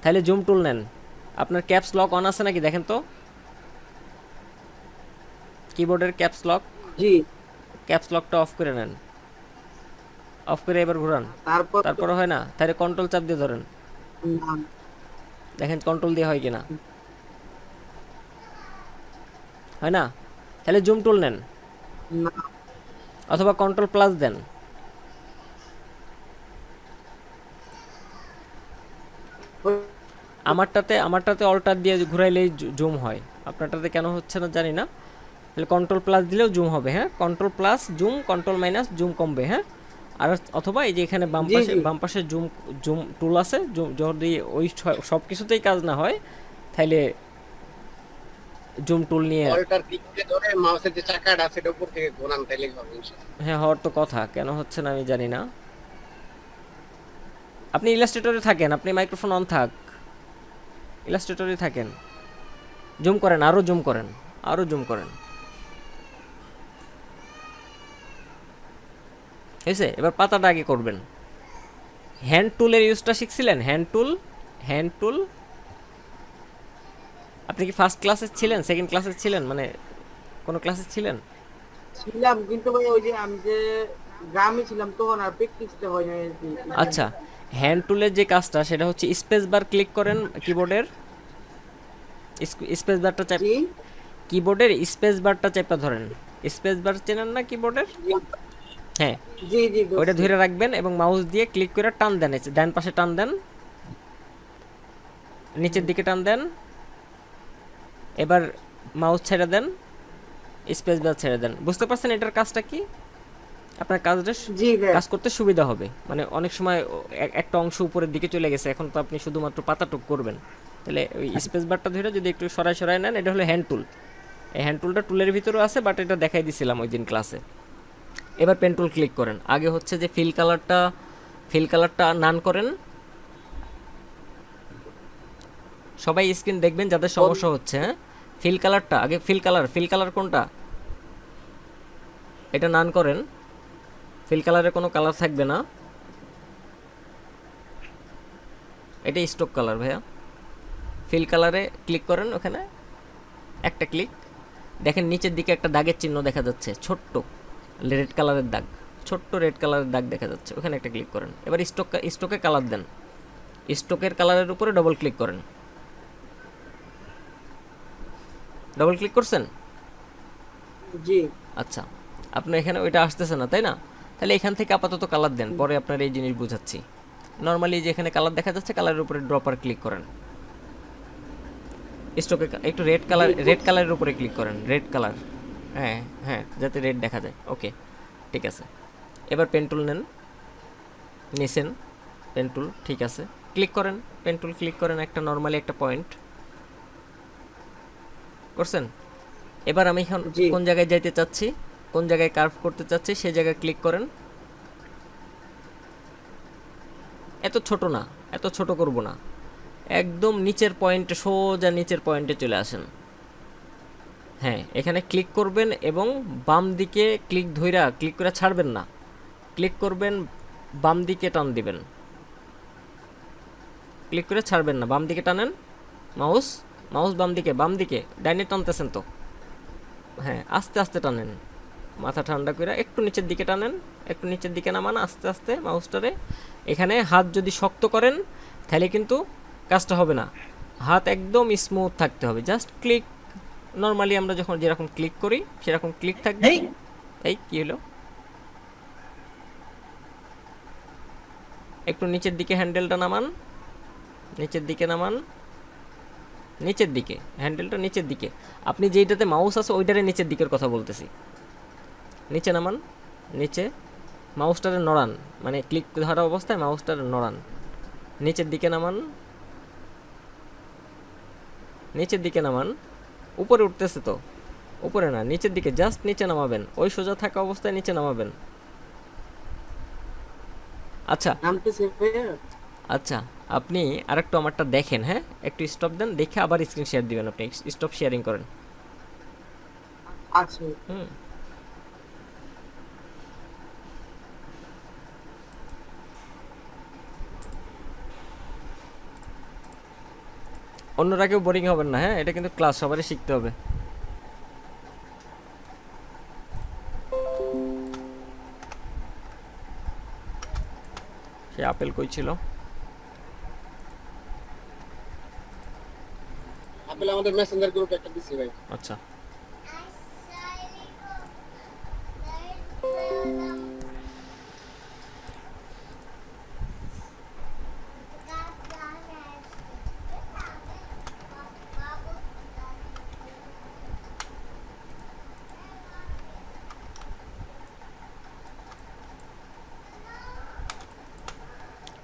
তাহলে জুম টুল নেন। আপনার ক্যাপস লক অন আছে নাকি দেখেন তো, কিবোর্ডের ক্যাপস লক। জি, ক্যাপস লকটা অফ করে নেন, অফ করে এবার ঘুরান। তারপর তারপরে হয় না, তাহলে কন্ট্রোল চাপ দিয়ে ধরেন, না, দেখেন কন্ট্রোল দিয়ে হয় কিনা। হয় না? তাহলে জুম টুল নেন, না অথবা কন্ট্রোল প্লাস দেন। আমারটাতে অল্টার দিয়ে ঘুরাইলেই জুম হয়, আপনারটাতে কেন হচ্ছে না জানি না। তাহলে কন্ট্রোল প্লাস দিলেও জুম হবে। হ্যাঁ control plus zoom, control minus zoom কমবে। হ্যাঁ আর অথবা এই যে এখানে বাম পাশে জুম জুম টুল আছে, যদি ওই সব কিছুতেই কাজ না হয় তাহলে জুম টুল নিয়ে অল্টার ক্লিকে ধরে মাউসের যে চাকাটা আছে এটা উপর থেকে ঘোরান, তাইলে হবে ইনশাআল্লাহ। হ্যাঁ হওয়ার তো কথা, কেন হচ্ছে না আমি জানি না। আপনি ইলাস্ট্রেটরে থাকেন, আপনি মাইক্রোফোন অন থাক, ইলাস্ট্রেটরে থাকেন। জুম করেন, আরও জুম করেন, আরও জুম করেন। হয়েছে? এবার পাতাটা আগে করবেন। হ্যান্ড টুলের ইউজটা শিখছিলেন? হ্যান্ড টুল আপনি কি ফার্স্ট ক্লাসে ছিলেন, সেকেন্ড ক্লাসে ছিলেন, মানে কোনো ক্লাসে ছিলেন? ছিলাম, কিন্তু ভাই ওই যে আমি যে গ্রামে ছিলাম তখন আর প্র্যাকটিসটা হয় না আর কি। আচ্ছা, হ্যান্ড টুলের যে কাজটা সেটা হচ্ছে স্পেস বার ক্লিক করেন কিবোর্ডের, স্পেস বারটা চাপ, জি কিবোর্ডের স্পেস বারটা চেপে ধরেন। স্পেস বার চেনেন না কিবোর্ডের? হ্যাঁ জি জি ওইটা ধরে রাখবেন এবং মাউস দিয়ে ক্লিক করে টান দেন, ডান পাশে টান দেন, নিচের দিকে টান দেন। এবার মাউস ছেড়ে দেন, স্পেস বার ছেড়ে দেন। বুঝতে পারছেন এটার কাজটা কি? আপনার কাজটা জি ভাই কাজ করতে সুবিধা হবে। মানে অনেক সময় একটা অংশ উপরের দিকে চলে গেছে, এখন তো আপনি শুধুমাত্র পাতাটুক করবেন, তাহলে ওই স্পেস বারটা ধরে যদি একটু সরাই নেন, এটা হলো হ্যান্ড টুল। এই হ্যান্ড টুলটা টুলের ভিতরেও আছে, বাট এটা দেখাই দিছিলাম ওই দিন ক্লাসে। এবার পেন টুল ক্লিক করেন। আগে হচ্ছে যে ফিল কালারটা নান করেন। সবাই স্ক্রিন দেখবেন যাদের সমস্যা হচ্ছে। হ্যাঁ ফিল কালারটা আগে, ফিল কালার কোনটা, এটা নান করেন। ফিল কালারে কোনো কালার থাকবে না, এটা স্টক কালার ভাইয়া। ফিল কালারে ক্লিক করেন, ওখানে একটা ক্লিক, দেখেন নিচের দিকে একটা দাগের চিহ্ন দেখা যাচ্ছে, ছোট্ট রেড কালারের দাগ, ছোট্ট রেড কালারের দাগ দেখা যাচ্ছে, ওখানে একটা ক্লিক করেন। এবার স্টকে কালার দেন, স্টকের কালারের উপরে ডবল ক্লিক করেন। ডবল ক্লিক করছেন? জি আচ্ছা, আপনার এখানে ওইটা আসতেছে না তাই না? তাহলে এখান থেকে আপাতত কালার দেন, পরে আপনার এই জিনিস বুঝাচ্ছি। নর্মালি যেখানে কালার দেখা যাচ্ছে কালারের উপরে ড্রপার ক্লিক করেন, স্টকে একটু রেড কালারের উপরে ক্লিক করেন, রেড কালার, হ্যাঁ হ্যাঁ, যাতে রেড দেখা যায়। ওকে, ঠিক আছে। এবার পেন টুল নেন, নিছেন পেন টুল, ঠিক আছে, ক্লিক করেন, পেন টুল ক্লিক করেন একটা নর্মালি একটা পয়েন্ট করছেন। এবার আমি এখন জি। কোন জায়গায় যাইতে চাচ্ছি, কোন জায়গায় কার্ভ করতে চাচ্ছি সেই জায়গায় ক্লিক করেন। এত ছোট না, এত ছোট করব না, একদম নিচের পয়েন্টে, সোজা নিচের পয়েন্টে চলে আসেন। হ্যাঁ, এখানে ক্লিক করবেন এবং বাম দিকে ক্লিক ধইরা ক্লিক করে ছাড়বেন না, ক্লিক করবেন, বাম দিকে টান দিবেন, ক্লিক করে ছাড়বেন না, বাম দিকে টানেন, মাউস বাম দিকে ডাইনে টানতেছেন তো, হ্যাঁ আস্তে আস্তে টানেন, মাথা ঠান্ডা করে একটু নিচের দিকে টানেন, একটু নিচের দিকে নামান আস্তে আস্তে মাউসটারে। এখানে হাত যদি শক্ত করেন তাহলে কিন্তু কাজটা হবে না, হাত একদম স্মুথ থাকতে হবে, জাস্ট ক্লিক, নর্মালি আমরা যখন যেরকম ক্লিক করি সেরকম ক্লিক থাকবে। এই এই কি হলো, একটু নিচের দিকে হ্যান্ডেলটা নামান, নিচের দিকে নামান, নিচের দিকে হ্যান্ডেলটা নিচের দিকে, আপনি যেইটাতে মাউস আছে ওইটারে নিচের দিকের কথা বলতেছি, নিচে নামান, নিচে মাউসটারে নড়ান, মানে ক্লিক ধরা অবস্থায় মাউসটারে নড়ান, নিচের দিকে নামান, নিচের দিকে নামান, উপরে উঠতেছে তো, উপরে না নিচের দিকে, জাস্ট নিচে নামাবেন, ওই সোজা থাকা অবস্থায় নিচে নামাবেন। আচ্ছা নামতেছে ভাইয়া। আচ্ছা, আপনি আরেকটু আমারটা দেখেন, হ্যাঁ একটু স্টপ দেন, দেখে আবার স্ক্রিন শেয়ার দিবেন, আপনি স্টপ শেয়ারিং করেন। আচ্ছা হুম, অন্যরা কেউ বোরিং হবেন না, হ্যাঁ এটা কিন্তু ক্লাস, সবারই শিখতে হবে। সে আপেল কই ছিল? আপেল আমাদের মেসেঞ্জার গ্রুপে একটা দিছি ভাই। আচ্ছা,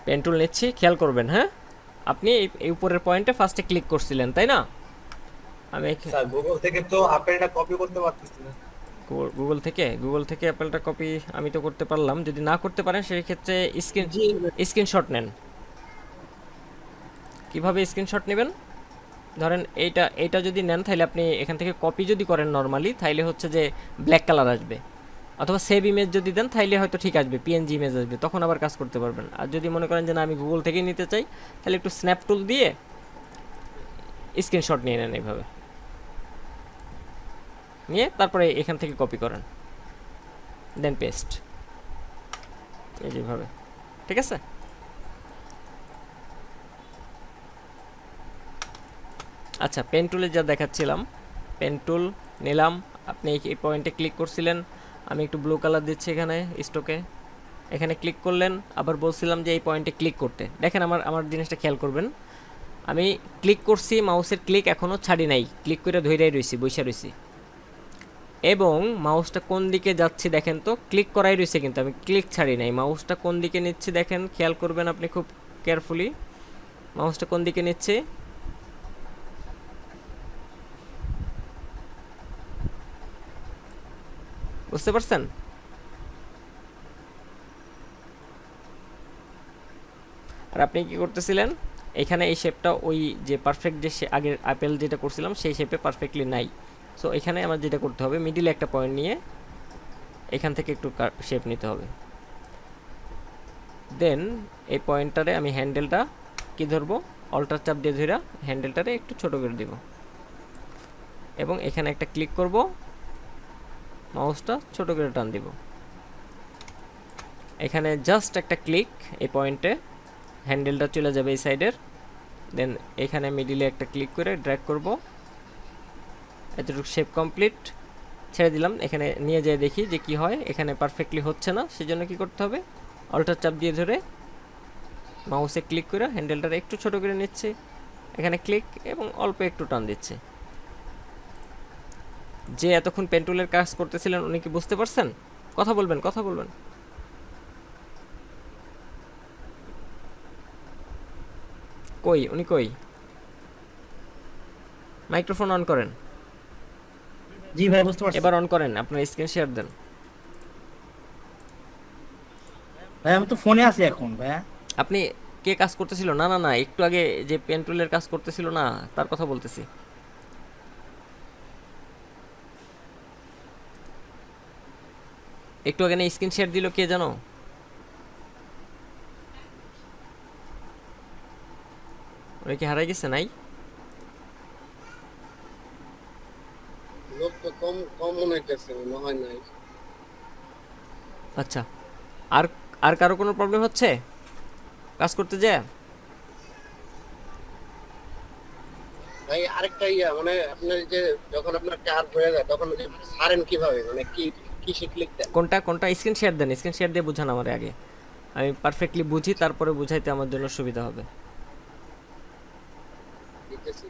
পেন টুল নিচ্ছি, খেয়াল করবেন, হ্যাঁ আপনি এই উপরের পয়েন্টে ফার্স্টে ক্লিক করছিলেন তাই না? আমি স্যার গুগল থেকে তো আপেলটা কপি করতে পারতেছি না। গুগল থেকে অ্যাপেলটা কপি আমি তো করতে পারলাম, যদি না করতে পারেন সেই ক্ষেত্রে স্ক্রিনশট নেন। কিভাবে স্ক্রিনশট নেবেন? ধরেন এইটা যদি নেন তাহলে আপনি এখান থেকে কপি যদি করেন নর্মালি, তাইলে হচ্ছে যে ব্ল্যাক কালার আসবে, অথবা সেভ ইমেজ যদি দেন তাইলে হয়তো ঠিক আসবে, পিএনজি ইমেজ আসবে, তখন আবার কাজ করতে পারবেন। আর যদি মনে করেন যে না আমি গুগল থেকেই নিতে চাই, তাহলে একটু স্ন্যাপ টুল দিয়ে স্ক্রিনশট নিয়ে নেন, এইভাবে নিয়ে তারপরে এখান থেকে কপি করেন, দেন পেস্ট, এই যেভাবে, ঠিক আছে? আচ্ছা, পেন টুলে যা দেখাচ্ছিলাম, পেন টুল নিলাম, আপনি এই পয়েন্টে ক্লিক করছিলেন, আমি একটু ব্লু কালার দিচ্ছি এখানে স্টকে, এখানে ক্লিক করলেন, আবার বলছিলাম যে এই পয়েন্টে ক্লিক করতে, দেখেন আমার জিনিসটা খেয়াল করবেন, আমি ক্লিক করছি, মাউসের ক্লিক এখনও ছাড়ি নাই, ক্লিক করে ধইরাই রইছি, বইসা রইছি, এবং মাউসটা কোন দিকে যাচ্ছি দেখেন তো, ক্লিক করাই রয়েছে কিন্তু আমি ক্লিক ছাড়ি নাই, মাউসটা কোন দিকে নিচ্ছি দেখেন, খেয়াল করবেন আপনি খুব কেয়ারফুলি, মাউসটা কোন দিকে নিচ্ছে, বুঝতে পারছেন? আর আপনি কি করতেছিলেন, এখানে এই শেপটা ওই যে পারফেক্ট যে আগের আপেল যেটা করছিলাম সেই শেপে পারফেক্টলি নাই, সো এখানে আমার যেটা করতে হবে, মিডিলে একটা পয়েন্ট নিয়ে এখান থেকে একটু শেপ নিতে হবে, দেন এই পয়েন্টারে আমি হ্যান্ডেলটা কি ধরবো, অল্টার চাপ দিয়ে ধরে হ্যান্ডেলটারে একটু ছোট করে দিব এবং এখানে একটা ক্লিক করব, মাউসটা ছোট করে টান দিব। এখানে জাস্ট একটা ক্লিক, এই পয়েন্টে হ্যান্ডেলটা চলে যাবে এই সাইডের। দেন এখানে মিডিলে একটা ক্লিক করে ড্র্যাগ করব, এতটুকু শেপ কমপ্লিট, ছেড়ে দিলাম। এখানে নিয়ে যেয়ে দেখি যে কি হয়, এখানে পারফেক্টলি হচ্ছে না, সেজন্য কি করতে হবে, অল্টার চাপ দিয়ে ধরে মাউসে ক্লিক করে হ্যান্ডেলটা একটু ছোট করে নিচ্ছে, এখানে ক্লিক এবং অল্প একটু টান দিচ্ছে। যে এতক্ষণ পেন টুলের কাজ করতেছিলেন উনি কি বুঝতে পারছেন? কথা বলবেন, কথা বলবেন। কই উনি কই? মাইক্রোফোন অন করেন, জি ভাই বুঝতে পারছি। এবার অন করেন, আপনার স্ক্রিন শেয়ার দেন। ভাই আমি তো ফোনে আছি এখন ভাই। আপনি কে কাজ করতেছিল? না না না, একটু আগে যে পেন টুলের কাজ করতেছিল না, তার কথা বলতেছি। একটু আগে না স্ক্রিন শেয়ার দিল কে জানো? ওরা কি হারাই গেছে? নাই লোক তো কম কম মনে হইতেছে, মনে হয় নাই। আচ্ছা, আর আর কারো কোনো প্রবলেম হচ্ছে কাজ করতে যায়? ভাই আরেকটা ইয়া, মানে আপনার যে যখন আপনার কার হয়ে যায় তখন যে সারেন কিভাবে, মানে কি কি ক্লিক দেন? কোনটা কোনটা? স্ক্রিন শেয়ার দেন, স্ক্রিন শেয়ার দিয়ে বুঝান আমার আগে, আমি পারফেক্টলি বুঝি, তারপরে বুঝাইতে আমার জন্য সুবিধা হবে। দিতেছি।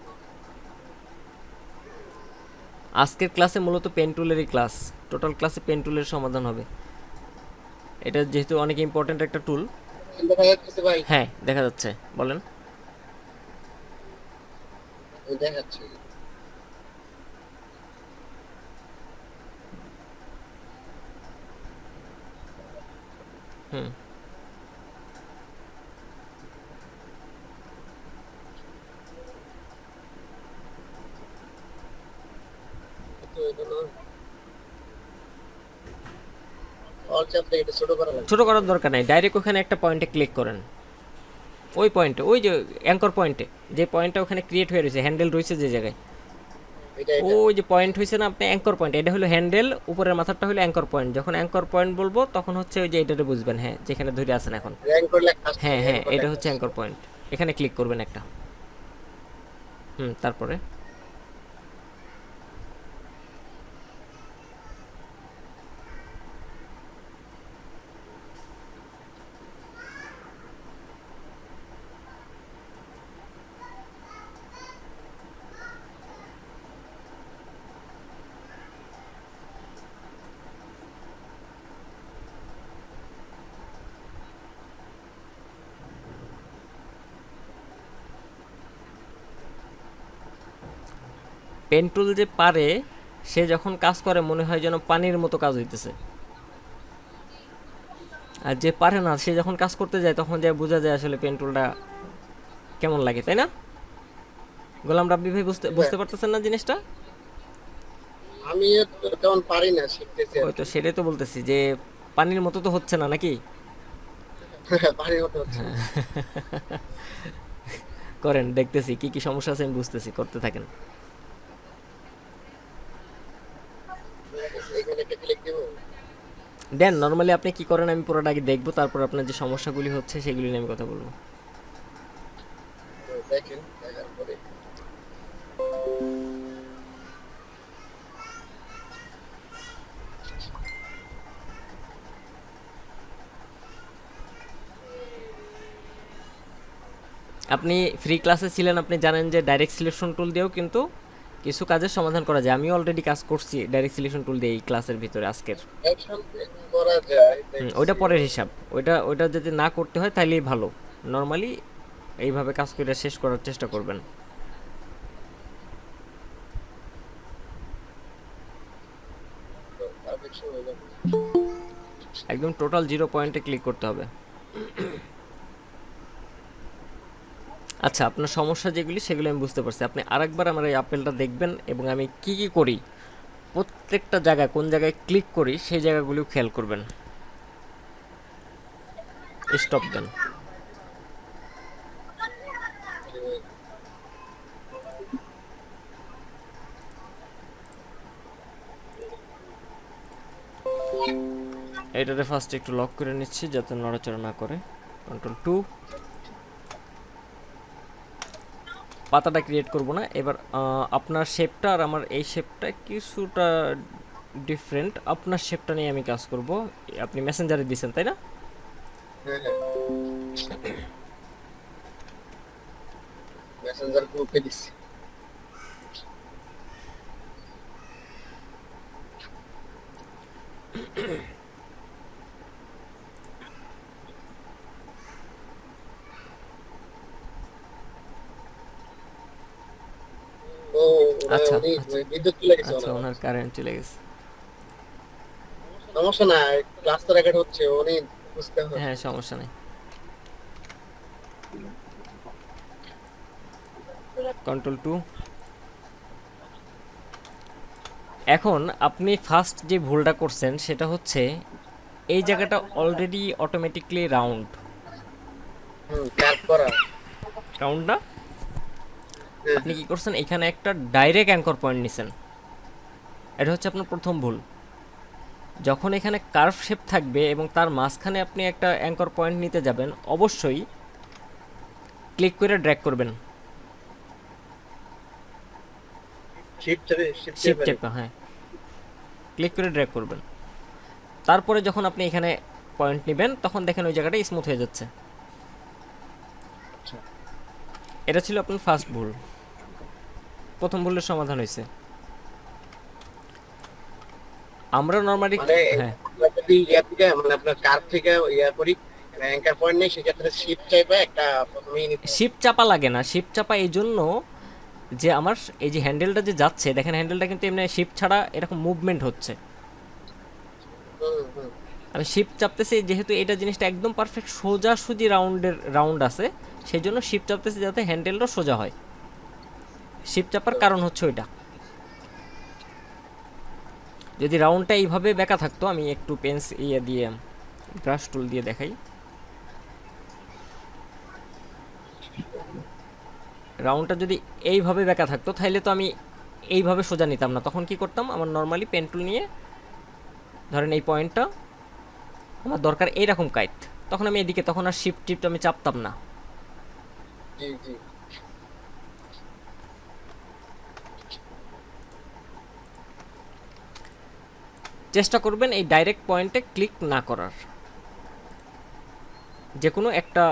আজকের ক্লাসে মূলত পেন টুলেরই ক্লাস, টোটাল ক্লাসে পেন টুলের সমাধান হবে। এটা যেহেতু অনেক ইম্পর্ট্যান্ট একটা টুল। দেখা যাচ্ছে ভাই, হ্যাঁ দেখা যাচ্ছে, বলেন। আমি দেখাচ্ছি। হুম, তো এটা না অল চ্যাপ্টার এটা ছোট করা লাগে। ছোট করার দরকার নাই, ডাইরেক্ট ওখানে একটা পয়েন্টে ক্লিক করেন, ওই পয়েন্টে, ওই যে অ্যাঙ্কর পয়েন্টে, যে পয়েন্টটা ওখানে ক্রিয়েট হয়ে রয়েছে, হ্যান্ডেল রয়েছে যে জায়গায়, এটা ওই যে পয়েন্ট হয়েছে না আপনি অ্যাঙ্কর পয়েন্ট, এটা হলো হ্যান্ডেল, উপরের মাথাটা হলো অ্যাঙ্কর পয়েন্ট। যখন অ্যাঙ্কর পয়েন্ট বলবো তখন হচ্ছে ওই যে এটাতে বুঝবেন, হ্যাঁ যেখানে ধরে আছেন এখন, র্যাঙ্ক করলে কাজ। হ্যাঁ হ্যাঁ এটা হচ্ছে অ্যাঙ্কর পয়েন্ট। এখানে ক্লিক করবেন একটা, তারপরে পেন টুল যে পারে, সে যখন কাজ করে মনে হয় যেন পানির মতো কাজ হইতেছে, আর যে পারে না সে যখন কাজ করতে যায় তখন যা বোঝা যায় আসলে পেন টুলটা কেমন লাগে, তাই না? গোলাম রাব্বি ভাই বুঝতে পারতেছেন না জিনিসটা? আমি তেমন পারি না, শিখতেছি। ওই তো সেটাই তো বলতেছি যে পানির মতো তো হচ্ছে না নাকি? পারি মতো হচ্ছে। করেন, দেখতেছি কি কি সমস্যা আছে, আমি বুঝতেছি, করতে থাকেন। এখানে একটা ক্লিক দেব। দেন নর্মালি আপনি কি করেন আমি পুরোটা আগে দেখবো, তারপর আপনার যে সমস্যাগুলি হচ্ছে সেগুলি নিয়ে আমি কথা বলবো। দেখেন, দেখার পরে আপনি ফ্রি ক্লাসে ছিলেন, আপনি জানেন যে ডাইরেক্ট সিলেকশন টুল দিয়েও কিন্তু কিছু কাজের সমাধান করা যায়। আমিও অলরেডি কাজ করছি ডাইরেক্ট সিলেকশন টুল দিয়ে এই ক্লাসের ভিতরে আজকের। একসাথে করা যায়। ওইটা পরের হিসাব, ওইটা যদি না করতে হয় তাহলেই ভালো। নর্মালি এইভাবে কাজ করে শেষ করার চেষ্টা করবেন। পারফেকশন হয়ে যাবে। একদম টোটাল 0 পয়েন্টে ক্লিক করতে হবে। আচ্ছা, আপনার সমস্যা যেগুলি সেগুলো আমি বুঝতে পারছি। আপনি আরেকবার আমার এই আপেলটা দেখবেন এবং আমি কি কি করি, প্রত্যেকটা জায়গায় কোন জায়গায় ক্লিক করি সেই জায়গাগুলিও খেয়াল করবেন। Stop then. এটাতে ফার্স্ট একটু লক করে নিচ্ছি যাতে নড়াচড়া না করে। Ctrl+2। পাতাটা ক্রিয়েট করব না এবার। আপনার শেপটা আর আমার এই শেপটা কিছুটা ডিফারেন্ট। আপনার শেপটা নিয়ে আমি কাজ করব। আপনি মেসেঞ্জারে দিয়েছেন তাই না? হ্যাঁ হ্যাঁ মেসেঞ্জার গ্রুপে দিচ্ছি। ও আচ্ছা, উনি আচ্ছা। বিদ্যুৎ চলে গেছে আচ্ছা, ওনার। ওনার কারেন্ট চলে গেছে। সমস্যা না, রাস্তা রেকর্ড হচ্ছে, উনি বুঝতে হবে। হ্যাঁ, সমস্যা নেই। Ctrl+2। এখন আপনি ফার্স্ট যে ভুলটা করছেন সেটা হচ্ছে এই জায়গাটা অলরেডি অটোমেটিকলি রাউন্ড কাট করা। রাউন্ড না? আপনি কি করছেন এখানে একটা ডাইরেক্ট অ্যাঙ্কর পয়েন্ট নিছেন। এটা হচ্ছে আপনার প্রথম ভুল। যখন এখানে কার্ভ শেপ থাকবে এবং তার মাঝখানে আপনি একটা অ্যাঙ্কর পয়েন্ট নিতে যাবেন, অবশ্যই ক্লিক করে ড্র্যাগ করবেন। শিফট চেপে, হ্যাঁ, ক্লিক করে ড্র্যাগ করবেন। তারপরে যখন আপনি এখানে পয়েন্ট নেবেন তখন দেখেন ওই জায়গাটা স্মুথ হয়ে যাচ্ছে। এটা ছিল আপনার ফার্স্ট ভুল। প্রথম ভুলের সমাধান হয়েছে। আমরা নরমালি হ্যাঁ যদি ইয়া থেকে মানে আপনার কার্ভ থেকে ইয়া করি অ্যাঙ্কার পয়েন্ট নেই, সেক্ষেত্রে শিফট চাইবে একটা প্রথমেই শিফট চাপা লাগে না। শিফট চাপা এই জন্য যে আমার এই যে হ্যান্ডেলটা যে যাচ্ছে, দেখেন হ্যান্ডেলটা কিন্তু এমনি শিফট ছাড়া এরকম মুভমেন্ট হচ্ছে। আমি শিফট চাপতেছি যেহেতু এটা জিনিসটা একদম পারফেক্ট সোজাসুজি রাউন্ড আছে, সেই জন্য শিফট চাপতেছি যাতে হ্যান্ডেলটা সোজা হয়। শিফট চাপার কারণ হচ্ছে ওইটা। যদি রাউন্ডটা এইভাবে বেঁকা থাকতো, আমি একটু পেন্স ইয়ে দিয়ে ব্রাশ টুল দিয়ে দেখাই। রাউন্ডটা যদি এইভাবে বেঁকা থাকতো তাহলে তো আমি এইভাবে সোজা নিতাম না। তখন কি করতাম, আমার নর্মালি পেন টুল নিয়ে ধরেন এই পয়েন্টটা আমার দরকার এইরকম কাইট, তখন আমি এদিকে তখন আর শিফট টিপটা আমি চাপতাম না। জি জি চেষ্টা করবেন এই ডাইরেক্ট পয়েন্টে ক্লিক না করার। যে কোনো একটা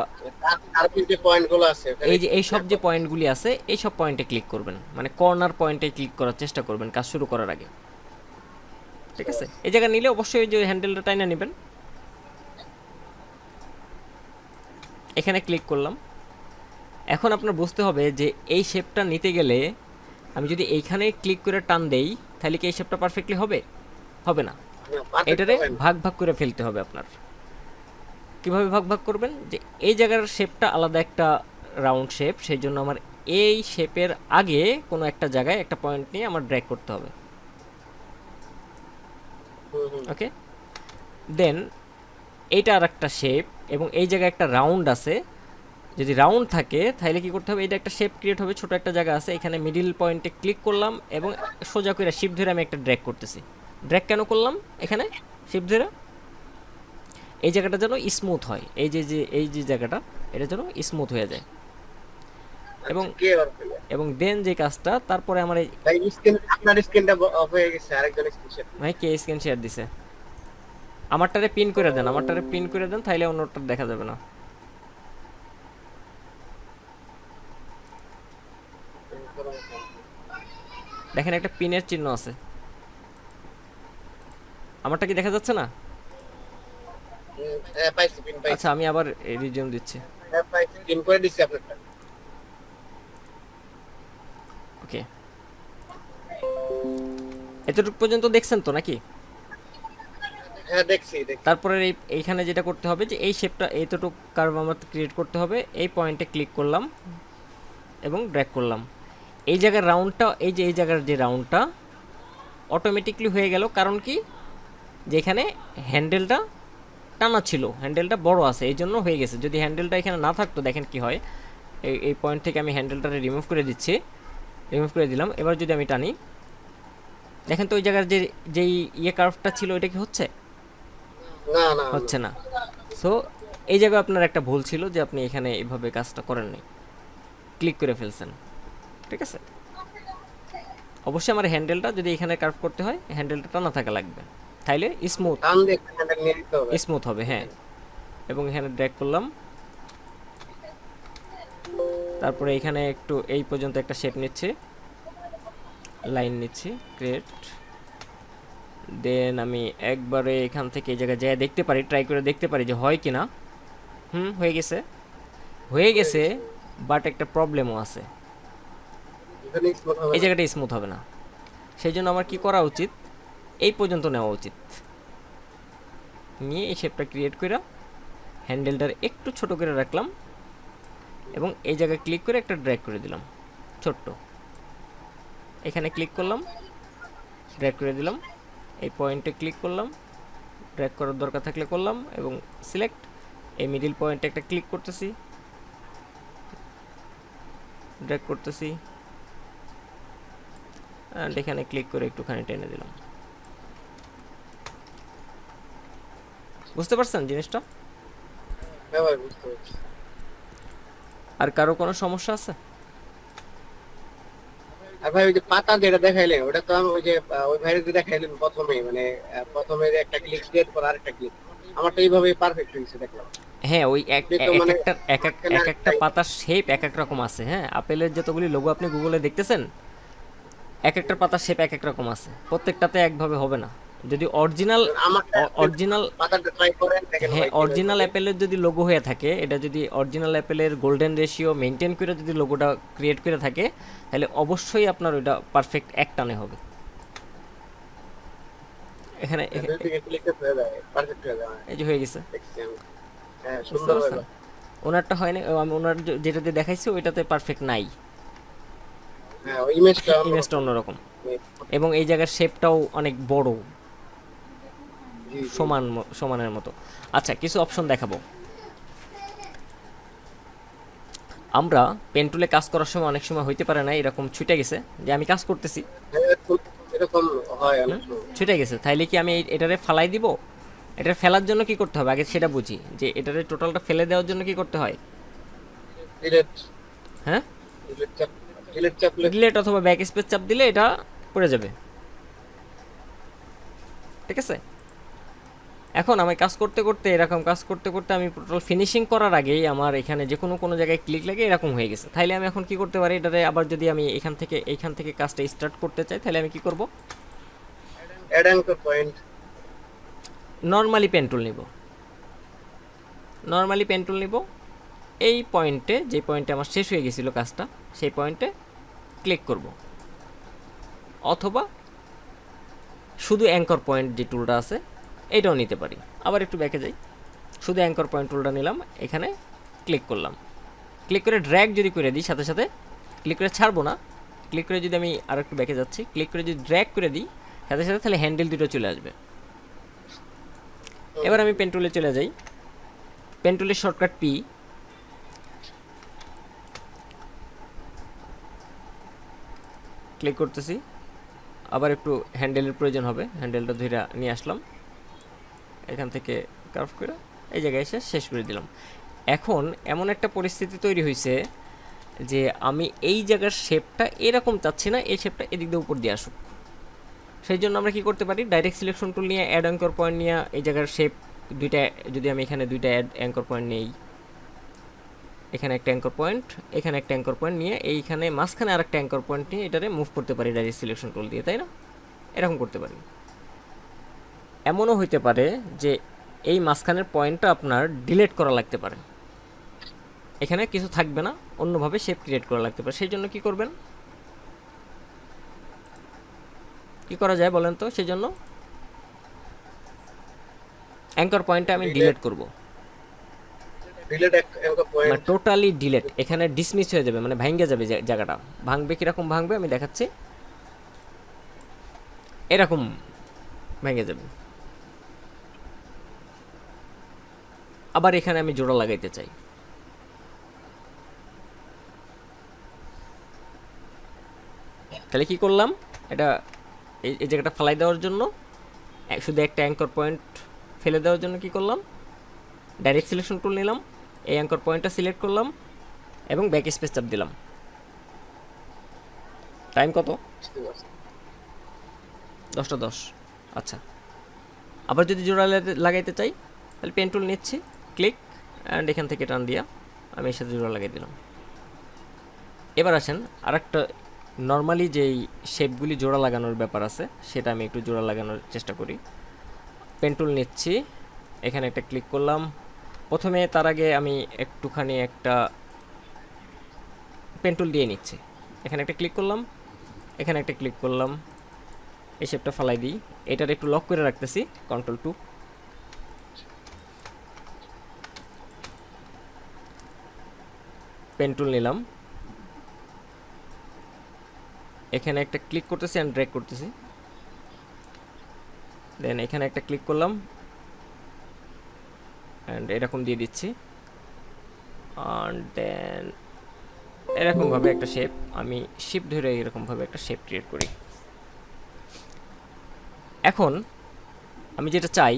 কার্ভের যে পয়েন্টগুলো আছে এই যে এই সব যে পয়েন্টগুলি আছে এই সব পয়েন্টে ক্লিক করবেন, মানে কর্নার পয়েন্টে ক্লিক করার চেষ্টা করবেন কাজ শুরু করার আগে। ঠিক আছে? এই জায়গা নিলে অবশ্যই ওই যে হ্যান্ডেলটা টাইনা নেবেন। এখানে ক্লিক করলাম। এখন আপনার বুঝতে হবে যে এই শেপটা নিতে গেলে আমি যদি এইখানে ক্লিক করে টান দেই তাহলে কি এই শেপটা পারফেক্টলি হবে? হবে না। এটারে ভাগ ভাগ করে ফেলতে হবে আপনার। কিভাবে ভাগ ভাগ করবেন, যে এই জায়গার শেপটা আলাদা একটা রাউন্ড শেপ, সেই জন্য আমার এই শেপের আগে কোনো একটা জায়গায় একটা পয়েন্ট নিয়ে আমার ড্র্যাগ করতে হবে। ওকে, দেন এইটা আর একটা শেপ এবং এই জায়গায় একটা রাউন্ড আছে। যদি রাউন্ড থাকে তাহলে কি করতে হবে, এটা একটা শেপ ক্রিয়েট হবে, ছোট একটা জায়গা আছে, এখানে মিডিল পয়েন্টে ক্লিক করলাম এবং সোজা করে শিফট ধরে আমি একটা ড্র্যাগ করতেছি। ড্র্যাগ কেন করলাম, এখানে শিফট ধরে এই জায়গাটা যেন স্মুথ হয়, এই যে এই যে জায়গাটা এটা যেন স্মুথ হয়ে যায়। এবং এবং দেন যে কাজটা তারপরে আমার এই ভাই স্ক্রিন, আপনার স্ক্রিনটা অফ হয়ে গেছে, আরেকজন স্ক্রিন শেয়ার। ভাই কে স্ক্রিন শেয়ার দিছে? আমারটারে পিন করে দেন, আমারটারে পিন করে দেন, তাইলে অন্যটা দেখা যাবে না। দেখেন একটা পিনের চিহ্ন আছে, আমারটা কি দেখা যাচ্ছে না? হ্যাঁ পাইছি, পিন পাইছি। আচ্ছা, আমি আবার রিজিউম দিচ্ছি। হ্যাঁ পাইছি, পিন করে দিছি আপনারটা। ওকে, এতটুকু পর্যন্ত দেখছেন তো নাকি? হ্যাঁ দেখছি। তারপরে এইখানে যেটা করতে হবে যে এই শেপটা এইতটুকু কার্ভ আমার ক্রিয়েট করতে হবে। এই পয়েন্টে ক্লিক করলাম এবং ড্র্যাগ করলাম। এই জায়গার রাউন্ডটা, এই যে এই জায়গার যে রাউন্ডটা অটোমেটিকলি হয়ে গেল। কারণ কি, যেখানে হ্যান্ডেলটা টানা ছিল, হ্যান্ডেলটা বড় আছে, এই জন্য হয়ে গেছে। যদি হ্যান্ডেলটা এখানে না থাকতো দেখেন কি হয়। এই পয়েন্ট থেকে আমি হ্যান্ডেলটারে রিমুভ করে দিচ্ছি, রিমুভ করে দিলাম। এবার যদি আমি টানি দেখেন তো ওই জায়গার যেই কার্ভটা ছিল ওইটা কি হচ্ছে? না না হচ্ছে না। সো এই জায়গায় আপনার একটা ভুল ছিল যে আপনি এখানে এইভাবে কাজটা করেননি, ক্লিক করে ফেলছেন। ঠিক আছে, অবশ্যই আমার হ্যান্ডেলটা যদি এখানে কার্ভ করতে হয় হ্যান্ডেলটা টানা থাকা লাগবে, তাইলে স্মুথ টান দিয়ে হ্যান্ডেল নিয়ে নিতে হবে। স্মুথ হবে। হ্যাঁ, এবং এখানে ড্র্যাগ করলাম, তারপরে এখানে একটু এই পর্যন্ত একটা শেপ নিচ্ছি, লাইন নিচ্ছি, ক্রিয়েট। দেন আমি একবারে এখান থেকে এই জায়গায় যায় দেখতে পারি, ট্রাই করে দেখতে পারি যে হয় কি না। হয়ে গেছে, হয়ে গেছে, বাট একটা প্রবলেমও আছে, এখানে smooth হবে এই না। জায়গাটা স্মুথ হবে না। সেই জন্য আমার কি করা উচিত, এই পর্যন্ত নেওয়া উচিত, নিয়ে এই শেপটা ক্রিয়েট করে হ্যান্ডেলটার একটু ছোট করে রাখলাম এবং এই জায়গায় ক্লিক করে একটা ড্র্যাগ করে দিলাম ছোট্ট, এখানে ক্লিক করলাম, ড্র্যাগ করে দিলাম, এই পয়েন্টে ক্লিক করলাম, ড্র্যাগ করার দরকার থাকলে করলাম এবং সিলেক্ট। এই মিডিল পয়েন্টে একটা ক্লিক করতেছি, ড্র্যাগ করতেছি, অ্যান্ড এখানে ক্লিক করে একটুখানি টেনে দিলাম। বুঝতে পারছেন জিনিসটা? হ্যাঁ ভাই, বুঝতে পারছি। আর কারো কোনো সমস্যা আছে? আর ভাই ওই যে পাতা যেটা দেখাইলেন ওটা তো আমি ওই যে ওই ভাইরে যে দেখাইলেন প্রথমেই, মানে প্রথমে যে একটা ক্লিক ক্রিয়েট করা আরেকটা ক্লিক, আমারটা এইভাবেই পারফেক্ট হয়েছে দেখলাম। হ্যাঁ, ওই কিন্তু মানে এক একটা পাতার শেপ এক এক রকম আছে। হ্যাঁ, আপেলের যতগুলি লোগো আপনি গুগলে দেখতেছেন এক একটা পাতার শেপ এক এক রকম আছে, প্রত্যেকটাতে একভাবে হবে না। যদি অরিজিনাল পাতাটা ট্রাই করেন দেখেন হ্যাঁ, ভাই কিভাবে অরিজিনাল করে। অ্যাপেলের যদি লোগো হয়ে থাকে, এটা যদি অরিজিনাল অ্যাপেলের গোল্ডেন রেশিও মেনটেন করে যদি লোগোটা ক্রিয়েট করে থাকে, তাহলে অবশ্যই আপনার ওইটা পারফেক্ট এক টানে হবে। এখানে দুই দিকে ক্লিক করতে হয়ে যায়, পারফেক্ট হয়ে যায়। এই যে হয়ে গেছে, দেখছি আমি। হ্যাঁ, বুঝতে সুন্দর পারছেন? হয়ে ওনারটা হয় না, আমি ওনার যেটাতে দেখাইছি ওইটাতে পারফেক্ট নাই, হ্যাঁ, ওই ইমেজটা ইমেজটা অন্যরকম এবং এই জায়গার শেপটাও অনেক বড়, সমানের মতো। আচ্ছা, কিছু অপশন দেখাবো। আমরা পেন টুলে কাজ করার সময় অনেক সময় হইতে পারে না এরকম ছুটে গেছে যে আমি কাজ করতেছি, এরকম হয় অনেক সময়। ছুটে গেছে, তাইলে কি আমি এটারে ফালাই দিব? এটা ফেলার জন্য কি করতে হবে আগে সেটা বুঝি, যে এটারে টোটালটা ফেলে দেওয়ার জন্য কি করতে হয়। ডিলিট হ্যাঁ, ডিলিট চাপলে ডিলেট অথবা ব্যাক স্পেস চাপ দিলে এটা পড়ে যাবে। ঠিক আছে, এখন আমি কাজ করতে করতে এরকম কাজ করতে করতে আমি টোটাল ফিনিশিং করার আগেই আমার এখানে যে কোনো জায়গায় ক্লিক লাগে এরকম হয়ে গেছে। তাইলে আমি এখন কি করতে পারি, এটারে আবার যদি আমি এইখান থেকে কাজটা স্টার্ট করতে চাই, তাহলে আমি কি করব, add anchor point normally pen tool নিব, এই পয়েন্টে, যে পয়েন্টে আমার শেষ হয়ে গেছিলো কাজটা, সেই পয়েন্টে ক্লিক করব, অথবা শুধু অ্যাঙ্কর পয়েন্ট যে টুলটা আছে এটাও নিতে পারি। আবার একটু ব্যাকে যাই, শুধু অ্যাঙ্কর পয়েন্ট টুলটা নিলাম, এখানে ক্লিক করলাম, ক্লিক করে ড্র্যাগ যদি করে দিই, সাথে সাথে ক্লিক করে ছাড়বো না, ক্লিক করে যদি আমি আর একটু ব্যাকে যাচ্ছি, ক্লিক করে যদি ড্র্যাগ করে দিই সাথে সাথে, তাহলে হ্যান্ডেল দুটো চলে আসবে। এবার আমি পেন টুলে চলে যাই, পেন টুলের শর্টকাট পি, ক্লিক করতেছি, আবার একটু হ্যান্ডেলের প্রয়োজন হবে, হ্যান্ডেলটা ধরে নিয়ে আসলাম, এখান থেকে কার্ভ করে এই জায়গায় এসে শেষ করে দিলাম। এখন এমন একটা পরিস্থিতি তৈরি হয়েছে যে আমি এই জায়গার শেপটা এরকম চাচ্ছি না, এই শেপটা এদিক দিয়ে উপর দিয়ে আসুক। সেই জন্য আমরা কি করতে পারি, ডাইরেক্ট সিলেকশন টুল নিয়ে অ্যাড অ্যাঙ্কর পয়েন্ট নিয়ে এই জায়গার শেপ দুইটা, যদি আমি এখানে দুইটা অ্যাড অ্যাঙ্কর পয়েন্ট নেই, এখানে একটা অ্যাঙ্কর পয়েন্ট, এখানে একটা অ্যাঙ্কর পয়েন্ট নিয়ে এইখানে মাঝখানে আর একটা অ্যাঙ্কর পয়েন্ট নিয়ে এটারে মুভ করতে পারি ডাইরেক্ট সিলেকশন টুল দিয়ে, তাই না? এরকম করতে পারি। এমনও হইতে পারে যে এই মাঝখানের পয়েন্টটা আপনার ডিলিট করা লাগতে পারে, এখানে কিছু থাকবে না, অন্যভাবে শেপ ক্রিয়েট করা লাগতে পারে। সেই জন্য কি করবেন, কি করা যায় বলেন তো? সেই জন্য অ্যাঙ্কর পয়েন্টটা আমি ডিলিট করব, ডিলিট অ্যাঙ্কর পয়েন্ট মানে টোটালি ডিলিট, এখানে ডিসমিস হয়ে যাবে, মানে ভাঙে যাবে জায়গাটা। ভাঙবে কিরকম ভাঙবে আমি দেখাচ্ছি, এরকম ভেঙে যাবে। আবার এখানে আমি জোড়া লাগাইতে চাই, তাহলে কি করলাম, এটা এই জায়গাটা ফেলাই দেওয়ার জন্য শুধু একটা অ্যাঙ্কর পয়েন্ট ফেলে দেওয়ার জন্য কি করলাম, ডাইরেক্ট সিলেকশন টুল নিলাম, এই অ্যাঙ্কর পয়েন্টটা সিলেক্ট করলাম এবং ব্যাক স্পেস চাপ দিলাম। টাইম কত? 10:10। আচ্ছা, আবার যদি জোড়া লাগাইতে চাই তাহলে পেন টুল নিচ্ছি, ক্লিক অ্যান্ড এখান থেকে টান দিয়া আমি এর সাথে জোড়া লাগিয়ে দিলাম। এবার আসেন আরেকটা নর্মালি যেই শেপগুলি জোড়া লাগানোর ব্যাপার আছে সেটা আমি একটু জোড়া লাগানোর চেষ্টা করি। পেন টুল নিচ্ছি, এখানে একটা ক্লিক করলাম। প্রথমে তার আগে আমি একটুখানি একটা পেন টুল দিয়ে নিচ্ছি, এখানে একটা ক্লিক করলাম, এখানে একটা ক্লিক করলাম, এই শেপটা ফালাই দিই, এটার একটু লক করে রাখতেছি, Ctrl+2। পেন টুল নিলাম, এখানে একটা ক্লিক করতেছি অ্যান্ড ড্র্যাগ করতেছি, দেন এখানে একটা ক্লিক করলাম অ্যান্ড এরকম দিয়ে দিচ্ছি, অ্যান্ড দেন এরকমভাবে একটা শেপ আমি শিফট ধরে এরকমভাবে একটা শেপ ক্রিয়েট করি। এখন আমি যেটা চাই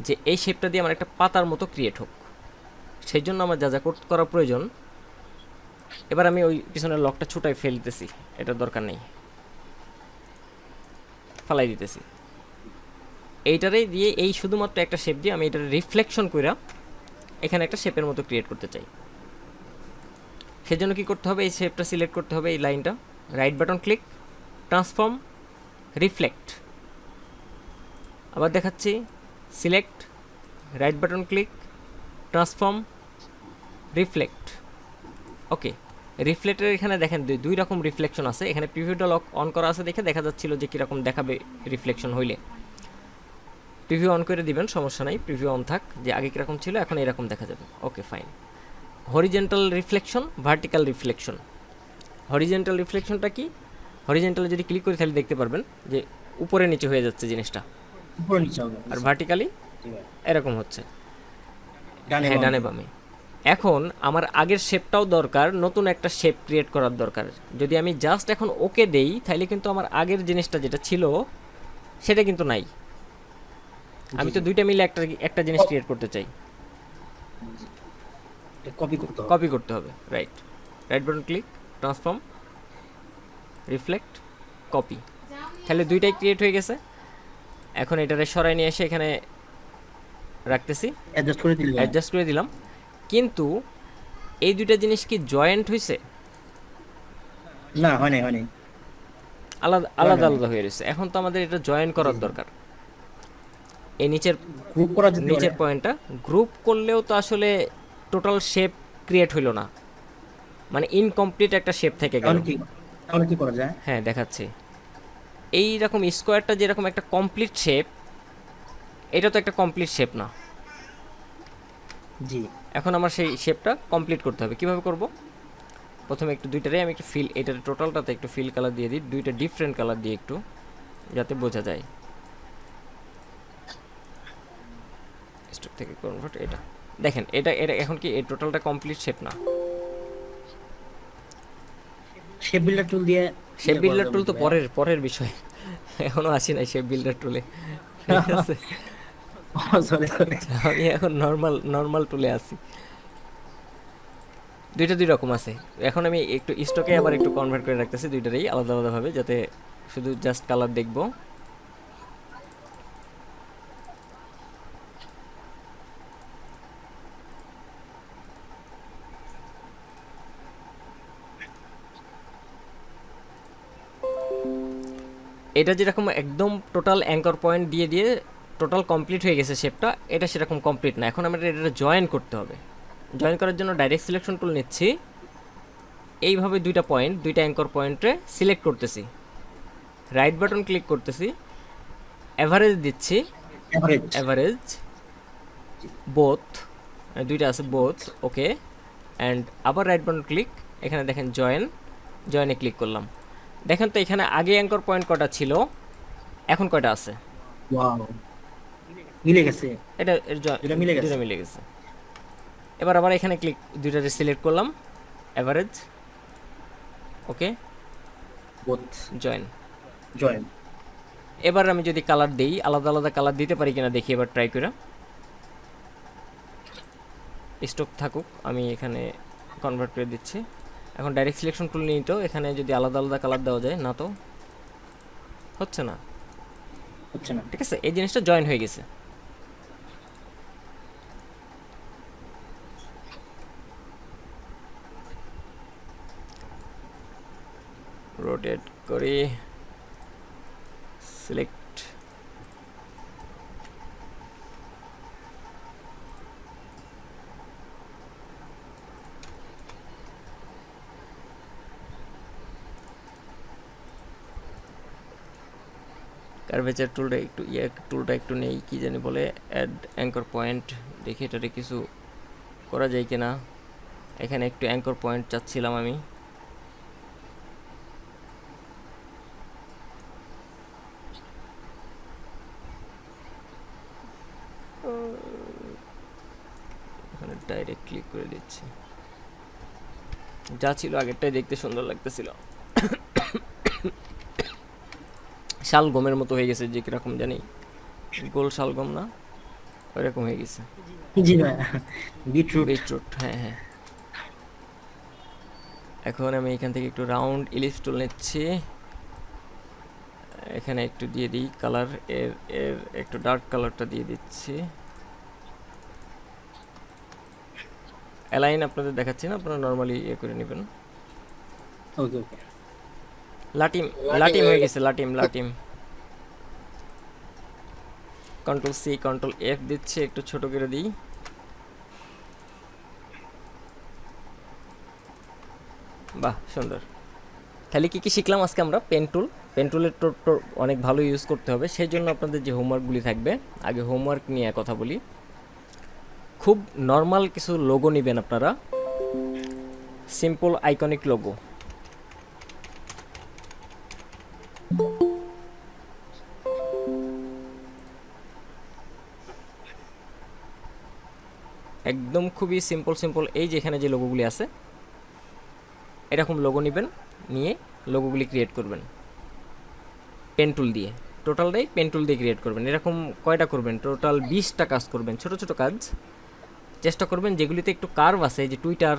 যে এই শেপটা দিয়ে আমার একটা পাতার মতো ক্রিয়েট হোক, সেই জন্য আমার যা যা করা প্রয়োজন, এবার আমি ওই পিছনের লকটা ছুটাই ফেলতেছি, এটার দরকার নেই, ফালাই দিতেছি। এইটারে দিয়ে এই শুধুমাত্র একটা শেপ দিয়ে আমি এটার রিফ্লেকশন কইরা এখানে একটা শেপের মতো ক্রিয়েট করতে চাই। সেজন্য কি করতে হবে, এই শেপটা সিলেক্ট করতে হবে, এই লাইনটা, right button click, transform, reflect. আবার দেখাচ্ছি, select, right button click, transform, reflect. Okay, রিফ্লেক্টের এখানে দেখেন দুই রকম রিফ্লেকশন আছে, এখানে প্রিভিউটা লক অন করা আছে দেখে দেখা যাচ্ছিল যে কীরকম দেখাবে রিফ্লেকশন হইলে। প্রিভিউ অন করে দিবেন, সমস্যা নাই, প্রিভিউ অন থাক, যে আগে কীরকম ছিল এখন এরকম দেখা যাবে। Okay fine. Horizontal reflection, vertical reflection. Horizontal রিফ্লেকশনটা কি, হরিজেন্টালে যদি ক্লিক করি তাহলে দেখতে পারবেন যে উপরে নিচে হয়ে যাচ্ছে জিনিসটা, উপরে নিচে হবে, আর ভার্টিক্যালি এরকম হচ্ছে, ডানে হ্যাঁ বামে। ডানে বামে। এখন আমার আগের শেপটাও দরকার, নতুন একটা শেপ ক্রিয়েট করার দরকার। যদি আমি জাস্ট এখন ওকে দেই তাহলে কিন্তু আমার আগের জিনিসটা যেটা ছিল সেটা কিন্তু নাই। আমি তো দুইটা মিলে একটা জিনিস ক্রিয়েট করতে চাই, কপি করতে হবে। কপি করতে হবে, right, right button click, transform, reflect, copy. তাহলে দুইটাই ক্রিয়েট হয়ে গেছে। এখন এটারে সরাই নিয়ে এসে এখানে রাখতেছি, অ্যাডজাস্ট করে দিলে অ্যাডজাস্ট করে দিলাম। কিন্তু এই দুইটা জিনিস কি জয়েন্ট হয়েছে? না, হয় নাই, হয় নাই। আলাদা আলাদা আলাদা হয়ে রয়েছে। এখন তো আমাদের এটা জয়েন করার দরকার। এই নিচের গ্রুপ করা যেতে নিচের পারে। পয়েন্টটা গ্রুপ করলেও তো আসলে টোটাল শেপ ক্রিয়েট হইল না, মানে ইনকমপ্লিট একটা শেপ থেকে গেল। তাহলে কি করা যায়? হ্যাঁ দেখাচ্ছি, এই রকম স্কোয়ারটা যেরকম একটা কমপ্লিট শেপ, এটা তো একটা কমপ্লিট শেপ না। জি, এখন আমার সেই শেপটা কমপ্লিট করতে হবে। কিভাবে করব? প্রথমে একটু দুইটারে আমি একটু ফিল, এটার টোটালটাতে একটু ফিল কালার দিয়ে দিই, দুইটা ডিফারেন্ট কালার দিয়ে একটু, যাতে বোঝা যায়। স্টক থেকে কনভার্ট, এটা দেখেন, এটা এটা এখন কি এই টোটালটা কমপ্লিট শেপ না। শেপ বিল্ডার টুল দিয়ে, শেপ বিল্ডার টুল তো পরের বিষয়, এখনো আসি নাই শেপ বিল্ডার টুলে। ঠিক আছে, সরি সরি, আমি এখন নর্মাল টুলে আছি। দুইটা দুই রকম আছে। এখন আমি একটু স্টকে আবার একটু কনভার্ট করে রাখতেছি দুইটারই আলাদা আলাদাভাবে, যাতে শুধু জাস্ট কালার দেখবো। এটা যেরকম একদম টোটাল অ্যাঙ্কর পয়েন্ট দিয়ে দিয়ে টোটাল কমপ্লিট হয়ে গেছে শেপটা, এটা সেরকম কমপ্লিট না। এখন আমরা এটা জয়েন করতে হবে। জয়েন করার জন্য ডাইরেক্ট সিলেকশন টুল নিচ্ছি, এইভাবে দুইটা পয়েন্ট, দুইটা অ্যাঙ্কর পয়েন্টে সিলেক্ট করতেছি, রাইট বাটন ক্লিক করতেছি, অ্যাভারেজ দিচ্ছি, অ্যাভারেজ বোথ, দুইটা আছে বোথ, ওকে, অ্যান্ড আবার রাইট বাটন ক্লিক, এখানে দেখেন জয়েনে ক্লিক করলাম। দেখেন তো এখানে আগে অ্যাঙ্কর পয়েন্ট কটা ছিল, এখন কয়টা আছে? ওয়াও, মিলে গেছে। এটা দুইটা মিলে গেছে। দুটো মিলে গেছে। এবার আবার এখানে ক্লিক, দুইটাতে সিলেক্ট করলাম, অ্যাভারেজ, ওকে, বোথ জয়েন। জয়েন। এবার আমি যদি কালার দেই, আলাদা আলাদা কালার দিতে পারি কিনা দেখি, এবার ট্রাই করে। স্টক থাকুক, আমি এখানে কনভার্ট করে দিচ্ছি। এখন ডাইরেক্ট সিলেকশন টুল নিই, তো এখানে যদি আলাদা আলাদা কালার দেওয়া যায়, না তো হচ্ছে না। হচ্ছে না। ঠিক আছে, এই জিনিসটা জয়েন হয়ে গেছে। রোটেট করি, সিলেক্ট, কার্ভেচার টুলটা একটু নেই, কি জানি বলে, অ্যাড অ্যাঙ্কর পয়েন্ট, দেখি এটাতে কিছু করা যায় কিনা। এখানে একটু অ্যাঙ্কর পয়েন্ট চাচ্ছিলাম আমি। এখানে ডাইরেক্ট ক্লিক করে দিচ্ছি। যা ছিল আগেরটাই দেখতে সুন্দর লাগতেছিল। শালগমের মতো হয়ে গেছে, যে কিরকম জানি, গোল শালগম না, ওইরকম হয়ে গেছে। জি ভাই, বিটরুট। বিটরুট, হ্যাঁ হ্যাঁ। এখন আমি এখান থেকে একটু রাউন্ড ইলিপস টুল নিচ্ছি, এখানে একটু দিয়ে দিই কালার, এর এর একটু ডার্ক কালারটা দিয়ে দিচ্ছি। অ্যালাইন আপনাদের দেখাচ্ছি না, আপনারা নর্মালি ইয়ে করে নেবেন। ওকে ওকে। লাটিম, লাটিম হয়ে গেছে, লাটিম। কন্ট্রোল সি কন্ট্রোল এফ দিচ্ছি, একটু ছোট করে দিই। বাহ, সুন্দর। তাহলে কি কি শিখলাম আজকে আমরা? পেন টুলের অনেক ভালো ইউজ করতে হবে, সেই জন্য আপনাদের যে হোমওয়ার্কগুলি থাকবে, আগে হোমওয়ার্ক নিয়ে কথা বলি। খুব নর্মাল কিছু লোগো নেবেন আপনারা, সিম্পল আইকনিক লোগো। একদম খুবই সিম্পল, এই যে এখানে যে লোগোগুলি আছে, এরকম লোগো নেবেন, নিয়ে লোগোগুলি ক্রিয়েট করবেন পেন টুল দিয়ে। টোটালটাই পেন টুল দিয়ে ক্রিয়েট করবেন। এরকম কয়টা করবেন? টোটাল 20টা কাজ করবেন, ছোট ছোট কাজ। চেষ্টা করবেন যেগুলিতে একটু কার্ভ আছে, এই যে টুইটার,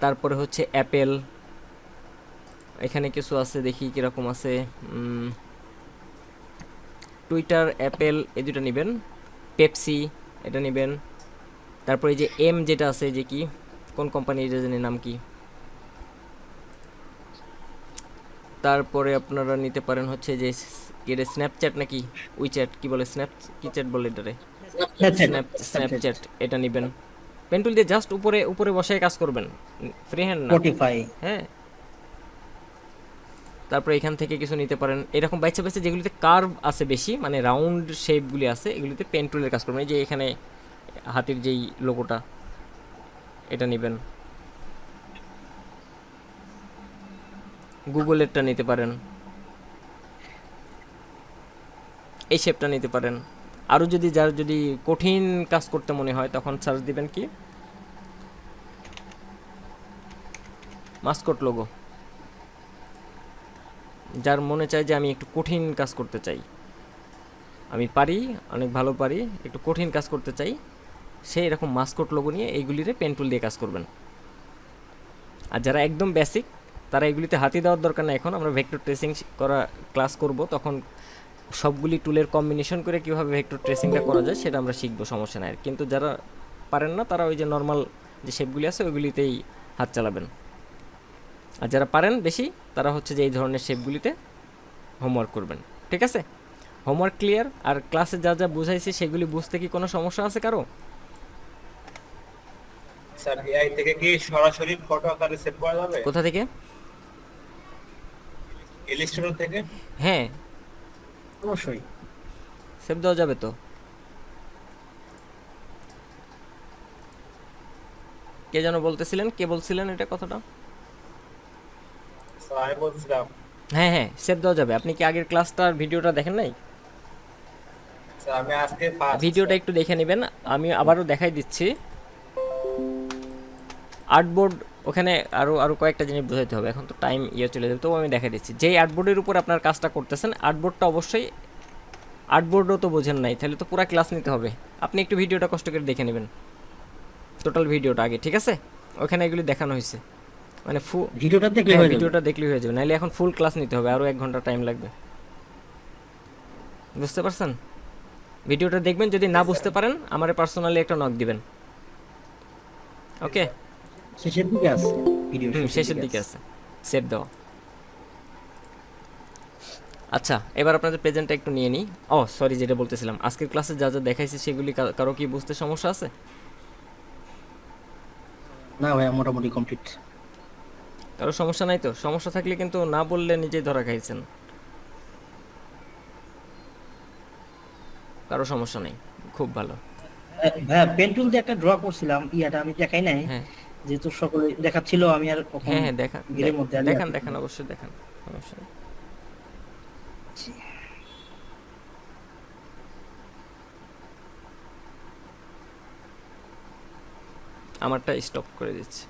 তারপরে হচ্ছে অ্যাপেল, এখানে কিছু আছে, দেখি কীরকম আছে। টুইটার, অ্যাপেল, এই দুটো নেবেন। পেপসি, এটা নেবেন। তারপরে এই যে এম যেটা আছে, যে কি, কোন কোম্পানি, এটা জানি নাম কি। তারপরে আপনারা নিতে পারেন হচ্ছে যে স্ন্যাপচ্যাট নাকি উইচ্যাট, কি বলে, কি চ্যাট বলে এটারে, স্ন্যাপচ্যাট, এটা নেবেন। পেন টুল দিয়ে জাস্ট উপরে উপরে বসায় কাজ করবেন, ফ্রি হ্যান্ড না। স্পটিফাই, হ্যাঁ। তারপরে এখান থেকে কিছু নিতে পারেন, এরকম বাইচে বাইচে যেগুলিতে কার্ভ আছে বেশি, মানে রাউন্ড শেপগুলি আছে, এগুলিতে পেন টুলের কাজ করবেন। এই যে এখানে হাতির যেই লোগোটা, এটা নেবেন। গুগলেরটা নিতে পারেন, এই শেপটা নিতে পারেন। আরও যদি যার যদি কঠিন কাজ করতে মনে হয়, তখন সার্চ দিবেন কি, মাস্কট লোগো। যার মনে চায় যে আমি একটু কঠিন কাজ করতে চাই, আমি পারি, অনেক ভালো পারি, একটু কঠিন কাজ করতে চাই, সে এরকম মাস্কট লোগো নিয়ে এইগুলিরে পেন টুল দিয়ে কাজ করবেন। আর যারা একদম বেসিক, তারা এগুলিতে হাতি দেওয়ার দরকার না। এখন আমরা ভেক্টর ট্রেসিং করা ক্লাস করব, তখন সবগুলি টুলের কম্বিনেশন করে কীভাবে ভেক্টর ট্রেসিংটা করা যায় সেটা আমরা শিখবো, সমস্যা নাই। কিন্তু যারা পারেন না, তারা ওই যে নর্মাল যে শেপগুলি আছে ওইগুলিতেই হাত চালাবেন। আর যারা পারেন বেশি, তারা হচ্ছে যে এই ধরনের শেপগুলিতে হোমওয়ার্ক করবেন। ঠিক আছে, হোমওয়ার্ক ক্লিয়ার? আর ক্লাসে যা যা বুঝাইছি সেগুলি বুঝতে কি কোনো সমস্যা আছে কারো? স্যার এআই থেকে কি সরাসরি ফটো আকারে সেভ করা যাবে? কোথা থেকে? ইলাস্ট্রেটর থেকে? হ্যাঁ, অবশ্যই সেভ দেওয়া যাবে তো। কে যেন বলতেছিলেন, কে বলছিলেন এটা কথাটা? স্যার আমি বলছিলাম। হ্যাঁ হ্যাঁ, সেভ দেওয়া যাবে। আপনি কি আগের ক্লাসটার ভিডিওটা দেখেন নাই? স্যার আমি আজকে ফার্স্ট ভিডিওটা একটু দেখে নেবেন, আমি আবারও দেখাই দিচ্ছি। আর্টবোর্ড ওখানে আরও আরও কয়েকটা জিনিস বোঝাতে হবে, এখন তো টাইম চলে যাবে, তবু আমি দেখাই দিচ্ছি। যেই আর্টবোর্ডের উপর আপনার কাজটা করতেছেন, আর্টবোর্ডটা অবশ্যই, আর্টবোর্ডও তো বোঝেন নাই, তাহলে তো পুরো ক্লাস নিতে হবে। আপনি একটু ভিডিওটা কষ্ট করে দেখে নেবেন, টোটাল ভিডিওটা আগে, ঠিক আছে? ওখানে এগুলি দেখানো হয়েছে, মানে ভিডিওটা দেখলে হয়ে যাবে। ভিডিওটা দেখলেই হয়ে যাবে, নাহলে এখন ফুল ক্লাস নিতে হবে, আরও 1 ঘন্টা টাইম লাগবে। বুঝতে পারছেন? ভিডিওটা দেখবেন, যদি না বুঝতে পারেন আমারে পার্সোনালি একটা নক দিবেন, ওকে? শেষের দিকে আছে ভিডিও, শেষের দিকে আছে সেট দেওয়া। আচ্ছা, এবার আপনাদের প্রেজেন্টটা একটু নিয়ে নিই। ও সরি, যেটা বলতেছিলাম, আজকের ক্লাসে যা যা দেখাইছি সেগুলি কারো কি বুঝতে সমস্যা আছে? না ভাই, মোটামুটি কমপ্লিট। কারো সমস্যা নাই তো? সমস্যা থাকলে কিন্তু না বললে নিজেই ধরা খাইছেন। কারো সমস্যা নেই, খুব ভালো। ভাইয়া পেন্টুল দিয়ে একটা ড্র করছিলাম, ইয়াটা আমি দেখাই নাই, হ্যাঁ যেহেতু সকলে দেখাচ্ছিল, আমি আর কখন হ্যাঁ হ্যাঁ, দেখান ভিড়ের মধ্যে আর দেখান ইয়া দেখান, অবশ্যই দেখান, সমস্যা নেই। আমারটা স্টপ করে দিচ্ছি।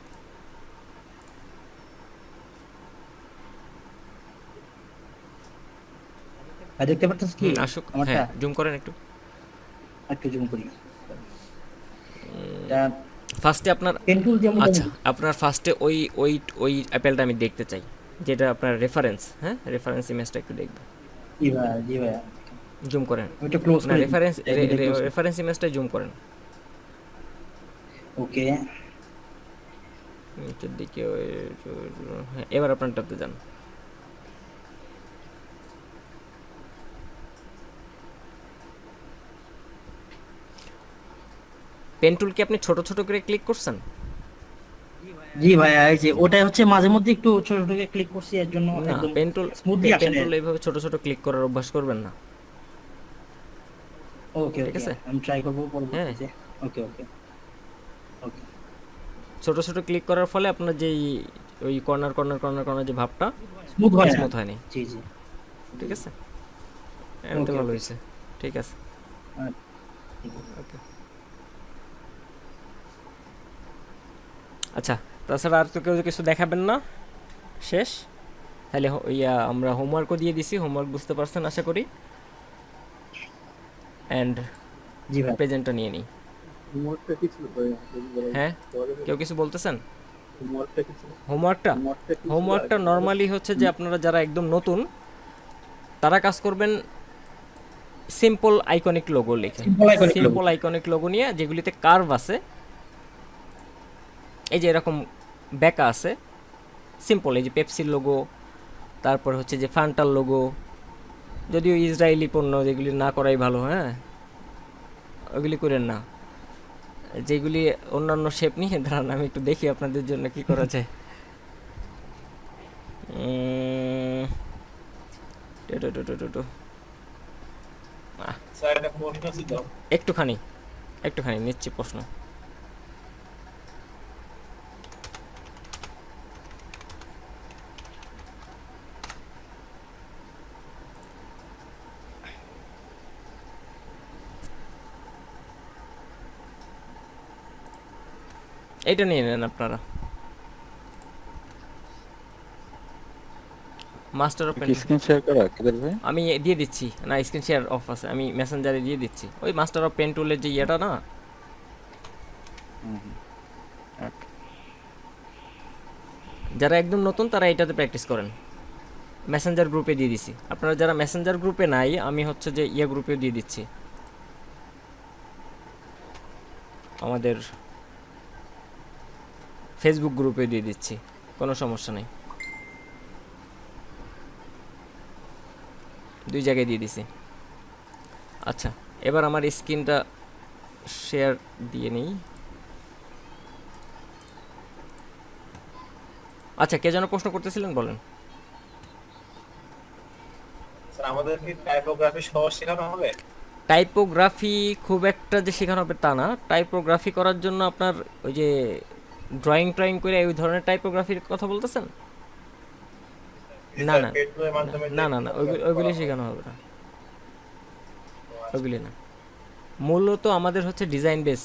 ভাই দেখতে পাচ্ছিস কি আসুক, আমারটা? হ্যাঁ জুম করেন একটু। একটু জুম করি। এটা ফার্স্টে আপনার, পেন্টুল দিয়ে আচ্ছা মোটামুটি আপনার ফার্স্টে ওই ওই ওই অ্যাপেলটা আমি দেখতে চাই, যেটা আপনার রেফারেন্স, হ্যাঁ রেফারেন্স ইমেজটা একটু দেখব। জি ভাই, জি ভাই, জুম করেন, আমি একটু ক্লোজ না করি। রেফারেন্স ইমেজটা জুম করেন ওকে, নিচের দিকে হ্যাঁ, এবার আপনারটাতে যান। পেন টুল কি আপনি ছোট ছোট করে ক্লিক করছেন? জি ভাই, এই যে ওটা হচ্ছে মাঝে মধ্যে একটু ছোট ছোট ক্লিক করছি, এর জন্য না, একদম পেন টুল স্মুথলি আসে না। এইভাবে ছোট ছোট ক্লিক করার অভ্যাস করবেন না, ওকে ঠিক ওকে, আছে? আমি ট্রাই করব পরবর্তীতে। ওকে ওকে ওকে, ছোট ছোট ক্লিক করার ফলে আপনার যেই ওই কর্নার কর্নার কর্নার কর্নার যে ভাবটা, স্মুথ হয় না। স্মুথ হয়নি, জি জি, ঠিক আছে? এমনিতে Okay, ভালো okay. হয়েছে, ঠিক আছে, ওকে। আচ্ছা, তাছাড়া আর তো কেউ কিছু দেখাবেন না? শেষ? তাহলে আমরা হোমওয়ার্কও দিয়ে দিছি, হোমওয়ার্ক বুঝতে পারছেন আশা করি। অ্যান্ড জি ভাই। প্রেজেন্টটা নিয়ে নিই। হোমওয়ার্কটা কি ছিল ভাই? হ্যাঁ, কেউ কিছু বলতেছেন? হোমওয়ার্কটা কি ছিল? হোমওয়ার্কটা নর্মালি হচ্ছে যে আপনারা যারা একদম নতুন তারা কাজ করবেন সিম্পল আইকনিক লোগো লিখে, Simple iconic logo। Simple iconic logo নিয়ে, যেগুলিতে কার্ভ আছে, এই যে এরকম ব্যাকা আছে, সিম্পল, এই যে পেপসির লোগো, তারপর হচ্ছে যে ফান্টার লোগো, যদিও ইসরায়েলি পণ্য, যেগুলি না করাই ভালো, হ্যাঁ ওইগুলি করেন না। যেগুলি অন্যান্য শেপ নিয়ে, দাঁড়ান আমি একটু দেখি আপনাদের জন্য কি করা যায়। স্যার একটা প্রশ্ন ছিল। একটুখানি নিচ্ছি প্রশ্ন। এইটা নিয়ে নেন আপনারা, মাস্টার অফ স্ক্রিন শেয়ার করা কিদের ভাই? আমি দিয়ে দিচ্ছি, না স্ক্রিন শেয়ার অফ আছে, আমি মেসেঞ্জারে দিয়ে দিচ্ছি। ওই মাস্টার অফ পেন টুলের যে ইয়েটা না, যারা একদম নতুন তারা এটাতে প্র্যাকটিস করেন। মেসেঞ্জার গ্রুপে দিয়ে দিছি, আপনারা যারা মেসেঞ্জার গ্রুপে নাই, আমি হচ্ছে যে গ্রুপেও দিয়ে দিচ্ছি, আমাদের ফেসবুক গ্রুপে দিয়ে দিচ্ছি, কোনো সমস্যা নেই, দুই জায়গায় দিয়ে দিছি। আচ্ছা, এবার আমার স্ক্রিনটা শেয়ার দিয়ে নিই। আচ্ছা, কে যেন প্রশ্ন করতেছিলেন, বলেন। স্যার আমাদের কি টাইপোগ্রাফি সহজ শেখানো হবে? টাইপোগ্রাফি খুব একটা যে শেখানো হবে তা না। টাইপোগ্রাফি করার জন্য আপনার ওই যে ড্রয়িং করে ওই ধরনের টাইপোগ্রাফির কথা বলতেছেন? না না পেট্রোলের মাধ্যমে না না না, ওইগুলি শেখানো হবে না, ওইগুলি না। মূলত আমাদের হচ্ছে design base,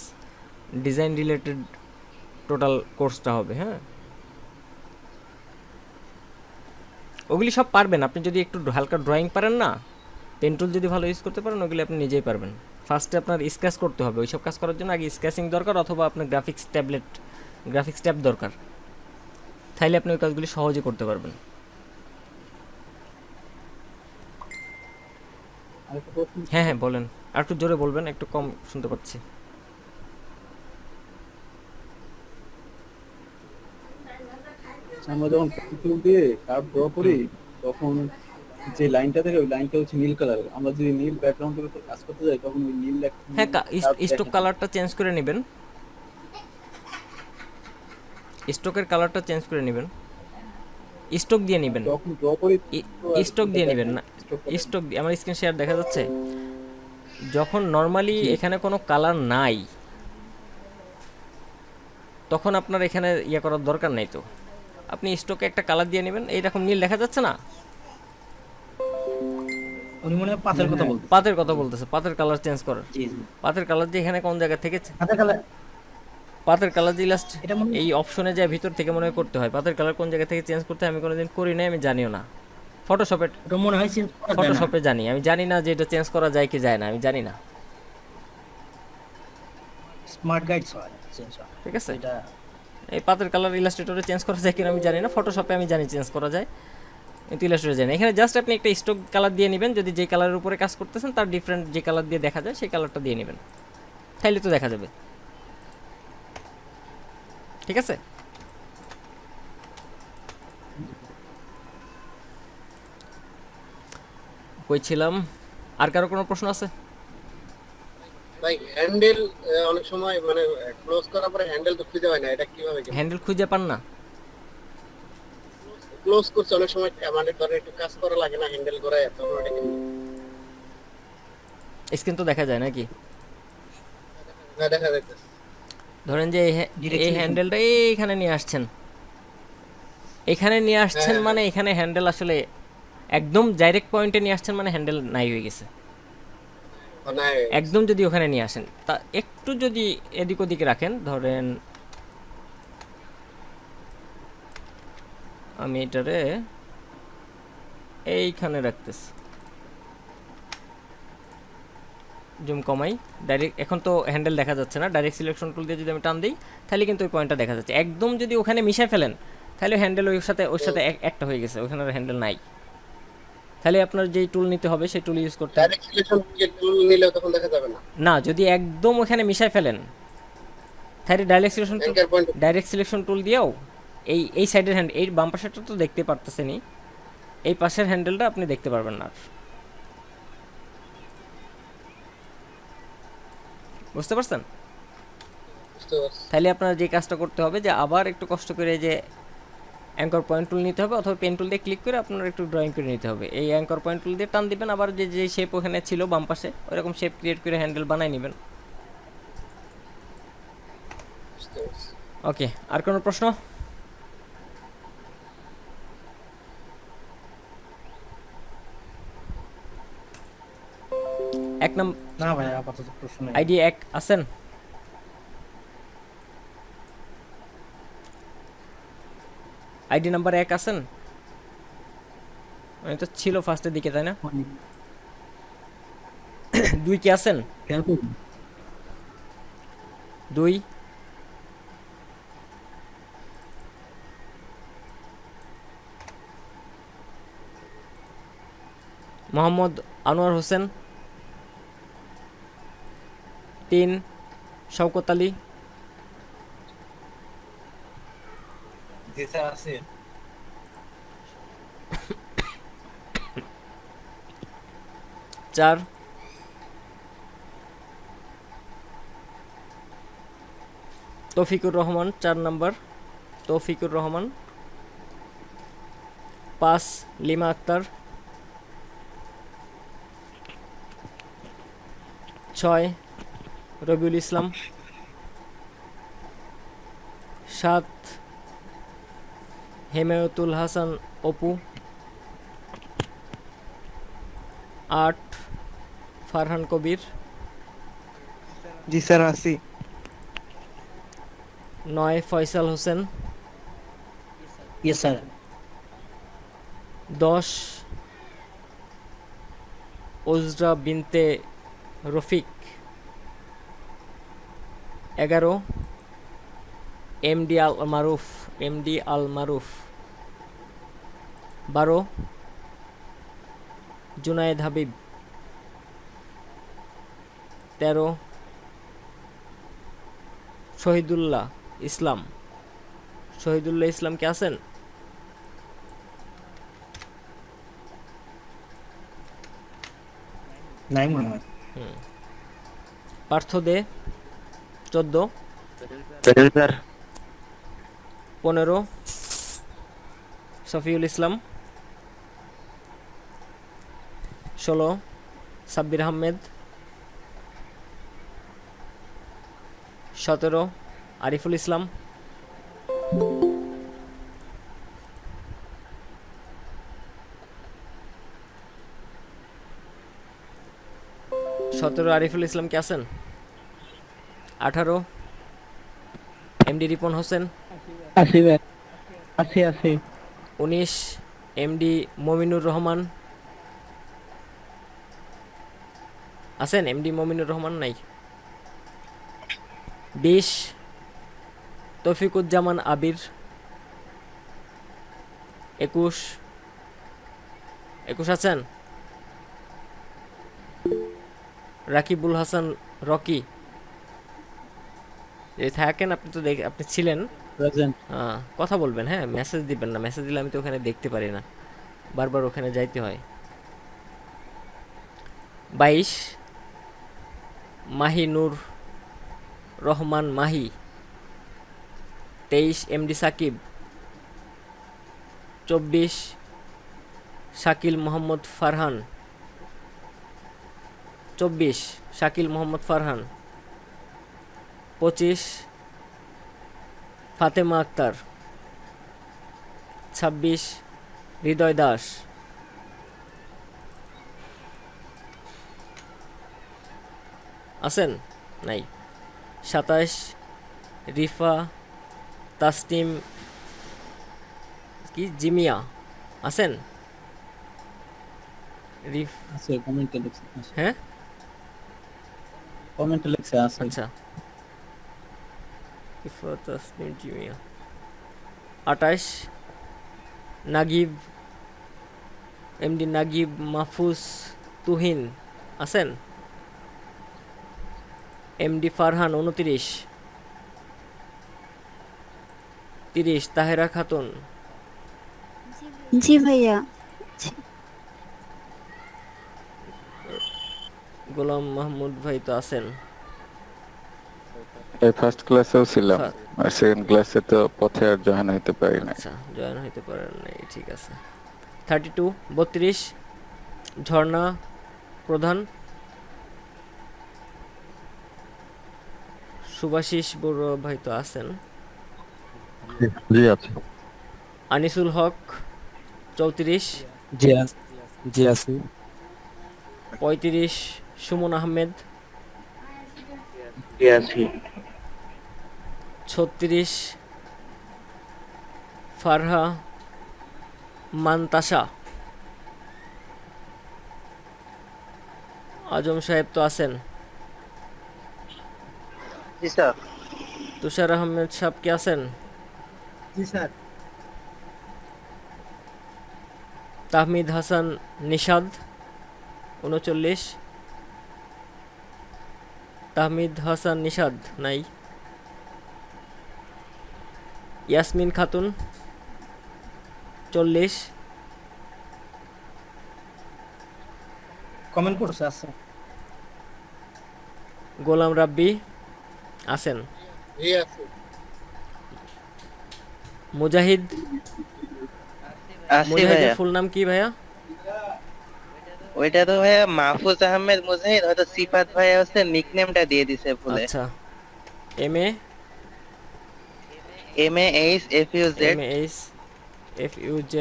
design related total কোর্সটা হবে। হ্যাঁ, ওগুলি সব পারবেন আপনি যদি একটু হালকা ড্রয়িং পারেন না, পেন টুল যদি ভালো ইউজ করতে পারেন, ওগুলি আপনি নিজেই পারবেন। ফার্স্টে আপনার স্কেচ করতে হবে, ওইসব কাজ করার জন্য আগে স্কেচিং দরকার, অথবা আপনার গ্রাফিক্স ট্যাব দরকার, তাইলে আপনি ওই কাজগুলি সহজে করতে পারবেন। আরেকটা প্রশ্ন, হ্যাঁ হ্যাঁ বলেন, আর একটু জোরে বলবেন, একটু কম শুনতে পাচ্ছি। আমরা যখন পেন্সিল দিয়ে কার্ভ ড্র করি তখন যে লাইনটা থাকে ওই লাইনটা হচ্ছে নীল কালারের। আমরা যদি নীল ব্যাকগ্রাউন্ডের উপর কাজ করতে যাই তখন ওই নীল হ্যাঁ, স্টোক কালারটা চেঞ্জ করে নেবেন, স্টোকের কালারটা চেঞ্জ করে নেবেন, স্টোক দিয়ে নেবেন, যখন ড্র করি স্টোক দিয়ে নেবেন না, স্টোক দিয়ে। আমার স্ক্রিন শেয়ার দেখা যাচ্ছে? যখন নর্মালি এখানে কোনো কালার নাই তখন আপনার এখানে ইয়ে করার দরকার নাই, তো আপনি স্টোকে একটা কালার দিয়ে নেবেন। এইরকম নীল দেখা যাচ্ছে না? উনি মনে হয় পাতের কথা বলতে। পাতের কথা বলতেছে, পাতের কালার চেঞ্জ করার। জি জি, পাতের কালার যে এখানে কোন জায়গা থেকে হাতে কালার পাতের কালার যে লাস্ট এটা মনে এই অপশনে যায় ভিতর থেকে মনে হয় করতে হয়। পাতের কালার কোন জায়গা থেকে চেঞ্জ করতে হয় আমি কোনোদিন করি নাই, আমি জানিও না। ফটোশপে ওটা মনে হয় চেঞ্জ করা যায় না। ফটোশপে জানি, আমি জানি না যে এটা চেঞ্জ করা যায় কি যায় না, আমি জানি না। স্মার্ট গাইডস হয় চেঞ্জ হয় ঠিক আছে, এটা। এই পাতের কালার ইলাস্ট্রেটরে চেঞ্জ করা যায় কিনা আমি জানি না, ফটোশপে আমি জানি চেঞ্জ করা যায়, কিন্তু ইলাস্ট্রেটরে জানি। এখানে জাস্ট আপনি একটা স্টক কালার দিয়ে নেবেন, যদি যে কালারের উপরে কাজ করতেছেন তার ডিফারেন্ট যে কালার দিয়ে দেখা যায় সেই কালারটা দিয়ে নেবেন, তাইলে তো দেখা যাবে। ঠিক আছে, কইছিলাম আর কারো কোনো প্রশ্ন আছে? ভাই হ্যান্ডেল অনেক সময় মানে ক্লোজ করার পরে হ্যান্ডেল তো খুঁজে হয় না, এটা কিভাবে হ্যান্ডেল খুঁজে পান না? ক্লোজ করছে অনেক সময় মানে ধরে একটু কাজ করা লাগে না হ্যান্ডেল করে, তখন ওটা কি স্ক্রিন তো দেখা যায় নাকি? দেখা যাইতেছে? ধরেন যে এই হ্যান্ডেলটা এইখানে নিয়ে আসছেন, এখানে নিয়ে আসছেন মানে এখানে হ্যান্ডেল আসলে একদম ডাইরেক্ট পয়েন্টে নিয়ে আসছেন মানে হ্যান্ডেল নাই হয়ে গেছে। একদম যদি ওখানে নিয়ে আসেন, তা একটু যদি এদিক ওদিকে রাখেন, ধরেন আমি এটারে এইখানে রাখতেছি, জুম কমাই, ডাইরেক্ট এখন তো হ্যান্ডেল দেখা যাচ্ছে না, ডাইরেক্ট সিলেকশন টুল দিয়ে যদি আমি টান দিই তাহলে কিন্তু ওই পয়েন্টটা দেখা যাচ্ছে। একদম যদি ওখানে মিশাই ফেলেন তাহলে হ্যান্ডেল ওর সাথে একটা হয়ে গেছে, ওখানে হ্যান্ডেল নাই। তাহলে আপনার যেই টুল নিতে হবে সেই টুল ইউজ করতে হবে। ডাইরেক্ট সিলেকশন টুল নিলে তখন দেখা যাবে না। না, যদি একদম ওখানে মিশাই ফেলেন তাহলে ডাইরেক্ট সিলেকশন টুল দিয়েও এই সাইডের হ্যান্ড, এই বাম পাশেরটা তো দেখতে পারতেছেনই, এই পাশের হ্যান্ডেলটা আপনি দেখতে পারবেন না। বুঝতে পারছেন? তাহলে আপনার যে কাজটা করতে হবে যে আবার একটু কষ্ট করে যে অ্যাঙ্কর পয়েন্ট টুল নিতে হবে, অথবা পেন টুল দিয়ে ক্লিক করে আপনার একটু ড্রয়িং করে নিতে হবে। এই অ্যাঙ্কর পয়েন্ট টুল দিয়ে টান দিবেন, আবার যে শেপ ওখানে ছিল বাম পাশে ওইরকম শেপ ক্রিয়েট করে হ্যান্ডেল বানাই নেবেন। ওকে, আর কোনো প্রশ্ন? এক নাম না ভাই আপাতত প্রশ্ন নেই। আইডি 1 আছেন? আইডি নাম্বার 1 আছেন? মানে তো ছিল ফার্স্টের দিকে, তাই না? 2 কি আছেন? খেয়াল করুন 2 মোহাম্মদ আনোয়ার হোসেন, 3 শওকত আলী, জি স্যার আছে। 4 তৌফিকুর রহমান, 4 নাম্বার তৌফিকুর রহমান, 5 লিমা আক্তার, 6 রবিউল ইসলাম, 7 হেমায়তুল হাসান অপু, 8 ফারহান কবির, জি স্যার আছি। 9 ফয়সাল হোসেন। Yes sir. 10 উজরা বিনতে রফিক। 11 এমডি আল মারুফ। 12 জুনায়েদ হাবিব। 13 শহীদুল্লাহ ইসলাম। শহীদুল্লাহ ইসলাম কে আছেন? নাই মনে হয়। পার্থ দে। 14 স্যার 15 শফিউল ইসলাম। 16 সাব্বির আহমেদ। 17 আরিফুল ইসলাম। 17 আরিফুল ইসলাম কে আছেন? 18 এমডি রিপন হোসেন। আছি ভাই, আছি। 19 এমডি মমিনুর রহমান। আছেন এমডি মমিনুর রহমান? নাই। 20 তৌফিকুজ্জামান আবির। 21 আছেন? রাকিবুল হাসান রকি। যদি থাকেন আপনি তো আপনি ছিলেন। প্রেজেন্ট। কথা বলবেন, হ্যাঁ, মেসেজ দিবেন না। মেসেজ দিলে আমি তো ওখানে দেখতে পারি না, বারবার ওখানে যাইতে হয়। 22 মাহিনুর রহমান মাহি। 23 এমডি সাকিব। 24 শাকিল মোহাম্মদ ফারহান। 25 ফাতেমা আক্তার। 26 হৃদয় দাস। আছেন? নাই। 27 রিফা তাসনিম জিমিয়া। আছেন? আছে কমেন্টে লিখছে। হ্যাঁ, কমেন্টে লিখছে আছে। আচ্ছা। Rifa Tasnim Zamia. 28 Naguib MD Naguib Mahfuz Tuhin. আছেন? এমডি ফারহান। 29 30 তাহেরা খাতুন। জি ভাইয়া। গোলাম মাহমুদ ভাই তো আছেন? এই ফার্স্ট ক্লাসেও ছিলাম, আর সেকেন্ড ক্লাসে তো পথে আর জয়েন হইতে পারি না। আচ্ছা, জয়েন হইতে পারেন নাই, ঠিক আছে। 32 ঝর্ণা প্রধান। সুভাষিস বড়ুয়া ভাই তো আছেন? জি আছে। আনিসুল হক। 34 জি আছি। 35 সুমন আহমেদ। জি আছি। 36 ফারহা মানতাসা। আজম সাহেব তো আছেন? জি স্যার। তুষার আহমেদ সাহেব কি আছেন? জি স্যার। তাহমিদ হাসান নিশাদ। 39 তাহমিদ হাসান নিশাদ। নাই। ইয়াসমিন খাতুন। 40 কমেন্ট করছে আছে। গোলাম রাব্বি আছেন? জি আছি। মুজাহিদ। আছি মুজাহিদের ভাইয়া। ফুল নাম কি ভাইয়া? ওইটা তো ভাইয়া মাহফুজ আহমেদ মুজাহিদ, হয়তো সিফাত ভাইয়া হচ্ছে নিকনেমটা দিয়ে দিছে ভুলে। আচ্ছা। এম এ FUZ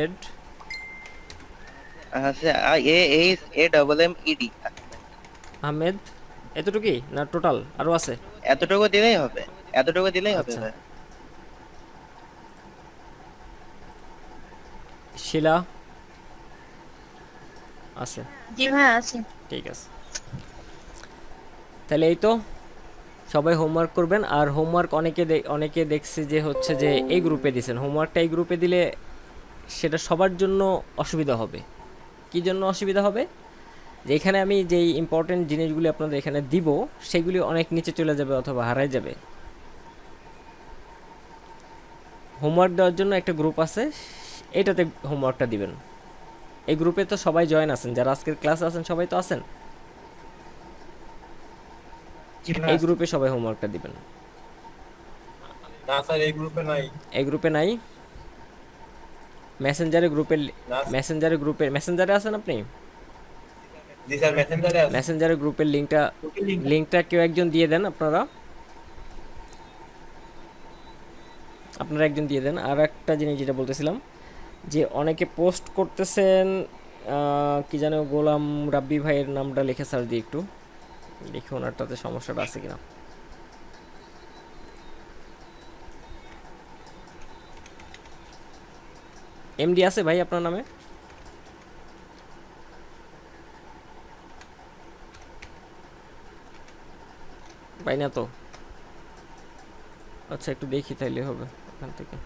আচ্ছা, AHAMMED আহমেদ। এতটুকুই না টোটাল আরো আছে? এতটুকু দিলেই হবে, এতটুকু দিলেই হবে আচ্ছা। ভাই। শিলা আছে? জি ভাই আছে। ঠিক আছে, তাহলে এই তো সবাই হোমওয়ার্ক করবেন। আর হোমওয়ার্ক অনেকে দেখছি যে হচ্ছে যে এই গ্রুপে দিয়েছেন, হোমওয়ার্কটা এই গ্রুপে দিলে সেটা সবার জন্য অসুবিধা হবে। কী জন্য অসুবিধা হবে? যে এখানে আমি যেই ইম্পর্টেন্ট জিনিসগুলি আপনাদের এখানে দিব সেগুলি অনেক নিচে চলে যাবে অথবা হারায় যাবে। হোমওয়ার্ক দেওয়ার জন্য একটা গ্রুপ আছে, এটাতে হোমওয়ার্কটা দিবেন। এই গ্রুপে তো সবাই জয়েন আছেন, যারা আজকের ক্লাসে আছেন সবাই তো আছেন, এই গ্রুপে সবাই হোমওয়ার্কটা দিবেন। না স্যার এই গ্রুপে নাই। এই গ্রুপে নাই? মেসেঞ্জারে মেসেঞ্জারে আছেন আপনি? জি স্যার মেসেঞ্জারে আছে। মেসেঞ্জারে গ্রুপের লিঙ্কটা কেউ একজন দিয়ে দেন, আপনারা একজন দিয়ে দেন। আর একটা জিনিস যেটা বলতেছিলাম, যে অনেকে পোস্ট করতেছেন, কি জানো গোলাম রাব্বি ভাইয়ের নামটা লিখে সার্চ দিই, একটু দেখি ওনারটাতে সমস্যাটা আছে কিনা। এমডি আছে ভাই আপনার নামে? পাই না তো। আচ্ছা একটু দেখি তাইলে হবে ওখান থেকে।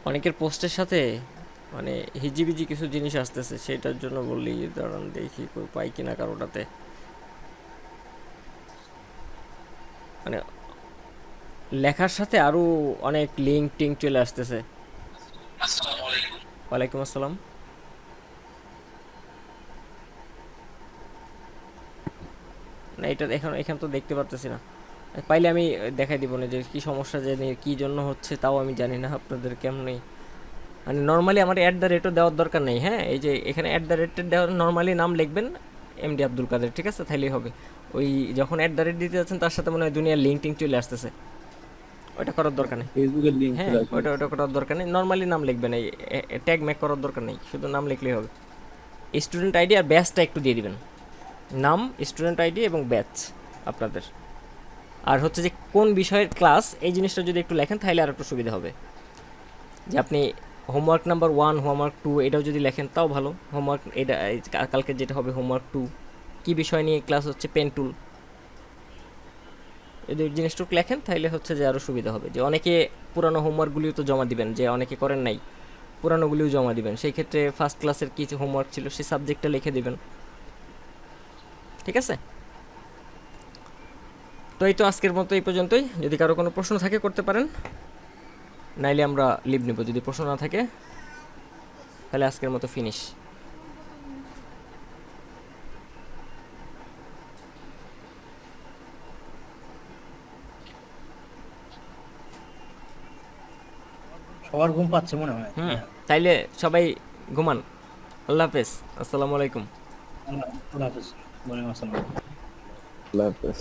অনেকের পোস্টের সাথে মানে হিজিবিজি কিছু জিনিস আসতেছে, সেটার জন্য বললি দাঁড়ান দেখি পাই কিনা কারোটাতে। মানে লেখার সাথে আরো অনেক লিঙ্ক টিঙ্ক চলে আসতেছে। ওয়ালাইকুম আসসালাম। না এটা এখানে তো দেখতে পারতেছি না, পাইলে আমি দেখাই দিব না যে কি সমস্যা, যে কি জন্য হচ্ছে তাও আমি জানি না আপনাদের কেমনি। মানে নর্মালি আমার @ও দেওয়ার দরকার নেই। হ্যাঁ, এই যে এখানে দেওয়ার নর্মালি নাম লিখবেন এমডি আব্দুল কাদের, ঠিক আছে, তাইলেই হবে। ওই যখন দিতে যাচ্ছেন তার সাথে মনে হয় দুনিয়ার লিঙ্ক টিঙ্ক চলে আসতেছে, ওইটা করার দরকার নেই। ফেসবুকের লিংক হ্যাঁ, ওইটা করার দরকার নেই, নর্মালি নাম লিখবেন, এই ট্যাগ ম্যাক করার দরকার নেই, শুধু নাম লিখলেই হবে। স্টুডেন্ট আইডি আর ব্যাচটা একটু দিয়ে দিবেন, নাম, স্টুডেন্ট আইডি এবং ব্যাচ আপনাদের। আর হচ্ছে যে কোন বিষয়ের ক্লাস, এই জিনিসটা যদি একটু লেখেন তাহলে আর একটু সুবিধা হবে। যে আপনি হোমওয়ার্ক নাম্বার 1, হোমওয়ার্ক 2 এটাও যদি লেখেন তাও ভালো। হোমওয়ার্ক এটা কালকে যেটা হবে হোমওয়ার্ক 2, কী বিষয় নিয়ে ক্লাস হচ্ছে, পেন টুল, এই জিনিসটুকু লেখেন তাহলে হচ্ছে যে আরও সুবিধা হবে। যে অনেকে পুরানো হোমওয়ার্কগুলিও তো জমা দিবেন, যে অনেকে করেন নাই, পুরানোগুলিও জমা দিবেন, সেই ক্ষেত্রে ফার্স্ট ক্লাসের কী হোমওয়ার্ক ছিল সেই সাবজেক্টটা লিখে দিবেন, ঠিক আছে? তো এই তো আজকের মতো এই পর্যন্তই। যদি কারো কোনো প্রশ্ন থাকে করতে পারেন, নাইলে আমরা লিভ নেব। যদি প্রশ্ন না থাকে তাহলে আজকের মতো ফিনিশ। সবার ঘুম পাচ্ছে মনে হয়। তাইলে সবাই ঘুমান। আল্লাহ হাফেজ, আসসালামু আলাইকুম। আল্লাহ হাফেজ। ওয়ালাইকুম আসসালাম। আল্লাহ হাফেজ।